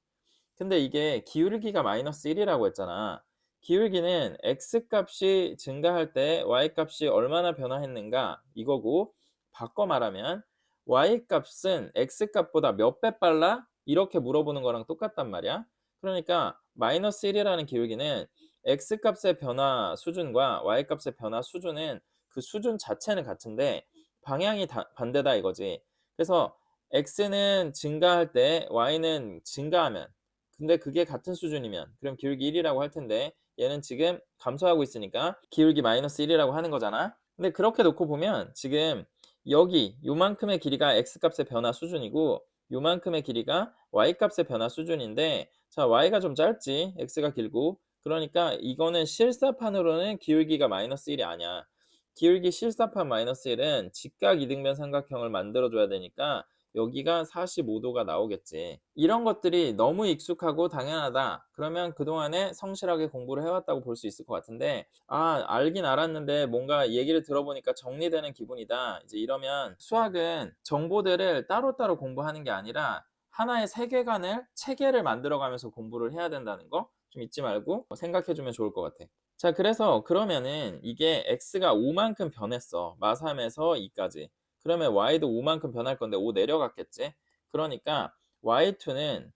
근데 이게 기울기가 -1이라고 했잖아. 기울기는 x값이 증가할 때 y값이 얼마나 변화했는가 이거고 바꿔 말하면 y값은 x값보다 몇 배 빨라? 이렇게 물어보는 거랑 똑같단 말이야. 그러니까 -1이라는 기울기는 x값의 변화 수준과 y값의 변화 수준은 그 수준 자체는 같은데 방향이 반대다 이거지. 그래서 x는 증가할 때 y는 증가하면 근데 그게 같은 수준이면 그럼 기울기 1이라고 할 텐데 얘는 지금 감소하고 있으니까 기울기 -1이라고 하는 거잖아. 근데 그렇게 놓고 보면 지금 여기 요만큼의 길이가 x값의 변화 수준이고 요만큼의 길이가 y값의 변화 수준인데 자 y가 좀 짧지 x가 길고 그러니까 이거는 실사판으로는 기울기가 -1이 아니야. 기울기 실사판 -1은 직각 이등변 삼각형을 만들어줘야 되니까 여기가 45도가 나오겠지. 이런 것들이 너무 익숙하고 당연하다. 그러면 그동안에 성실하게 공부를 해왔다고 볼 수 있을 것 같은데 알긴 알았는데 뭔가 얘기를 들어보니까 정리되는 기분이다. 이제 이러면 수학은 정보들을 따로따로 공부하는 게 아니라 하나의 세계관을 체계를 만들어가면서 공부를 해야 된다는 거 좀 잊지 말고 생각해주면 좋을 것 같아. 자, 그래서 그러면은 이게 x가 5만큼 변했어. 마3에서 2까지. 그러면 y도 5만큼 변할 건데 5 내려갔겠지? 그러니까 y2는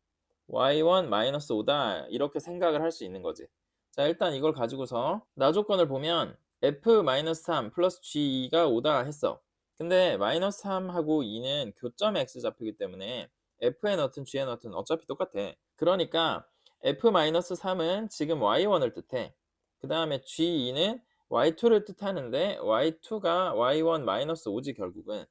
y1-5다 이렇게 생각을 할 수 있는 거지. 자, 일단 이걸 가지고서 나조건을 보면 f-3 플러스 g가 5다 했어. 근데 -3하고 2는 교점의 x좌표이기 때문에 f에 넣든 g에 넣든 어차피 똑같아. 그러니까 f-3은 지금 y1을 뜻해. 그 다음에 g2는 y2를 뜻하는데 y2가 y1-5지 결국은.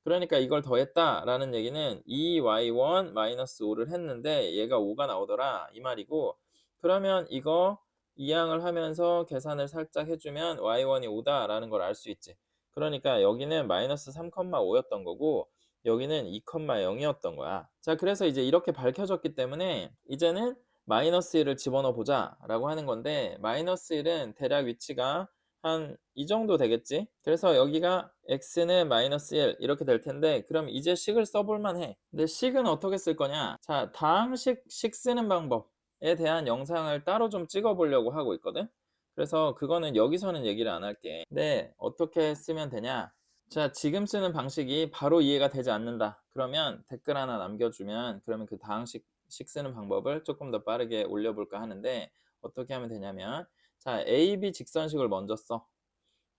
그러니까 이걸 더했다라는 얘기는 2y1-5를 했는데 얘가 5가 나오더라 이 말이고 그러면 이거 이항을 하면서 계산을 살짝 해주면 y1이 5다라는 걸 알 수 있지. 그러니까 여기는 -3,5였던 거고 여기는 2,0이었던 거야. 자, 그래서 이제 이렇게 밝혀졌기 때문에 이제는 -1을 집어넣어 보자라고 하는 건데, -1은 대략 위치가 한 이 정도 되겠지? 그래서 여기가 x는 -1 이렇게 될 텐데, 그럼 이제 식을 써볼 만해. 근데 식은 어떻게 쓸 거냐? 자, 다항식 쓰는 방법에 대한 영상을 따로 좀 찍어 보려고 하고 있거든. 그래서 그거는 여기서는 얘기를 안 할게. 근데 어떻게 쓰면 되냐? 자, 지금 쓰는 방식이 바로 이해가 되지 않는다. 그러면 댓글 하나 남겨주면, 그러면 그 다항식 쓰는 방법을 조금 더 빠르게 올려볼까 하는데, 어떻게 하면 되냐면, 자, AB 직선식을 먼저 써.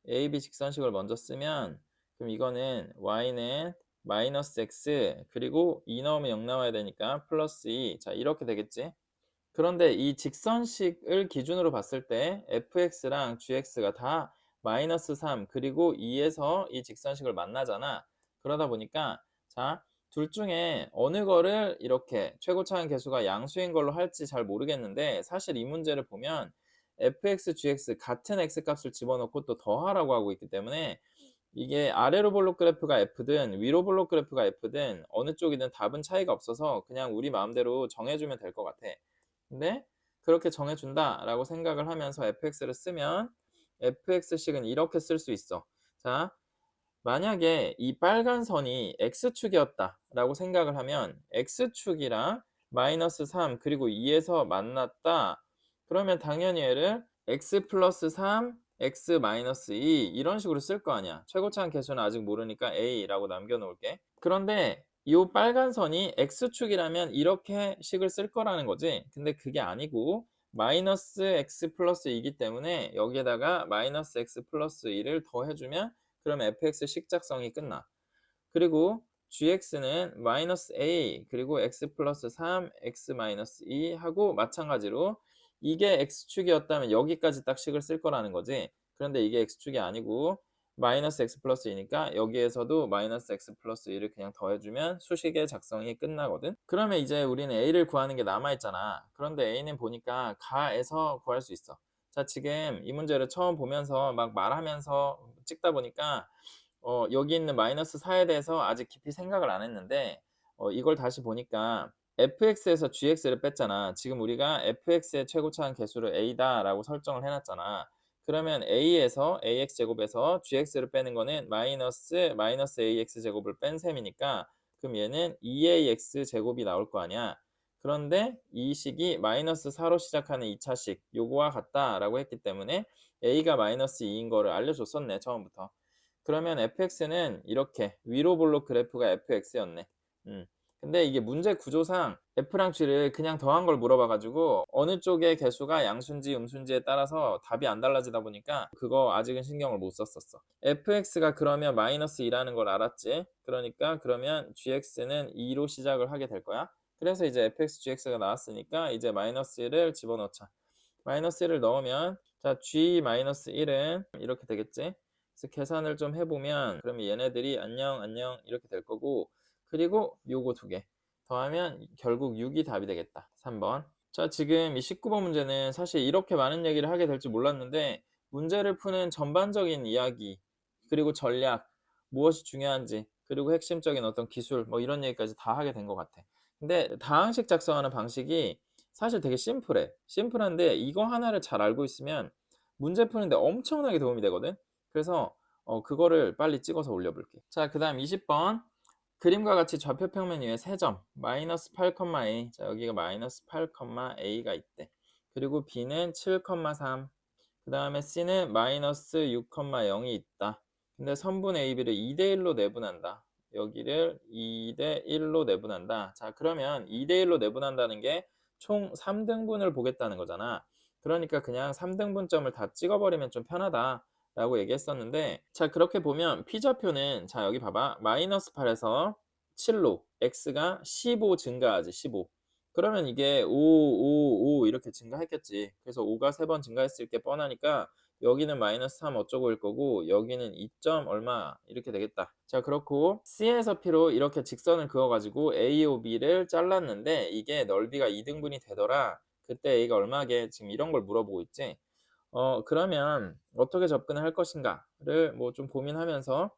AB 직선식을 먼저 쓰면, 그럼 이거는 y는 -x, 그리고 2 넣으면 0 나와야 되니까 플러스 2. 자, 이렇게 되겠지? 그런데 이 직선식을 기준으로 봤을 때 fx랑 gx가 다 -3 그리고 2에서 이 직선식을 만나잖아. 그러다 보니까 자, 둘 중에 어느 거를 이렇게 최고차항 계수가 양수인 걸로 할지 잘 모르겠는데, 사실 이 문제를 보면 fx, gx 같은 x값을 집어넣고 또 더하라고 하고 있기 때문에, 이게 아래로 볼록 그래프가 f든 위로 볼록 그래프가 f든 어느 쪽이든 답은 차이가 없어서 그냥 우리 마음대로 정해주면 될 것 같아. 근데 그렇게 정해준다라고 생각을 하면서 fx를 쓰면, fx식은 이렇게 쓸 수 있어. 자, 만약에 이 빨간 선이 x축이었다라고 생각을 하면, x축이랑 -3 그리고 2에서 만났다. 그러면 당연히 얘를 x 플러스 3, x 마이너스 2 이런 식으로 쓸 거 아니야. 최고차항 계수는 아직 모르니까 a라고 남겨놓을게. 그런데 이 빨간 선이 x축이라면 이렇게 식을 쓸 거라는 거지. 근데 그게 아니고 마이너스 x 플러스 2이기 때문에 여기에다가 마이너스 x 플러스 2를 더해주면, 그럼 fx 식작성이 끝나. 그리고 gx는 -a 그리고 x 플러스 3, x 마이너스 2 하고 마찬가지로, 이게 x축이었다면 여기까지 딱 식을 쓸 거라는 거지. 그런데 이게 x축이 아니고 마이너스 x 플러스 2니까 여기에서도 마이너스 x 플러스 2를 그냥 더해주면 수식의 작성이 끝나거든. 그러면 이제 우리는 a를 구하는 게 남아있잖아. 그런데 a는 보니까 가에서 구할 수 있어. 자, 지금 이 문제를 처음 보면서 막 말하면서 찍다 보니까 여기 있는 -4에 대해서 아직 깊이 생각을 안 했는데, 이걸 다시 보니까 fx에서 gx를 뺐잖아. 지금 우리가 fx의 최고차항 계수를 a다라고 설정을 해놨잖아. 그러면 a에서 ax 제곱에서 gx를 빼는 거는 마이너스 ax 제곱을 뺀 셈이니까, 그럼 얘는 2ax 제곱이 나올 거 아니야. 그런데 이 식이 -4로 시작하는 2차식 요거와 같다라고 했기 때문에 a가 -2인 거를 알려줬었네, 처음부터. 그러면 fx는 이렇게 위로 볼록 그래프가 fx였네. 근데 이게 문제 구조상 f랑 g를 그냥 더한 걸 물어봐가지고 어느 쪽의 개수가 양수인지 음수인지에 따라서 답이 안 달라지다 보니까 그거 아직은 신경을 못 썼었어. fx가 그러면 -2라는 걸 알았지. 그러니까 그러면 gx는 2로 시작을 하게 될 거야. 그래서 이제 fx, gx가 나왔으니까 이제 -1을 집어넣자. -1을 넣으면 자, g-1은 이렇게 되겠지. 그래서 계산을 좀 해보면, 그러면 얘네들이 안녕 안녕 이렇게 될 거고, 그리고 요거 두 개 더하면 결국 6이 답이 되겠다. 3번. 자, 지금 이 19번 문제는 사실 이렇게 많은 얘기를 하게 될 줄 몰랐는데, 문제를 푸는 전반적인 이야기, 그리고 전략, 무엇이 중요한지, 그리고 핵심적인 어떤 기술, 뭐 이런 얘기까지 다 하게 된 것 같아. 근데 다항식 작성하는 방식이 사실 되게 심플한데 이거 하나를 잘 알고 있으면 문제 푸는데 엄청나게 도움이 되거든. 그래서 그거를 빨리 찍어서 올려볼게. 자, 그 다음 20번. 그림과 같이 좌표평면 위에 3점 -8,a. 자, 여기가 -8,a가 있대. 그리고 b는 7,3. 그 다음에 c는 -6,0이 있다. 근데 선분 AB를 2대1로 내분한다. 여기를 2대1로 내분한다. 자, 그러면 2대1로 내분한다는 게 총 3등분을 보겠다는 거잖아. 그러니까 그냥 3등분점을 다 찍어버리면 좀 편하다 라고 얘기했었는데, 자, 그렇게 보면 P좌표는, 자, 여기 봐봐. -8에서 7로 x가 15 증가하지. 15. 그러면 이게 5, 5, 5 이렇게 증가했겠지. 그래서 5가 3번 증가했을 게 뻔하니까 여기는 -3 어쩌고일 거고, 여기는 2점 얼마 이렇게 되겠다. 자, 그렇고 C에서 P로 이렇게 직선을 그어가지고 AOB를 잘랐는데 이게 넓이가 2등분이 되더라. 그때 A가 얼마게? 지금 이런 걸 물어보고 있지. 그러면 어떻게 접근을 할 것인가를 뭐 좀 고민하면서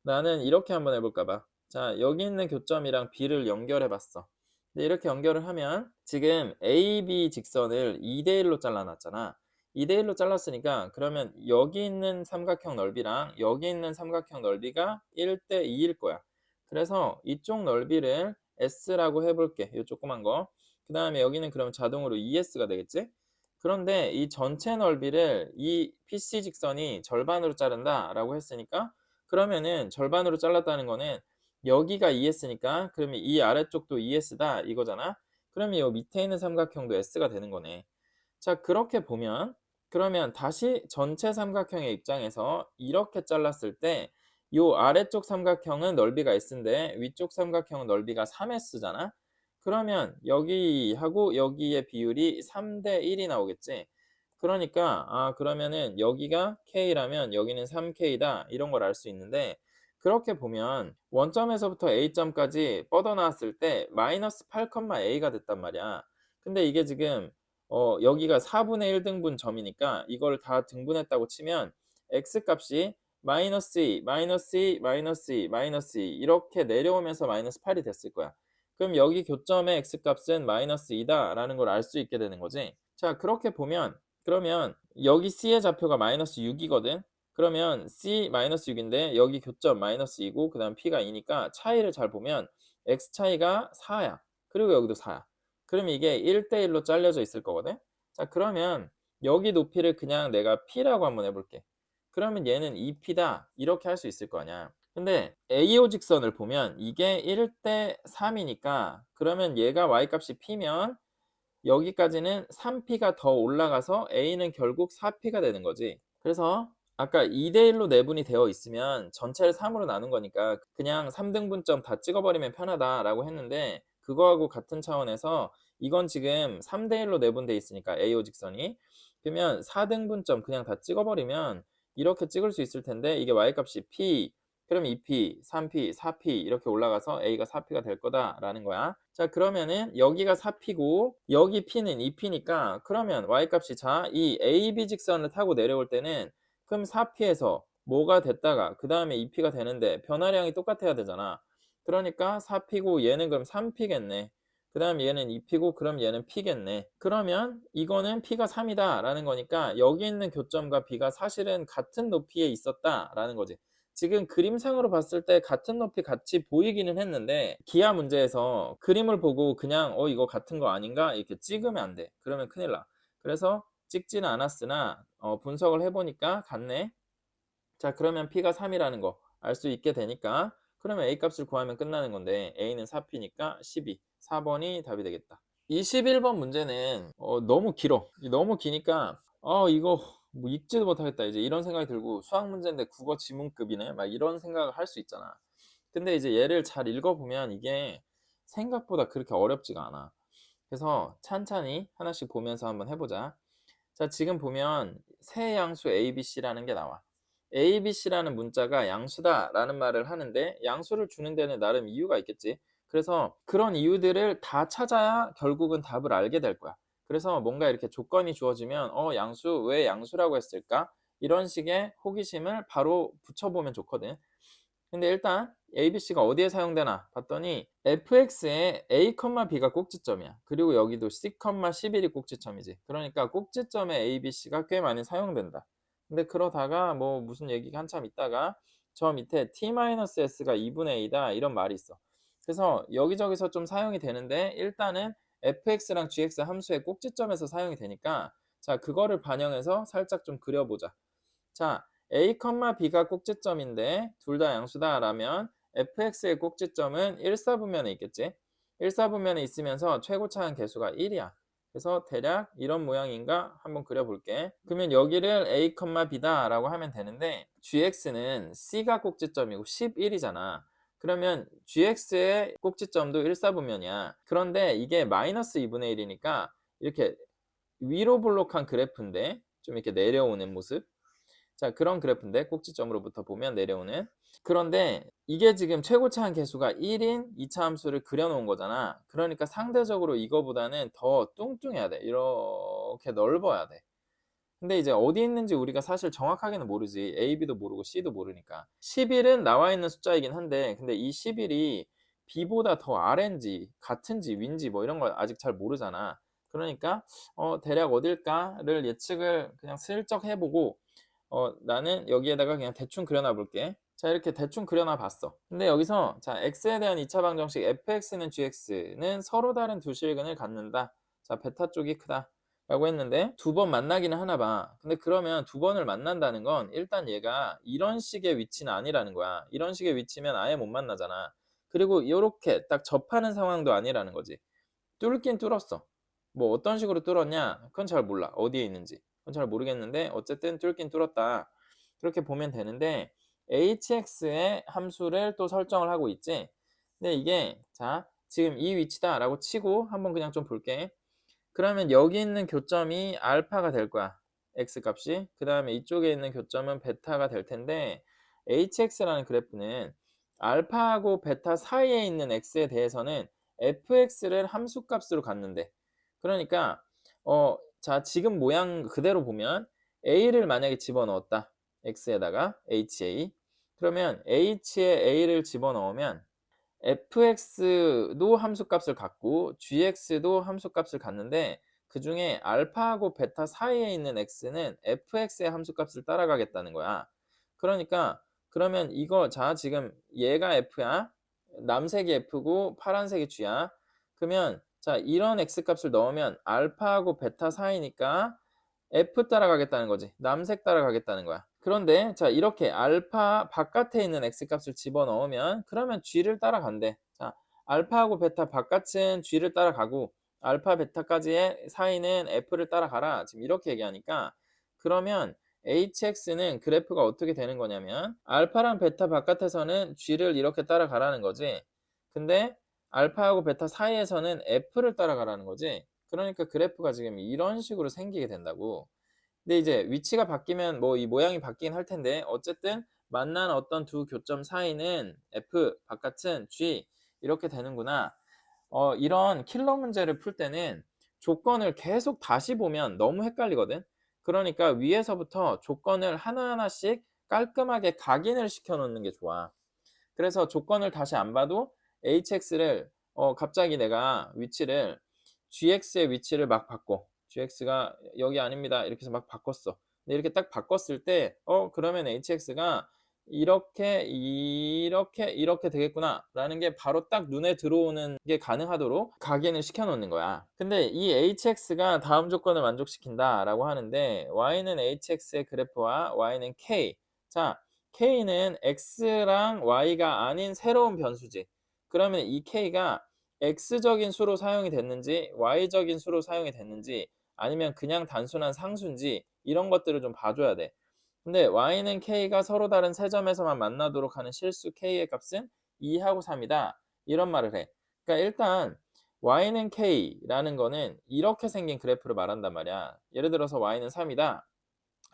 나는 이렇게 한번 해볼까 봐. 자, 여기 있는 교점이랑 B를 연결해 봤어. 근데 이렇게 연결을 하면 지금 AB 직선을 2대 1로 잘라놨잖아. 2대 1로 잘랐으니까 그러면 여기 있는 삼각형 넓이랑 여기 있는 삼각형 넓이가 1대 2일 거야. 그래서 이쪽 넓이를 S라고 해볼게. 이 조그만 거. 그 다음에 여기는 그럼 자동으로 ES가 되겠지? 그런데 이 전체 넓이를 이 PC 직선이 절반으로 자른다라고 했으니까 그러면은 절반으로 잘랐다는 거는 여기가 ES니까 그러면 이 아래쪽도 ES다 이거잖아. 그러면 이 밑에 있는 삼각형도 S가 되는 거네. 자, 그렇게 보면 그러면 다시 전체 삼각형의 입장에서 이렇게 잘랐을 때 이 아래쪽 삼각형은 넓이가 S인데 위쪽 삼각형은 넓이가 3S잖아. 그러면 여기하고 여기의 비율이 3대 1이 나오겠지. 그러니까 그러면은 여기가 K라면 여기는 3K다 이런 걸 알 수 있는데 그렇게 보면 원점에서부터 A점까지 뻗어나왔을 때 마이너스 8,A가 됐단 말이야. 근데 이게 지금 여기가 4분의 1 등분 점이니까 이걸 다 등분했다고 치면 X값이 마이너스 2, 마이너스 2, 마이너스 2, 마이너스 2 이렇게 내려오면서 마이너스 8이 됐을 거야. 그럼 여기 교점의 X값은 마이너스 2다 라는 걸 알 수 있게 되는 거지. 자, 그렇게 보면 그러면 여기 C의 좌표가 마이너스 6이거든. 그러면 C 마이너스 6인데 여기 교점 마이너스 2고 그 다음 P가 2니까 차이를 잘 보면 X 차이가 4야. 그리고 여기도 4야. 그럼 이게 1대 1로 잘려져 있을 거거든. 자, 그러면 여기 높이를 그냥 내가 P라고 한번 해볼게. 그러면 얘는 2P다 이렇게 할 수 있을 거 아니야. 근데 AO 직선을 보면 이게 1대 3이니까 그러면 얘가 Y값이 P면 여기까지는 3P가 더 올라가서 A는 결국 4P가 되는 거지. 그래서 아까 2대 1로 내분이 되어 있으면 전체를 3으로 나눈 거니까 그냥 3등분점 다 찍어버리면 편하다라고 했는데 그거하고 같은 차원에서 이건 지금 3대 1로 내분돼 있으니까 AO 직선이 그러면 4등분점 그냥 다 찍어버리면 이렇게 찍을 수 있을 텐데 이게 Y값이 P 그럼 2P, 3P, 4P 이렇게 올라가서 A가 4P가 될 거다라는 거야. 자, 그러면은 여기가 4P고 여기 P는 2P니까 그러면 Y값이 자, 이 AB 직선을 타고 내려올 때는 그럼 4P에서 뭐가 됐다가 그 다음에 2P가 되는데 변화량이 똑같아야 되잖아. 그러니까 4P고 얘는 그럼 3P겠네. 그 다음 얘는 2P고 그럼 얘는 P겠네. 그러면 이거는 P가 3이다 라는 거니까 여기 있는 교점과 B가 사실은 같은 높이에 있었다 라는 거지. 지금 그림상으로 봤을 때 같은 높이 같이 보이기는 했는데 기하 문제에서 그림을 보고 그냥 이거 같은 거 아닌가 이렇게 찍으면 안 돼. 그러면 큰일 나. 그래서 찍지는 않았으나 분석을 해보니까 같네. 자, 그러면 P가 3이라는 거 알 수 있게 되니까 그러면 A 값을 구하면 끝나는 건데 A는 4P니까 12. 4번이 답이 되겠다. 21번 문제는 너무 길어. 너무 기니까 이거 뭐 읽지도 못하겠다 이제 이런 생각이 들고 수학 문제인데 국어 지문급이네 막 이런 생각을 할 수 있잖아. 근데 이제 얘를 잘 읽어보면 이게 생각보다 그렇게 어렵지가 않아. 그래서 찬찬히 하나씩 보면서 한번 해보자. 자, 지금 보면 세 양수 ABC라는 게 나와. ABC라는 문자가 양수다라는 말을 하는데 양수를 주는 데는 나름 이유가 있겠지. 그래서 그런 이유들을 다 찾아야 결국은 답을 알게 될 거야. 그래서 뭔가 이렇게 조건이 주어지면 양수 왜 양수라고 했을까? 이런 식의 호기심을 바로 붙여보면 좋거든. 근데 일단 ABC가 어디에 사용되나 봤더니 fx에 a, b가 꼭지점이야. 그리고 여기도 c, 11이 꼭지점이지. 그러니까 꼭지점에 ABC가 꽤 많이 사용된다. 근데 그러다가 뭐 무슨 얘기가 한참 있다가 저 밑에 t-s가 2분의 a다 이런 말이 있어. 그래서 여기저기서 좀 사용이 되는데 일단은 fx랑 gx 함수의 꼭지점에서 사용이 되니까 자, 그거를 반영해서 살짝 좀 그려보자. 자, A, B가 꼭지점인데 둘 다 양수다 라면 fx의 꼭지점은 1사분면에 있겠지. 1사분면에 있으면서 최고차항 계수가 1이야. 그래서 대략 이런 모양인가 한번 그려볼게. 그러면 여기를 A, B다 라고 하면 되는데 gx는 C가 꼭지점이고 11이잖아. 그러면 gx의 꼭지점도 1사분면이야. 그런데 이게 마이너스 2분의 1이니까 이렇게 위로 볼록한 그래프인데 좀 이렇게 내려오는 모습. 자, 그런 그래프인데 꼭지점으로부터 보면 내려오는. 그런데 이게 지금 최고차항 계수가 1인 2차 함수를 그려놓은 거잖아. 그러니까 상대적으로 이거보다는 더 뚱뚱해야 돼. 이렇게 넓어야 돼. 근데 이제 어디 있는지 우리가 사실 정확하게는 모르지. A, B도 모르고 C도 모르니까. 11은 나와 있는 숫자이긴 한데 근데 이 11이 B보다 더 아래인지 같은지 윈지 뭐 이런 걸 아직 잘 모르잖아. 그러니까 대략 어딜까를 예측을 그냥 슬쩍 해보고 나는 여기에다가 그냥 대충 그려놔 볼게. 자, 이렇게 대충 그려놔 봤어. 근데 여기서 자, x에 대한 2차 방정식 fx는 gx는 서로 다른 두 실근을 갖는다. 자, 베타 쪽이 크다. 라고 했는데 두 번 만나기는 하나 봐. 근데 그러면 두 번을 만난다는 건 일단 얘가 이런 식의 위치는 아니라는 거야. 이런 식의 위치면 아예 못 만나잖아. 그리고 이렇게 딱 접하는 상황도 아니라는 거지. 뚫긴 뚫었어. 뭐 어떤 식으로 뚫었냐? 그건 잘 몰라. 어디에 있는지. 그건 잘 모르겠는데 어쨌든 뚫긴 뚫었다. 그렇게 보면 되는데 hx의 함수를 또 설정을 하고 있지. 근데 이게 자, 지금 이 위치다라고 치고 한번 그냥 좀 볼게. 그러면 여기 있는 교점이 알파가 될 거야. x 값이. 그 다음에 이쪽에 있는 교점은 베타가 될 텐데 hx라는 그래프는 알파하고 베타 사이에 있는 x에 대해서는 fx를 함수값으로 갖는데 그러니까 자 지금 모양 그대로 보면 a를 만약에 집어넣었다. x에다가 ha 그러면 h에 a를 집어넣으면 fx도 함수값을 갖고 gx도 함수값을 갖는데 그 중에 알파하고 베타 사이에 있는 x는 fx의 함수값을 따라가겠다는 거야. 그러니까 그러면 이거 자 지금 얘가 f야. 남색이 f고 파란색이 g야. 그러면 자 이런 x값을 넣으면 알파하고 베타 사이니까 F 따라가겠다는 거지. 남색 따라가겠다는 거야. 그런데 자 이렇게 알파 바깥에 있는 x값을 집어넣으면 그러면 g를 따라간대. 자 알파하고 베타 바깥은 g를 따라가고 알파 베타까지의 사이는 f를 따라가라. 지금 이렇게 얘기하니까 그러면 hx는 그래프가 어떻게 되는 거냐면 알파랑 베타 바깥에서는 g를 이렇게 따라가라는 거지. 근데 알파하고 베타 사이에서는 f를 따라가라는 거지. 그러니까 그래프가 지금 이런 식으로 생기게 된다고. 근데 이제 위치가 바뀌면 뭐 이 모양이 바뀌긴 할 텐데 어쨌든 만난 어떤 두 교점 사이는 F, 바깥은 G 이렇게 되는구나. 이런 킬러 문제를 풀 때는 조건을 계속 다시 보면 너무 헷갈리거든. 그러니까 위에서부터 조건을 하나하나씩 깔끔하게 각인을 시켜 놓는 게 좋아. 그래서 조건을 다시 안 봐도 hx를 갑자기 내가 위치를 gx의 위치를 막 바꿔. gx가 여기 아닙니다. 이렇게 해서 막 바꿨어. 근데 이렇게 딱 바꿨을 때 그러면 hx가 이렇게 되겠구나 라는 게 바로 딱 눈에 들어오는 게 가능하도록 각인을 시켜 놓는 거야. 근데 이 hx가 다음 조건을 만족시킨다 라고 하는데 y는 hx의 그래프와 y는 k. 자 k는 x랑 y가 아닌 새로운 변수지. 그러면 이 k가 x적인 수로 사용이 됐는지 y적인 수로 사용이 됐는지 아니면 그냥 단순한 상수인지 이런 것들을 좀 봐줘야 돼. 근데 y는 k가 서로 다른 세 점에서만 만나도록 하는 실수 k의 값은 2하고 3이다. 이런 말을 해. 그러니까 일단 y는 k라는 거는 이렇게 생긴 그래프를 말한단 말이야. 예를 들어서 y는 3이다.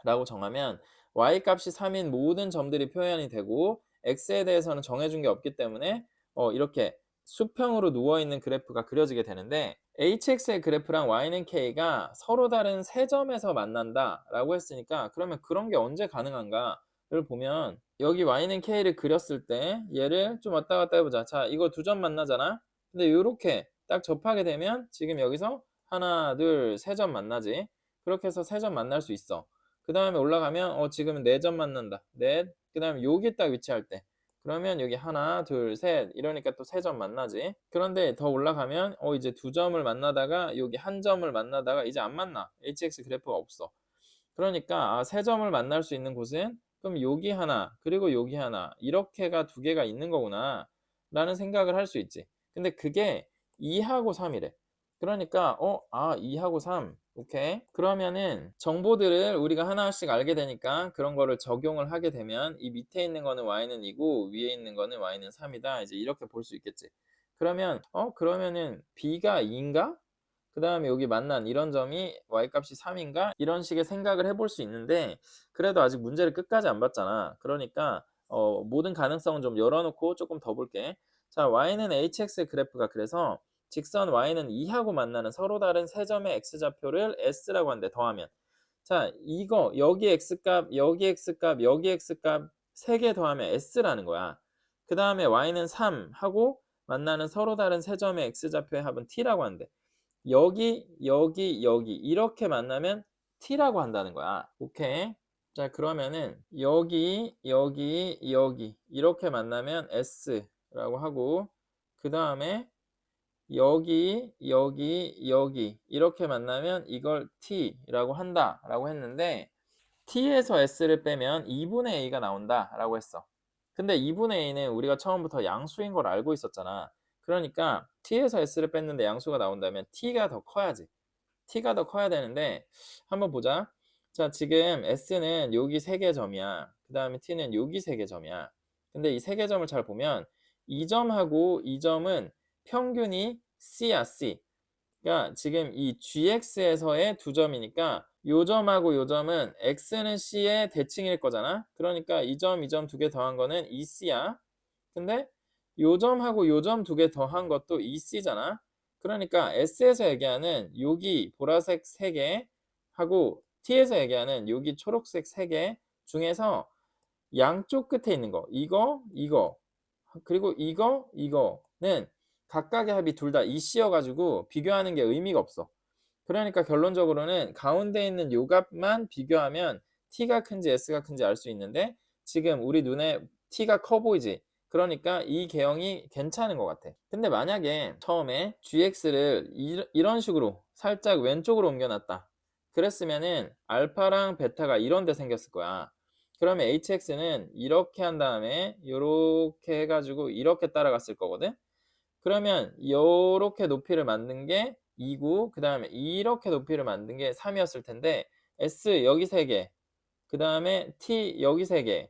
라고 정하면 y값이 3인 모든 점들이 표현이 되고 x에 대해서는 정해준 게 없기 때문에 이렇게 수평으로 누워있는 그래프가 그려지게 되는데 hx의 그래프랑 y는 k가 서로 다른 세 점에서 만난다 라고 했으니까 그러면 그런 게 언제 가능한가를 보면 여기 y는 k를 그렸을 때 얘를 좀 왔다 갔다 해보자. 자 이거 두 점 만나잖아. 근데 이렇게 딱 접하게 되면 지금 여기서 하나 둘 세 점 만나지. 그렇게 해서 세 점 만날 수 있어. 그 다음에 올라가면 지금은 4점 만난다. 넷. 그 다음에 여기 딱 위치할 때 그러면 여기 하나 둘 셋 이러니까 또 3점 만나지. 그런데 더 올라가면 이제 2점을 만나다가 여기 1점을 만나다가 이제 안 만나. hx 그래프가 없어. 그러니까 3점을 만날 수 있는 곳은 그럼 여기 하나 그리고 여기 하나 이렇게가 두 개가 있는 거구나 라는 생각을 할 수 있지. 근데 그게 2하고 3이래. 그러니까 2하고 3 오케이. 그러면은 정보들을 우리가 하나씩 알게 되니까 그런 거를 적용을 하게 되면 이 밑에 있는 거는 y는 2고 위에 있는 거는 y는 3이다. 이제 이렇게 볼 수 있겠지. 그러면 그러면은 b가 2인가? 그 다음에 여기 만난 이런 점이 y값이 3인가? 이런 식의 생각을 해볼 수 있는데 그래도 아직 문제를 끝까지 안 봤잖아. 그러니까 모든 가능성은 좀 열어놓고 조금 더 볼게. 자, y는 hx의 그래프가 그래서 직선 y는 2하고 만나는 서로 다른 세 점의 x좌표를 s라고 하는데 더하면 자, 이거 여기 x값, 여기 x값, 여기 x값 3개 더하면 s라는 거야. 그 다음에 y는 3 하고 만나는 서로 다른 세 점의 x좌표의 합은 t라고 하는데 여기, 여기, 여기 이렇게 만나면 t라고 한다는 거야. 오케이. 자, 그러면은 여기, 여기, 여기 이렇게 만나면 s라고 하고 그 다음에 여기, 여기, 여기 이렇게 만나면 이걸 t라고 한다라고 했는데 t에서 s를 빼면 2분의 a가 나온다라고 했어. 근데 2분의 a는 우리가 처음부터 양수인 걸 알고 있었잖아. 그러니까 t에서 s를 뺐는데 양수가 나온다면 t가 더 커야지. t가 더 커야 되는데 한번 보자. 자, 지금 s는 여기 3개 점이야. 그 다음에 t는 여기 3개 점이야. 근데 이 3개 점을 잘 보면 이 점하고 이 점은 평균이 c야, c. 그러니까 지금 이 gx에서의 두 점이니까 요 점하고 요 점은 x는 c의 대칭일 거잖아. 그러니까 이 점, 이 점 두 개 더한 거는 2c야. 근데 요 점하고 요 점 두 개 더한 것도 2c잖아. 그러니까 s에서 얘기하는 여기 보라색 3개 하고 t에서 얘기하는 여기 초록색 3개 중에서 양쪽 끝에 있는 거 이거 그리고 이거는 각각의 합이 둘 다 EC여 가지고 비교하는 게 의미가 없어. 그러니까 결론적으로는 가운데 있는 요 값만 비교하면 t가 큰지 s가 큰지 알 수 있는데 지금 우리 눈에 t가 커 보이지? 그러니까 이 개형이 괜찮은 것 같아. 근데 만약에 처음에 gx를 이런 식으로 살짝 왼쪽으로 옮겨놨다. 그랬으면은 알파랑 베타가 이런 데 생겼을 거야. 그러면 hx는 이렇게 한 다음에 이렇게 해가지고 이렇게 따라갔을 거거든. 그러면 이렇게 높이를 만든 게 2고 그 다음에 이렇게 높이를 만든 게 3이었을 텐데 s 여기 3개 그 다음에 t 여기 3개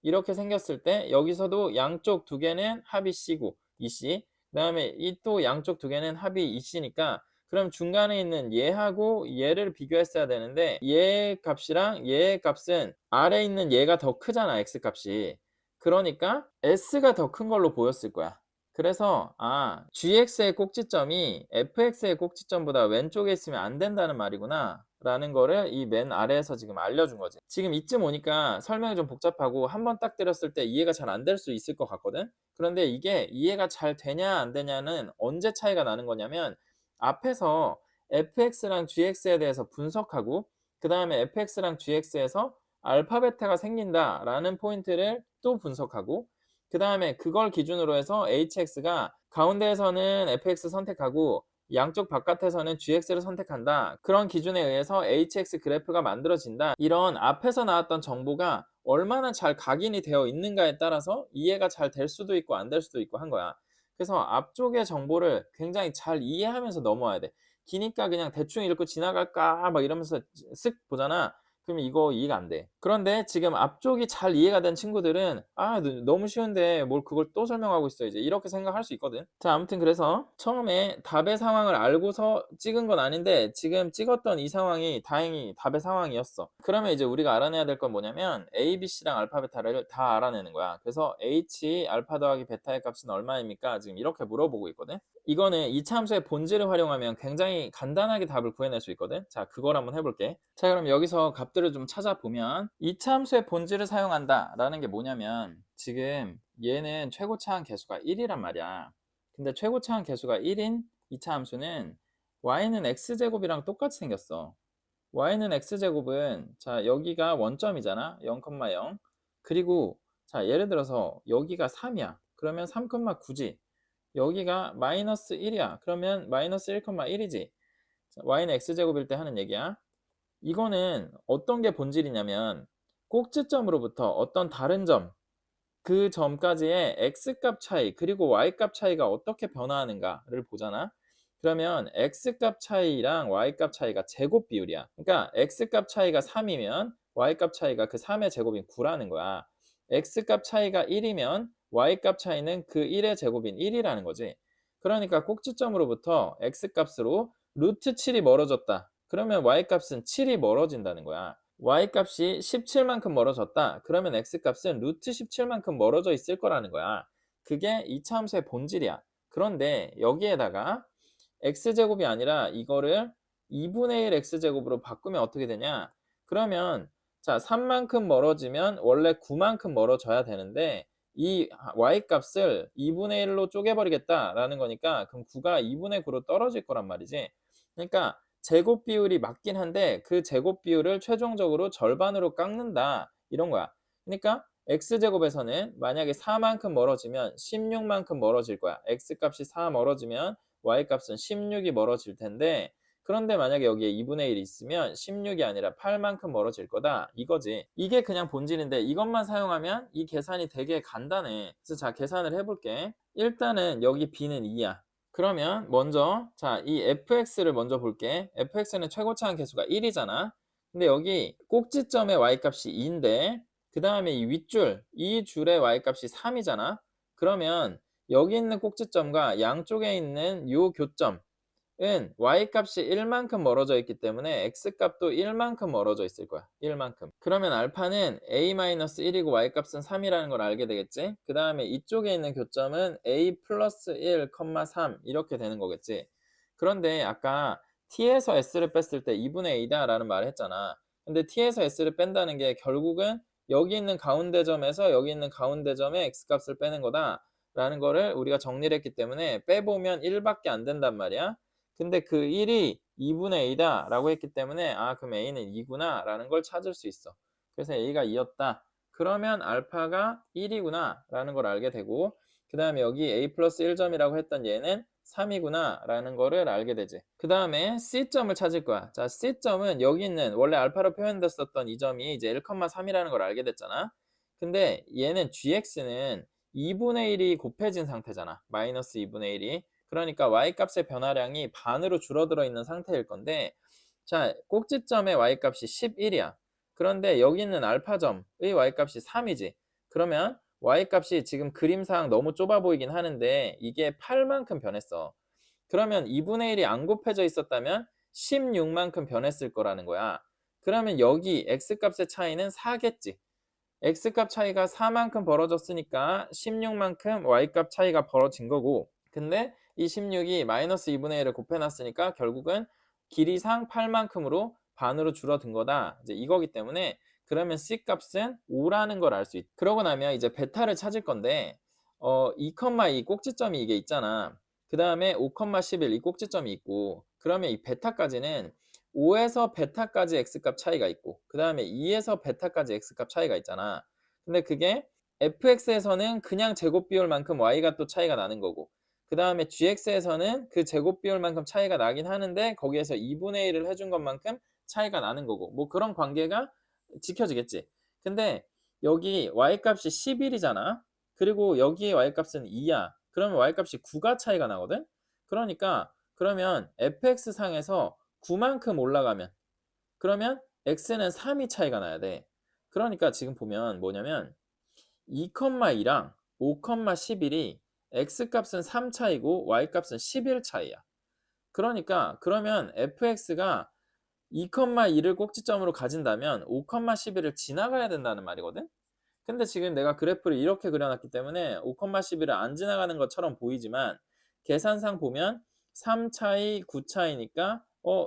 이렇게 생겼을 때 여기서도 양쪽 2개는 합이 c고 2c 그 다음에 이 또 양쪽 2개는 합이 2c니까 그럼 중간에 있는 얘하고 얘를 비교했어야 되는데 얘 값이랑 얘 값은 아래에 있는 얘가 더 크잖아 x 값이. 그러니까 s가 더 큰 걸로 보였을 거야. 그래서 gx의 꼭지점이 fx의 꼭지점보다 왼쪽에 있으면 안 된다는 말이구나 라는 거를 이 맨 아래에서 지금 알려준 거지. 지금 이쯤 오니까 설명이 좀 복잡하고 한번 딱 때렸을 때 이해가 잘 안 될 수 있을 것 같거든. 그런데 이게 이해가 잘 되냐 안 되냐는 언제 차이가 나는 거냐면 앞에서 fx랑 gx에 대해서 분석하고 그 다음에 fx랑 gx에서 알파 베타가 생긴다라는 포인트를 또 분석하고 그 다음에 그걸 기준으로 해서 hx가 가운데에서는 fx 선택하고 양쪽 바깥에서는 gx를 선택한다. 그런 기준에 의해서 hx 그래프가 만들어진다. 이런 앞에서 나왔던 정보가 얼마나 잘 각인이 되어 있는가에 따라서 이해가 잘 될 수도 있고 안 될 수도 있고 한 거야. 그래서 앞쪽의 정보를 굉장히 잘 이해하면서 넘어와야 돼. 기니까 그냥 대충 읽고 지나갈까 막 이러면서 쓱 보잖아. 그럼 이거 이해가 안 돼. 그런데 지금 앞쪽이 잘 이해가 된 친구들은 너무 쉬운데 뭘 그걸 또 설명하고 있어 이제 이렇게 생각할 수 있거든. 자, 아무튼 그래서 처음에 답의 상황을 알고서 찍은 건 아닌데 지금 찍었던 이 상황이 다행히 답의 상황이었어. 그러면 이제 우리가 알아내야 될 건 뭐냐면 a, b, c랑 알파, 베타를 다 알아내는 거야. 그래서 h 알파 더하기 베타의 값은 얼마입니까? 지금 이렇게 물어보고 있거든. 이거는 이차함수의 본질을 활용하면 굉장히 간단하게 답을 구해낼 수 있거든. 자, 그걸 한번 해볼게. 자, 그럼 여기서 값들을 좀 찾아보면 이차함수의 본질을 사용한다 라는 게 뭐냐면 지금 얘는 최고차항 계수가 1이란 말이야. 근데 최고차항 계수가 1인 이차함수는 y는 x제곱이랑 똑같이 생겼어. y는 x제곱은 자 여기가 원점이잖아. 0,0 그리고 자 예를 들어서 여기가 3이야. 그러면 3,9지. 여기가 마이너스 1이야. 그러면 마이너스 1,1이지. y는 x제곱일 때 하는 얘기야. 이거는 어떤 게 본질이냐면 꼭지점으로부터 어떤 다른 점, 그 점까지의 x값 차이 그리고 y값 차이가 어떻게 변화하는가를 보잖아. 그러면 x값 차이랑 y값 차이가 제곱 비율이야. 그러니까 x값 차이가 3이면 y값 차이가 그 3의 제곱인 9라는 거야. x값 차이가 1이면 y값 차이는 그 1의 제곱인 1이라는 거지. 그러니까 꼭지점으로부터 x값으로 루트 7이 멀어졌다. 그러면 y값은 7이 멀어진다는 거야. y값이 17만큼 멀어졌다. 그러면 x값은 루트 17만큼 멀어져 있을 거라는 거야. 그게 이차함수의 본질이야. 그런데 여기에다가 x제곱이 아니라 이거를 2분의 1 x제곱으로 바꾸면 어떻게 되냐? 그러면 자 3만큼 멀어지면 원래 9만큼 멀어져야 되는데 이 y값을 2분의 1로 쪼개버리겠다라는 거니까 그럼 9가 2분의 9로 떨어질 거란 말이지. 그러니까 제곱 비율이 맞긴 한데 그 제곱 비율을 최종적으로 절반으로 깎는다 이런 거야. 그러니까 x제곱에서는 만약에 4만큼 멀어지면 16만큼 멀어질 거야. x값이 4 멀어지면 y값은 16이 멀어질 텐데 그런데 만약에 여기에 2분의 1이 있으면 16이 아니라 8만큼 멀어질 거다 이거지. 이게 그냥 본질인데 이것만 사용하면 이 계산이 되게 간단해. 그래서 자 계산을 해볼게. 일단은 여기 b는 2야. 그러면 먼저 자 이 fx를 먼저 볼게. fx는 최고차항 계수가 1이잖아. 근데 여기 꼭지점의 y값이 2인데 그 다음에 이 윗줄, 이 줄의 y값이 3이잖아. 그러면 여기 있는 꼭지점과 양쪽에 있는 요 교점은 y값이 1만큼 멀어져 있기 때문에 x값도 1만큼 멀어져 있을 거야. 1만큼. 그러면 알파는 a-1이고 y값은 3이라는 걸 알게 되겠지? 그 다음에 이쪽에 있는 교점은 a 플러스 1, 3 이렇게 되는 거겠지? 그런데 아까 t에서 s를 뺐을 때 2분의 a다 라는 말을 했잖아. 근데 t에서 s를 뺀다는 게 결국은 여기 있는 가운데 점에서 여기 있는 가운데 점의 x값을 빼는 거다 라는 거를 우리가 정리를 했기 때문에 빼보면 1밖에 안 된단 말이야. 근데 그 1이 2분의 a다 라고 했기 때문에 아 그럼 a는 2구나 라는 걸 찾을 수 있어. 그래서 a가 2였다. 그러면 알파가 1이구나 라는 걸 알게 되고 그 다음에 여기 a 플러스 1점이라고 했던 얘는 3이구나 라는 거를 알게 되지. 그 다음에 C점을 찾을 거야. 자, C점은 여기 있는 원래 알파로 표현됐었던 이 점이 이제 1,3이라는 걸 알게 됐잖아. 근데 얘는 gx는 2분의 1이 곱해진 상태잖아. 마이너스 2분의 1이. 그러니까 y값의 변화량이 반으로 줄어들어 있는 상태일 건데 자, 꼭지점의 y값이 11이야. 그런데 여기 있는 알파점의 y값이 3이지. 그러면 y값이 지금 그림상 너무 좁아 보이긴 하는데 이게 8만큼 변했어. 그러면 2분의 1이 안 곱해져 있었다면 16만큼 변했을 거라는 거야. 그러면 여기 x값의 차이는 4겠지. x값 차이가 4만큼 벌어졌으니까 16만큼 y값 차이가 벌어진 거고 근데 이 16이 마이너스 2분의 1을 곱해놨으니까 결국은 길이상 8만큼으로 반으로 줄어든 거다. 이제 이거기 때문에 그러면 C값은 5라는 걸 알 수 있다. 그러고 나면 이제 베타를 찾을 건데 2,2 꼭지점이 이게 있잖아. 그 다음에 5,11 이 꼭지점이 있고 그러면 이 베타까지는 5에서 베타까지 x값 차이가 있고 그 다음에 2에서 베타까지 x값 차이가 있잖아. 근데 그게 fx에서는 그냥 제곱 비율만큼 y가 또 차이가 나는 거고 그 다음에 gx에서는 그 제곱 비율만큼 차이가 나긴 하는데 거기에서 2분의 1을 해준 것만큼 차이가 나는 거고 뭐 그런 관계가 지켜지겠지. 근데 여기 y값이 11이잖아. 그리고 여기에 y값은 2야. 그러면 y값이 9가 차이가 나거든. 그러니까 그러면 fx상에서 9만큼 올라가면 그러면 x는 3이 차이가 나야 돼. 그러니까 지금 보면 뭐냐면 2,2랑 5,11이 x값은 3 차이고 y값은 11 차이야. 그러니까 그러면 fx가 2,2를 꼭지점으로 가진다면 5,11을 지나가야 된다는 말이거든. 근데 지금 내가 그래프를 이렇게 그려놨기 때문에 5,11을 안 지나가는 것처럼 보이지만 계산상 보면 3 차이, 9 차이니까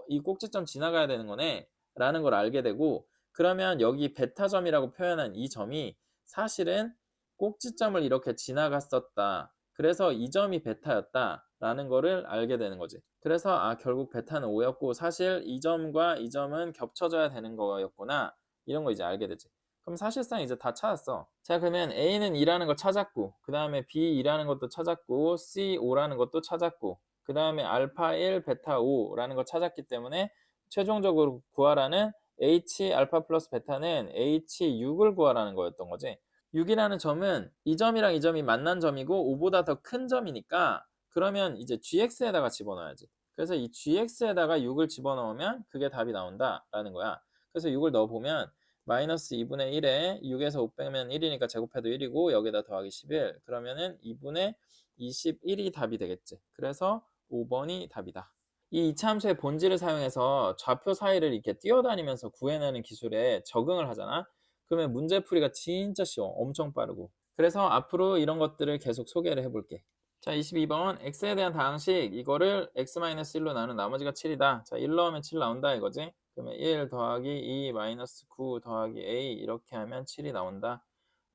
이 꼭지점 지나가야 되는 거네 라는 걸 알게 되고 그러면 여기 베타점이라고 표현한 이 점이 사실은 꼭지점을 이렇게 지나갔었다. 그래서 이 점이 베타였다 라는 거를 알게 되는 거지. 그래서 결국 베타는 5였고 사실 이 점과 이 점은 겹쳐져야 되는 거였구나 이런 거 이제 알게 되지. 그럼 사실상 이제 다 찾았어. 자 그러면 A는 2라는 거 찾았고 그 다음에 B 2라는 것도 찾았고 C 5라는 것도 찾았고 그 다음에 알파 1, 베타 5라는 거 찾았기 때문에 최종적으로 구하라는 H 알파 플러스 베타는 H6을 구하라는 거였던 거지. 6이라는 점은 이 점이랑 이 점이 만난 점이고 5보다 더 큰 점이니까 그러면 이제 gx에다가 집어넣어야지. 그래서 이 gx에다가 6을 집어넣으면 그게 답이 나온다라는 거야. 그래서 6을 넣어보면 마이너스 2분의 1에 6에서 5 빼면 1이니까 제곱해도 1이고 여기다 더하기 11 그러면은 2분의 21이 답이 되겠지. 그래서 5번이 답이다. 이 이차함수의 본질을 사용해서 좌표 사이를 이렇게 뛰어다니면서 구해내는 기술에 적응을 하잖아. 그러면 문제풀이가 진짜 쉬워. 엄청 빠르고. 그래서 앞으로 이런 것들을 계속 소개를 해볼게. 자, 22번 x에 대한 다항식 이거를 x-1로 나눈 나머지가 7이다. 자, 1 넣으면 7 나온다 이거지. 그러면 1 더하기 2 마이너스 9 더하기 a 이렇게 하면 7이 나온다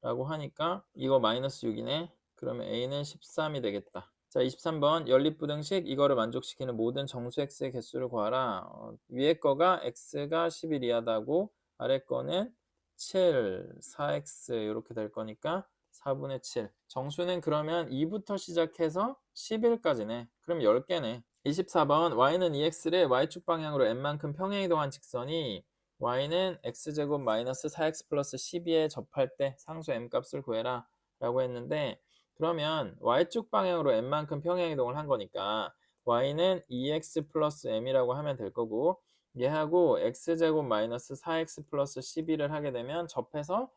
라고 하니까 이거 마이너스 6이네. 그러면 a는 13이 되겠다. 자, 23번 연립부등식 이거를 만족시키는 모든 정수 x의 개수를 구하라. 위에 거가 x가 11 이하다고 아래 거는 7, 4x 이렇게 될 거니까 4분의 7. 정수는 그러면 2부터 시작해서 11까지네. 그럼 10개네. 24번 y는 2x를 y축 방향으로 n만큼 평행이동한 직선이 y는 x제곱 마이너스 4x 플러스 12에 접할 때 상수 m 값을 구해라 라고 했는데 그러면 y축 방향으로 n만큼 평행이동을 한 거니까 y는 2x 플러스 m이라고 하면 될 거고 얘하고 x제곱 마이너스 4x 플러스 12를 하게 되면 접해서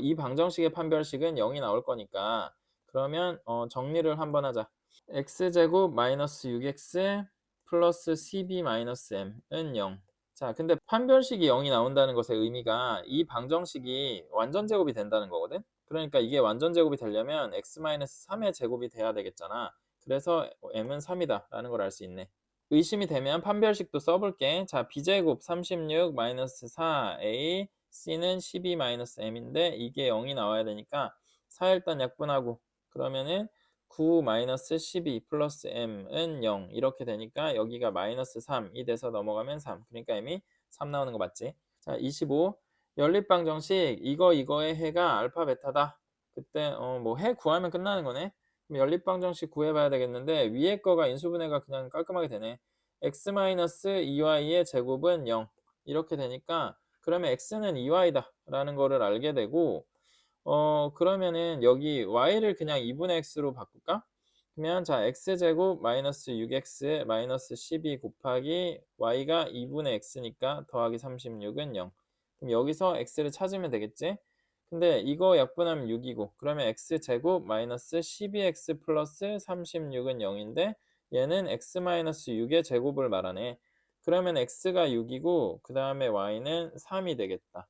이 방정식의 판별식은 0이 나올 거니까 그러면 정리를 한번 하자. x제곱 마이너스 6x 플러스 12 마이너스 m은 0. 자, 근데 판별식이 0이 나온다는 것의 의미가 이 방정식이 완전제곱이 된다는 거거든. 그러니까 이게 완전제곱이 되려면 x-3의 제곱이 돼야 되겠잖아. 그래서 m은 3이다 라는 걸 알 수 있네. 의심이 되면 판별식도 써볼게. 자, b제곱 36 마이너스 4a c는 12 마이너스 m인데 이게 0이 나와야 되니까 4 일단 약분하고 그러면은 9 마이너스 12 플러스 m은 0 이렇게 되니까 여기가 마이너스 3이 돼서 넘어가면 3 그러니까 m이 3 나오는 거 맞지? 자, 25 연립방정식 이거의 해가 알파 베타다. 그때 뭐 해 구하면 끝나는 거네. 그럼 연립방정식 구해봐야 되겠는데 위에 거가 인수분해가 그냥 깔끔하게 되네. x-2y의 제곱은 0 이렇게 되니까 그러면 x는 2y다 라는 거를 알게 되고 그러면은 여기 y를 그냥 2분의 x로 바꿀까? 그러면 자 x제곱 마이너스 6x 마이너스 12 곱하기 y가 2분의 x니까 더하기 36은 0. 그럼 여기서 x를 찾으면 되겠지? 근데 이거 약분하면 6이고 그러면 x제곱 마이너스 12x 플러스 36은 0인데 얘는 x 마이너스 6의 제곱을 말하네. 그러면 x가 6이고 그 다음에 y는 3이 되겠다.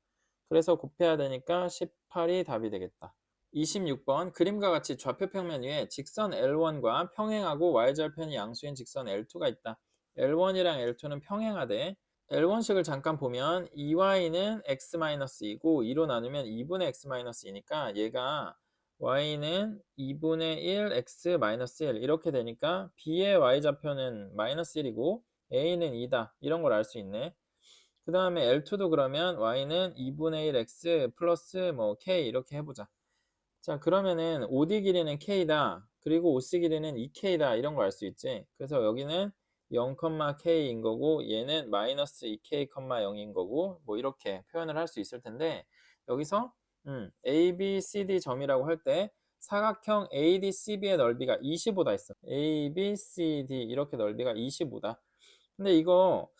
그래서 곱해야 되니까 18이 답이 되겠다. 26번 그림과 같이 좌표 평면 위에 직선 L1과 평행하고 y절편이 양수인 직선 L2가 있다. L1이랑 L2는 평행하대. L1식을 잠깐 보면 2y는 x-2이고 2로 나누면 2분의 x-2니까 얘가 y는 2분의 1 x-1 이렇게 되니까 b의 y좌표는 마이너스 1이고 a는 2다. 이런 걸 알 수 있네. 그 다음에 L2도 그러면 y는 2분의 1 x 플러스 뭐 k 이렇게 해보자. 자, 그러면은 OD 길이는 k다. 그리고 OC 길이는 2k다. 이런 걸 알 수 있지. 그래서 여기는 0,k인 거고 얘는 마이너스 2k, 0인 거고 뭐 이렇게 표현을 할 수 있을 텐데 여기서 A, B, C, D 점이라고 할 때 사각형 AD, CB의 넓이가 25다 했어. A, B, C, D 이렇게 넓이가 25다. 근데 이거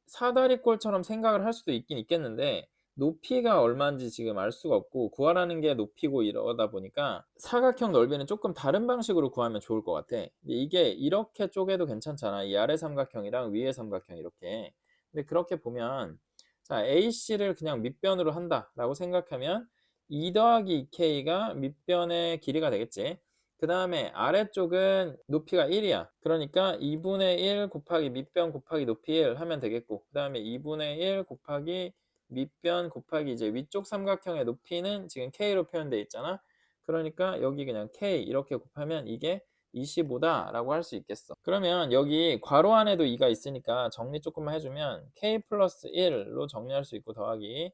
사다리꼴처럼 생각을 할 수도 있긴 있겠는데 높이가 얼마인지 지금 알 수가 없고 구하라는 게 높이고 이러다 보니까 사각형 넓이는 조금 다른 방식으로 구하면 좋을 것 같아. 이게 이렇게 쪼개도 괜찮잖아. 이 아래 삼각형이랑 위에 삼각형 이렇게. 근데 그렇게 보면 자 AC를 그냥 밑변으로 한다라고 생각하면 2 더하기 2K가 밑변의 길이가 되겠지. 그 다음에 아래쪽은 높이가 1이야. 그러니까 2분의 1 곱하기 밑변 곱하기 높이 1 하면 되겠고 그 다음에 2분의 1 곱하기 밑변 곱하기 이제 위쪽 삼각형의 높이는 지금 K로 표현되어 있잖아. 그러니까 여기 그냥 K 이렇게 곱하면 이게 25다 라고 할 수 있겠어. 그러면 여기 괄호 안에도 2가 있으니까 정리 조금만 해주면 K 플러스 1로 정리할 수 있고 더하기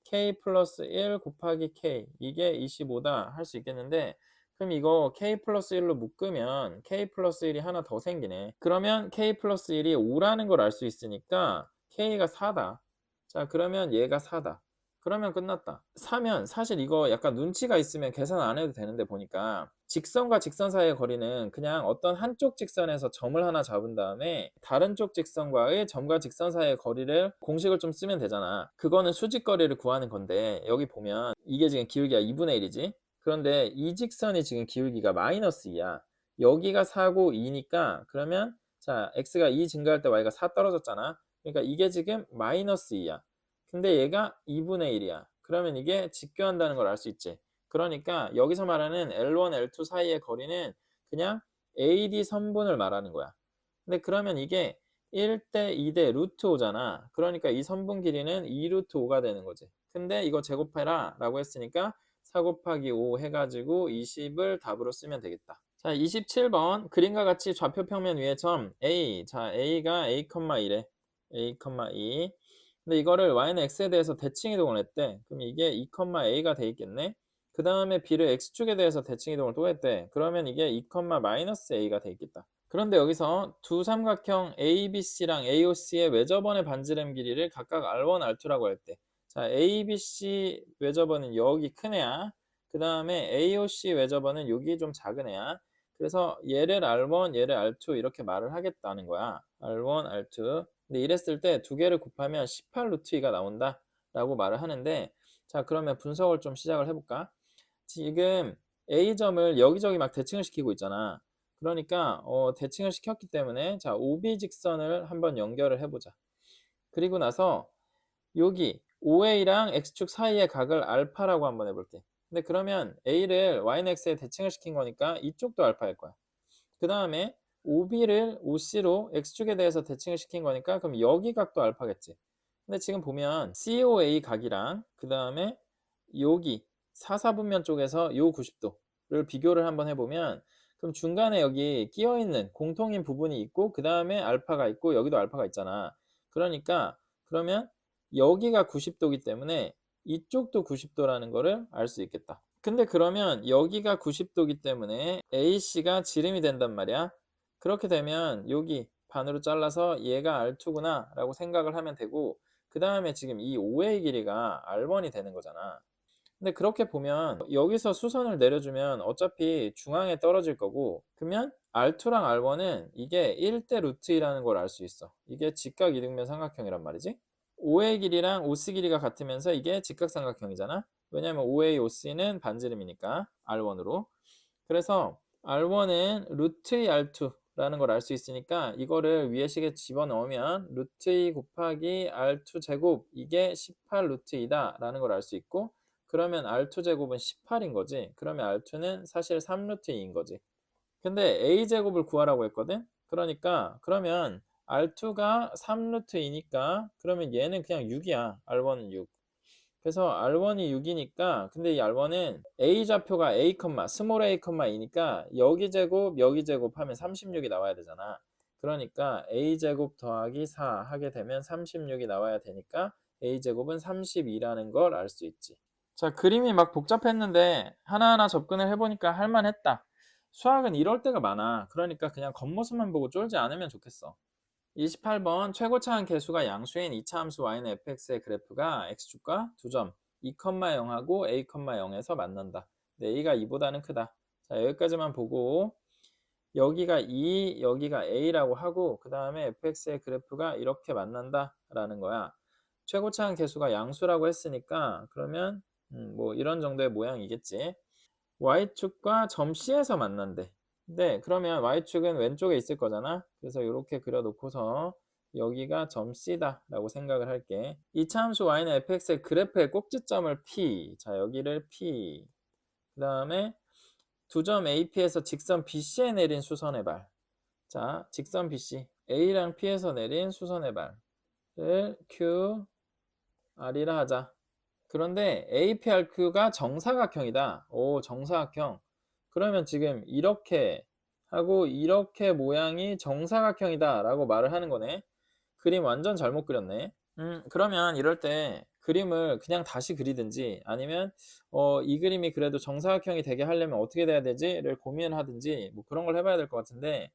K 플러스 1 곱하기 K 이게 25다 할 수 있겠는데 그럼 이거 K 플러스 1로 묶으면 K 플러스 1이 하나 더 생기네. 그러면 K 플러스 1이 5라는 걸 알 수 있으니까 K가 4다. 자, 그러면 얘가 4다. 그러면 끝났다. 4면 사실 이거 약간 눈치가 있으면 계산 안 해도 되는데 보니까 직선과 직선 사이의 거리는 그냥 어떤 한쪽 직선에서 점을 하나 잡은 다음에 다른 쪽 직선과의 점과 직선 사이의 거리를 공식을 좀 쓰면 되잖아. 그거는 수직거리를 구하는 건데 여기 보면 이게 지금 기울기가 2분의 1이지? 그런데 이 직선이 지금 기울기가 마이너스 2야. 여기가 4고 2니까 그러면 자 x가 2 증가할 때 y가 4 떨어졌잖아. 그러니까 이게 지금 마이너스 2야. 근데 얘가 2분의 1이야. 그러면 이게 직교한다는 걸 알 수 있지. 그러니까 여기서 말하는 L1, L2 사이의 거리는 그냥 AD 선분을 말하는 거야. 근데 그러면 이게 1대 2대 루트 5잖아. 그러니까 이 선분 길이는 2 루트 5가 되는 거지. 근데 이거 제곱해라 라고 했으니까 4 곱하기 5 해가지고 20을 답으로 쓰면 되겠다. 자, 27번 그림과 같이 좌표 평면 위에 점 A. 자, A가 A, 1에 A, 2. 근데 이거를 y는 x에 대해서 대칭 이동을 했대. 그럼 이게 2,a가 돼 있겠네. 그 다음에 b를 x축에 대해서 대칭 이동을 또 했대. 그러면 이게 2, a가 돼 있겠다. 그런데 여기서 두 삼각형 ABC랑 AOC의 외접원의 반지름 길이를 각각 R1, R2라고 할 때, 자, ABC 외접원은 여기 큰 애야. 그 다음에 AOC 외접원은 여기 좀 작은 애야. 그래서 얘를 R1, 얘를 R2 이렇게 말을 하겠다는 거야. R1, R2. 근데 이랬을 때 두 개를 곱하면 18 루트 2가 나온다 라고 말을 하는데, 자, 그러면 분석을 좀 시작을 해볼까? 지금 A점을 여기저기 막 대칭을 시키고 있잖아. 그러니까 대칭을 시켰기 때문에 자, OB 직선을 한번 연결을 해보자. 그리고 나서 여기 OA랑 X축 사이의 각을 알파라고 한번 해볼게. 근데 그러면 A를 Y는 X에 대칭을 시킨 거니까 이쪽도 알파일 거야. 그 다음에 OB를 OC로 X축에 대해서 대칭을 시킨 거니까 그럼 여기 각도 알파겠지. 근데 지금 보면 COA 각이랑 그 다음에 여기 사사분면 쪽에서 요 90도를 비교를 한번 해보면 그럼 중간에 여기 끼어있는 공통인 부분이 있고 그 다음에 알파가 있고 여기도 알파가 있잖아. 그러니까 그러면 여기가 90도이기 때문에 이쪽도 90도라는 거를 알 수 있겠다. 근데 그러면 여기가 90도이기 때문에 AC가 지름이 된단 말이야. 그렇게 되면 여기 반으로 잘라서 얘가 R2구나 라고 생각을 하면 되고 그 다음에 지금 이 OA 길이가 R1이 되는 거잖아. 근데 그렇게 보면 여기서 수선을 내려주면 어차피 중앙에 떨어질 거고 그러면 R2랑 R1은 이게 1대 루트 2라는 걸 알 수 있어. 이게 직각 이등변 삼각형이란 말이지. OA 길이랑 OC 길이가 같으면서 이게 직각삼각형이잖아. 왜냐면 OA, OC는 반지름이니까 R1으로. 그래서 R1은 루트 2 R2라는 걸 알 수 있으니까 이거를 위에식에 집어넣으면 루트 2 곱하기 R2 제곱 이게 18 루트 2다 라는 걸 알 수 있고 그러면 R2 제곱은 18인 거지. 그러면 R2는 사실 3 루트 2인 거지. 근데 A 제곱을 구하라고 했거든. 그러면 R2가 3 루트 2니까 그러면 얘는 그냥 6이야. R1은 6. 그래서 R1이 6이니까 근데 이 R1은 A 좌표가 A, 스몰 a, 2니까 여기 제곱 하면 36이 나와야 되잖아. 그러니까 A 제곱 더하기 4 하게 되면 36이 나와야 되니까 A 제곱은 32라는 걸 알 수 있지. 자, 그림이 막 복잡했는데 하나하나 접근을 해보니까 할만했다. 수학은 이럴 때가 많아. 그러니까 그냥 겉모습만 보고 쫄지 않으면 좋겠어. 28번 최고차항 계수가 양수인 2차 함수 y는 fx의 그래프가 x축과 2점 2,0하고 a,0에서 만난다. 근데 a가 2보다는 크다. 자, 여기까지만 보고 여기가 2, 여기가 a라고 하고 그 다음에 fx의 그래프가 이렇게 만난다 라는 거야. 최고차항 계수가 양수라고 했으니까 그러면 뭐 이런 정도의 모양이겠지. y축과 점 C에서 만난대. 네, 그러면 y축은 왼쪽에 있을 거잖아. 그래서 이렇게 그려놓고서 여기가 점 C다 라고 생각을 할게. 이차 함수 y는 fx의 그래프의 꼭지점을 P. 자, 여기를 P. 그 다음에 두 점 AP에서 직선 BC에 내린 수선의 발. 자, 직선 BC. A랑 P에서 내린 수선의 발을 Q, R이라 하자. 그런데 APRQ가 정사각형이다. 오, 정사각형. 그러면 지금 이렇게 하고 이렇게 모양이 정사각형이다 라고 말을 하는 거네. 그림 완전 잘못 그렸네. 그러면 이럴 때 그림을 그냥 다시 그리든지 아니면 이 그림이 그래도 정사각형이 되게 하려면 어떻게 돼야 되지를 고민을 하든지 뭐 그런 걸 해봐야 될 것 같은데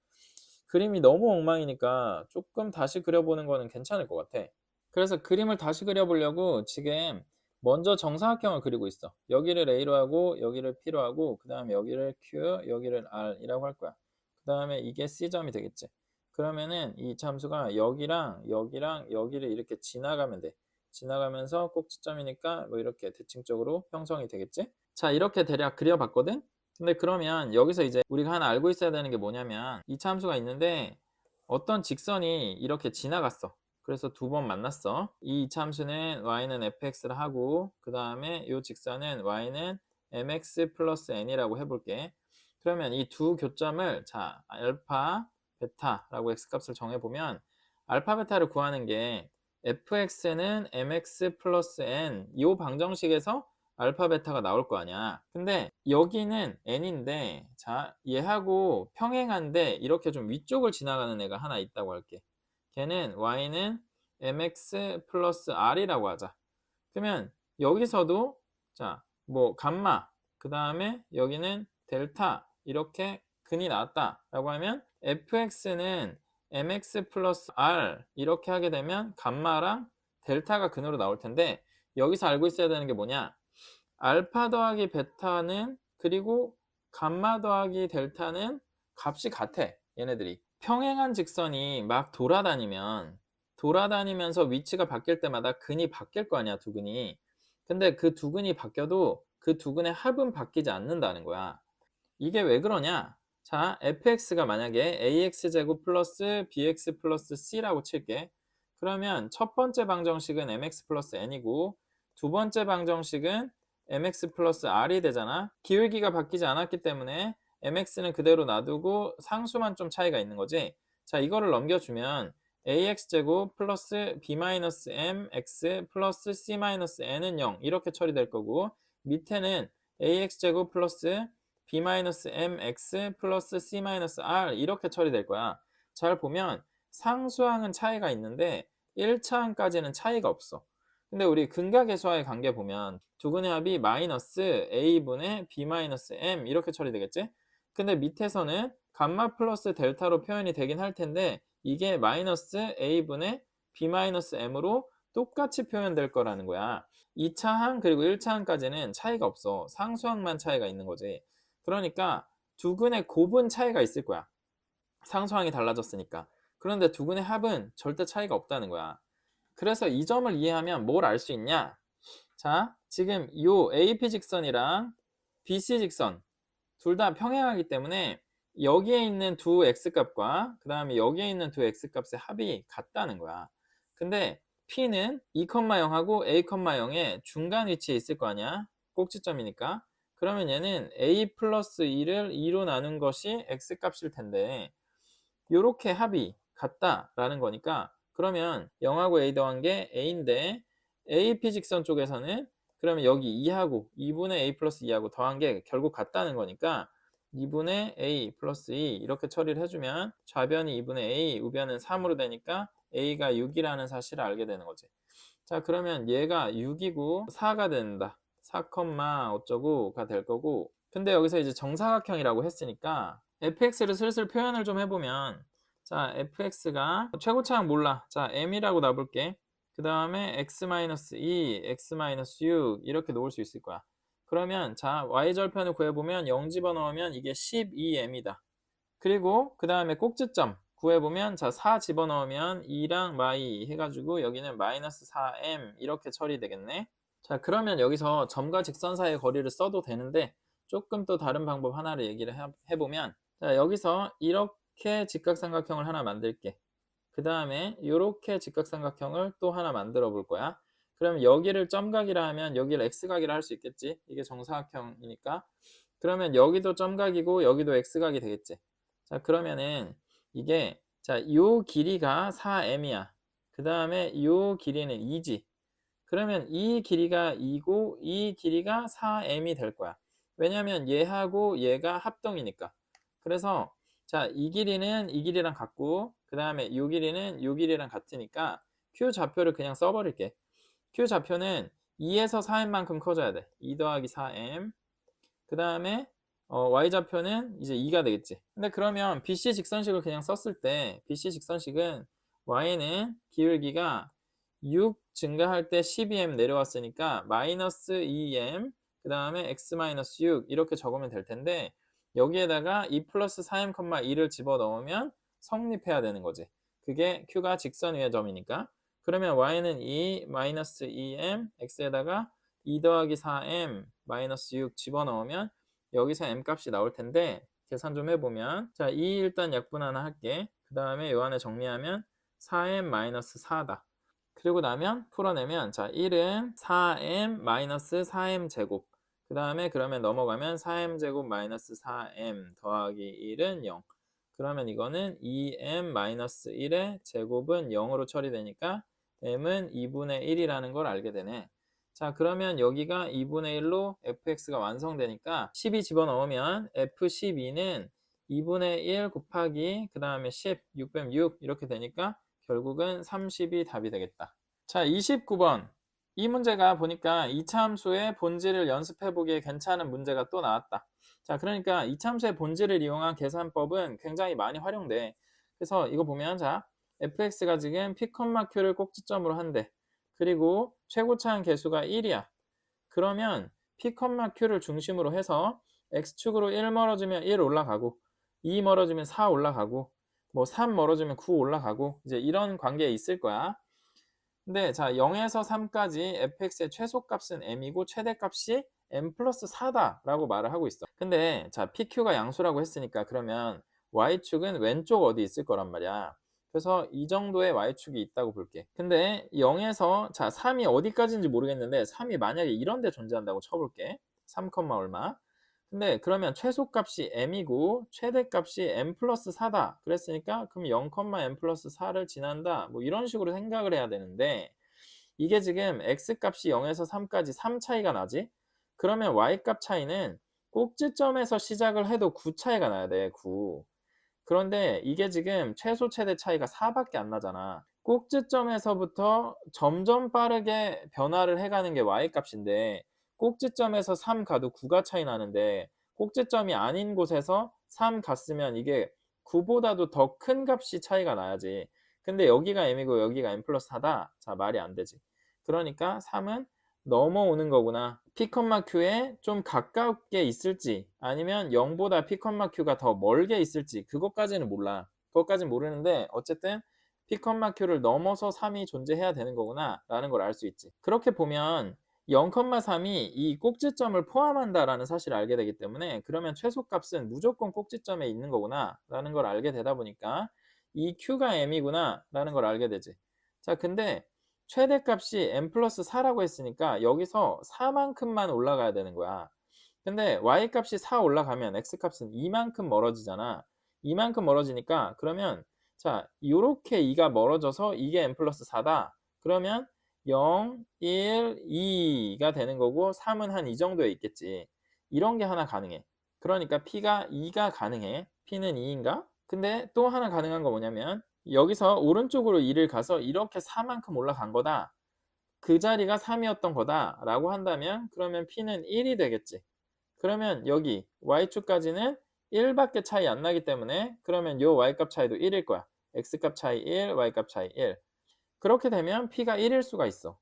그림이 너무 엉망이니까 조금 다시 그려보는 거는 괜찮을 것 같아. 그래서 그림을 다시 그려보려고 지금 먼저 정사각형을 그리고 있어. 여기를 A로 하고 여기를 P로 하고 그 다음에 여기를 Q, 여기를 R이라고 할 거야. 그 다음에 이게 C점이 되겠지. 그러면은 이 참수가 여기랑 여기랑 여기를 이렇게 지나가면 돼. 지나가면서 꼭지점이니까 뭐 이렇게 대칭적으로 형성이 되겠지. 자, 이렇게 대략 그려봤거든. 근데 그러면 여기서 이제 우리가 하나 알고 있어야 되는 게 뭐냐면 이 참수가 있는데 어떤 직선이 이렇게 지나갔어. 그래서 두 번 만났어. 이 이차함수는 y는 fx를 하고 그 다음에 이 직선은 y는 mx 플러스 n이라고 해볼게. 그러면 이 두 교점을 자 알파, 베타라고 x값을 정해보면 알파, 베타를 구하는 게 fx는 mx 플러스 n 이 방정식에서 알파, 베타가 나올 거 아니야. 근데 여기는 n인데 자 얘하고 평행한데 이렇게 좀 위쪽을 지나가는 애가 하나 있다고 할게. 걔는 y는 mx 플러스 r이라고 하자. 그러면 여기서도 자 뭐 감마 그 다음에 여기는 델타 이렇게 근이 나왔다라고 하면 fx는 mx 플러스 r 이렇게 하게 되면 감마랑 델타가 근으로 나올 텐데 여기서 알고 있어야 되는 게 뭐냐? 알파 더하기 베타는 그리고 감마 더하기 델타는 값이 같아. 얘네들이 평행한 직선이 막 돌아다니면서 위치가 바뀔 때마다 근이 바뀔 거 아니야, 두 근이. 근데 그 두 근이 바뀌어도 그 두 근의 합은 바뀌지 않는다는 거야. 이게 왜 그러냐? 자, fx가 만약에 ax제곱 플러스 bx 플러스 c라고 칠게. 그러면 첫 번째 방정식은 mx 플러스 n이고 두 번째 방정식은 mx 플러스 r이 되잖아. 기울기가 바뀌지 않았기 때문에 mx는 그대로 놔두고 상수만 좀 차이가 있는 거지. 자, 이거를 넘겨주면 ax제곱 플러스 b-mx 플러스 c-n은 0 이렇게 처리될 거고 밑에는 ax제곱 플러스 b-mx 플러스 c-r 이렇게 처리될 거야. 잘 보면 상수항은 차이가 있는데 1차항까지는 차이가 없어. 근데 우리 근각계수와의 관계 보면 두 근의 합이 마이너스 a분의 b-m 이렇게 처리되겠지? 근데 밑에서는 감마 플러스 델타로 표현이 되긴 할 텐데 이게 마이너스 a분의 b-m으로 똑같이 표현될 거라는 거야. 2차항 그리고 1차항까지는 차이가 없어. 상수항만 차이가 있는 거지. 그러니까 두 근의 곱은 차이가 있을 거야. 상수항이 달라졌으니까. 그런데 두 근의 합은 절대 차이가 없다는 거야. 그래서 이 점을 이해하면 뭘 알 수 있냐? 자, 지금 이 AP 직선이랑 BC 직선 둘 다 평행하기 때문에 여기에 있는 두 x값과 그 다음에 여기에 있는 두 x값의 합이 같다는 거야. 근데 P는 2,0하고 A,0의 중간 위치에 있을 거 아니야? 꼭지점이니까. 그러면 얘는 A 플러스 2를 2로 나눈 것이 x값일 텐데 이렇게 합이 같다라는 거니까 그러면 0하고 A 더한 게 A인데 AP 직선 쪽에서는 그러면 여기 2하고 2분의 A 플러스 2하고 더한 게 결국 같다는 거니까 2분의 A 플러스 2 이렇게 처리를 해주면 좌변이 2분의 A, 우변은 3으로 되니까 A가 6이라는 사실을 알게 되는 거지. 자, 그러면 얘가 6이고 4가 된다. 4, 어쩌고가 될 거고 근데 여기서 이제 정사각형이라고 했으니까 fx를 슬슬 표현을 좀 해보면 자 fx가 최고차항 몰라. 자 m이라고 놔볼게. 그 다음에 x-2, x-6 이렇게 놓을 수 있을 거야. 그러면 자 y절편을 구해보면 0 집어넣으면 이게 12m이다. 그리고 그 다음에 꼭지점 구해보면 자 4 집어넣으면 2랑 마이 해가지고 여기는 마이너스 4m 이렇게 처리되겠네. 자 그러면 여기서 점과 직선 사이의 거리를 써도 되는데 조금 또 다른 방법 하나를 얘기를 해보면 자 여기서 이렇게 직각삼각형을 하나 만들게. 그 다음에 이렇게 직각삼각형을 또 하나 만들어 볼 거야. 그러면 여기를 점각이라 하면 여기를 x각이라 할 수 있겠지. 이게 정사각형이니까. 그러면 여기도 점각이고 여기도 x각이 되겠지. 자 그러면은 이게 자 요 길이가 4m이야. 그 다음에 요 길이는 2지. 그러면 이 길이가 2고 이 길이가 4m이 될 거야. 왜냐면 얘하고 얘가 합동이니까. 그래서 자, 이 길이는 이 길이랑 같고 그 다음에 이 길이는 이 길이랑 같으니까 Q 좌표를 그냥 써버릴게. Q 좌표는 2에서 4m만큼 커져야 돼. 2 더하기 4m. 그 다음에 Y 좌표는 이제 2가 되겠지. 근데 그러면 BC 직선식을 그냥 썼을 때 BC 직선식은 Y는 기울기가 6 증가할 때 12m 내려왔으니까 마이너스 2m 그 다음에 x-6 이렇게 적으면 될 텐데 여기에다가 2 플러스 4m,2를 집어넣으면 성립해야 되는 거지. 그게 Q가 직선 위의 점이니까. 그러면 Y는 2 마이너스 2m x에다가 2 더하기 4m 마이너스 6 집어넣으면 여기서 m 값이 나올 텐데 계산 좀 해보면 자, 2 일단 약분 하나 할게. 그 다음에 요 안에 정리하면 4m 마이너스 4다. 그리고 나면 풀어내면 자 1은 4m 마이너스 4m 제곱 그 그 다음에 그러면 넘어가면 4m제곱 마이너스 4m 더하기 1은 0. 그러면 이거는 2m-1의 제곱은 0으로 처리되니까 m은 2분의 1이라는 걸 알게 되네. 자, 그러면 여기가 2분의 1로 fx가 완성되니까 12 집어넣으면 f12는 2분의 1 곱하기 그 다음에 10, 6 빼면 6 이렇게 되니까 결국은 30이 답이 되겠다. 자, 29번. 이 문제가 보니까 이차함수의 본질을 연습해보기에 괜찮은 문제가 또 나왔다. 자, 그러니까 이차함수의 본질을 이용한 계산법은 굉장히 많이 활용돼. 그래서 이거 보면 자, fx가 지금 p, q를 꼭지점으로 한대. 그리고 최고차항 계수가 1이야. 그러면 p, q를 중심으로 해서 x축으로 1 멀어지면 1 올라가고 2 멀어지면 4 올라가고 뭐 3 멀어지면 9 올라가고 이제 이런 관계에 있을 거야. 근데 자 0에서 3까지 fx의 최소값은 m이고 최대값이 m 플러스 4다 라고 말을 하고 있어. 근데 자 pq가 양수라고 했으니까 그러면 y축은 왼쪽 어디 있을 거란 말이야. 그래서 이 정도의 y축이 있다고 볼게. 근데 0에서 자 3이 어디까지인지 모르겠는데 3이 만약에 이런 데 존재한다고 쳐볼게. 3, 얼마. 근데 그러면 최소값이 m이고 최대값이 m 플러스 4다 그랬으니까 그럼 0, m 플러스 4를 지난다 뭐 이런 식으로 생각을 해야 되는데 이게 지금 x값이 0에서 3까지 3 차이가 나지? 그러면 y값 차이는 꼭지점에서 시작을 해도 9 차이가 나야 돼. 9. 그런데 이게 지금 최소 최대 차이가 4밖에 안 나잖아. 꼭지점에서부터 점점 빠르게 변화를 해가는 게 y값인데 꼭지점에서 3 가도 9가 차이 나는데 꼭지점이 아닌 곳에서 3 갔으면 이게 9보다도 더 큰 값이 차이가 나야지. 근데 여기가 m이고 여기가 m 플러스 4다. 자, 말이 안 되지. 그러니까 3은 넘어오는 거구나. p, q에 좀 가깝게 있을지 아니면 0보다 p, q가 더 멀게 있을지 그것까지는 몰라. 그것까지는 모르는데 어쨌든 p, q를 넘어서 3이 존재해야 되는 거구나 라는 걸 알 수 있지. 그렇게 보면 0, 3이 이 꼭지점을 포함한다라는 사실을 알게 되기 때문에 그러면 최소값은 무조건 꼭지점에 있는 거구나 라는 걸 알게 되다 보니까 이 q가 m이구나 라는 걸 알게 되지. 자, 근데 최대값이 m 플러스 4라고 했으니까 여기서 4만큼만 올라가야 되는 거야. 근데 y값이 4 올라가면 x값은 2만큼 멀어지잖아. 2만큼 멀어지니까 그러면 자 요렇게 2가 멀어져서 이게 m 플러스 4다. 그러면 0, 1, 2가 되는 거고 3은 한 이 정도에 있겠지. 이런 게 하나 가능해. 그러니까 p가 2가 가능해. p는 2인가? 근데 또 하나 가능한 거 뭐냐면 여기서 오른쪽으로 2를 가서 이렇게 4만큼 올라간 거다. 그 자리가 3이었던 거다 라고 한다면 그러면 p는 1이 되겠지. 그러면 여기 y축까지는 1밖에 차이 안 나기 때문에 그러면 요 y값 차이도 1일 거야. x값 차이 1, y값 차이 1. 그렇게 되면 p가 1일 수가 있어.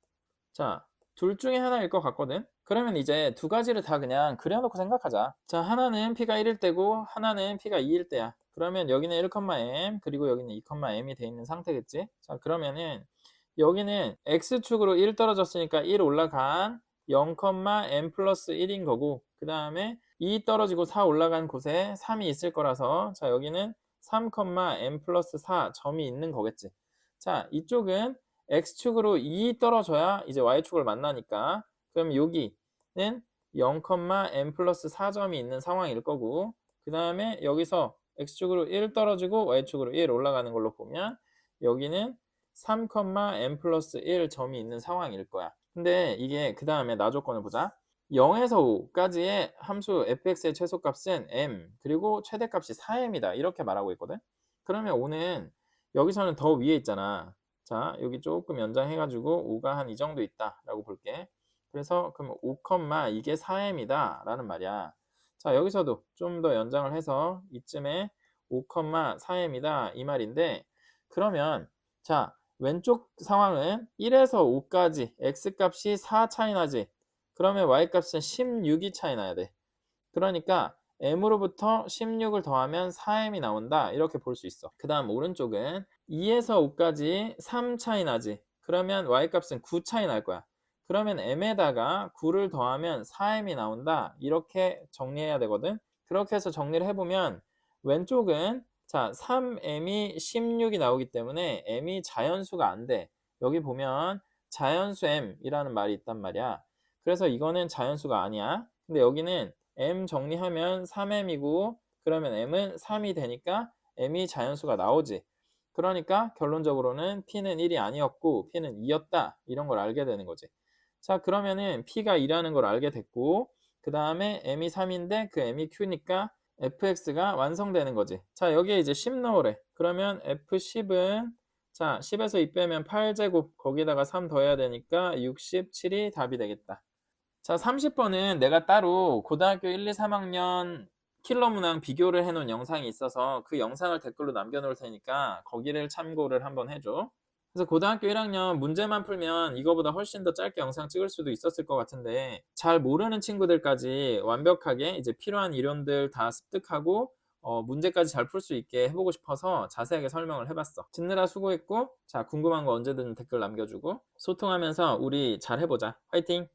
자, 둘 중에 하나일 것 같거든. 그러면 이제 두 가지를 다 그냥 그려놓고 생각하자. 자, 하나는 p가 1일 때고 하나는 p가 2일 때야. 그러면 여기는 1,m 그리고 여기는 2,m이 돼 있는 상태겠지. 자, 그러면은 여기는 x축으로 1 떨어졌으니까 1 올라간 0,m 플러스 1인 거고 그 다음에 2 떨어지고 4 올라간 곳에 3이 있을 거라서 자 여기는 3,m 플러스 4 점이 있는 거겠지. 자, 이쪽은 x축으로 2 떨어져야 이제 y축을 만나니까 그럼 여기는 0,m 플러스 4점이 있는 상황일 거고 그 다음에 여기서 x축으로 1 떨어지고 y축으로 1 올라가는 걸로 보면 여기는 3,m 플러스 1 점이 있는 상황일 거야. 근데 이게 그 다음에 나 조건을 보자. 0에서 5까지의 함수 fx의 최소값은 m 그리고 최대값이 4m이다 이렇게 말하고 있거든. 그러면 5는 여기서는 더 위에 있잖아. 자 여기 조금 연장해가지고 5가 한 이 정도 있다 라고 볼게. 그래서 그럼 5, 이게 4m이다 라는 말이야. 자 여기서도 좀 더 연장을 해서 이쯤에 5, 4m이다 이 말인데 그러면 자 왼쪽 상황은 1에서 5까지 x값이 4 차이 나지. 그러면 y값은 16이 차이 나야 돼. 그러니까 m으로부터 16을 더하면 4m이 나온다 이렇게 볼 수 있어. 그 다음 오른쪽은 2에서 5까지 3 차이 나지. 그러면 y값은 9 차이 날 거야. 그러면 m에다가 9를 더하면 4m이 나온다 이렇게 정리해야 되거든. 그렇게 해서 정리를 해보면 왼쪽은 자 3m이 16이 나오기 때문에 m이 자연수가 안 돼. 여기 보면 자연수 m이라는 말이 있단 말이야. 그래서 이거는 자연수가 아니야. 근데 여기는 m 정리하면 3m이고 그러면 m은 3이 되니까 m이 자연수가 나오지. 그러니까 결론적으로는 p는 1이 아니었고 p는 2였다. 이런 걸 알게 되는 거지. 자, 그러면은 p가 2라는 걸 알게 됐고 그 다음에 m이 3인데 그 m이 q니까 fx가 완성되는 거지. 자, 여기에 이제 10 넣으래. 그러면 f10은 자, 10에서 2 빼면 8제곱 거기다가 3 더해야 되니까 67이 답이 되겠다. 자, 30번은 내가 따로 고등학교 1, 2, 3학년 킬러 문항 비교를 해놓은 영상이 있어서 그 영상을 댓글로 남겨놓을 테니까 거기를 참고를 한번 해줘. 그래서 고등학교 1학년 문제만 풀면 이거보다 훨씬 더 짧게 영상 찍을 수도 있었을 것 같은데 잘 모르는 친구들까지 완벽하게 이제 필요한 이론들 다 습득하고 문제까지 잘 풀 수 있게 해보고 싶어서 자세하게 설명을 해봤어. 듣느라 수고했고, 자, 궁금한 거 언제든 댓글 남겨주고 소통하면서 우리 잘 해보자. 화이팅!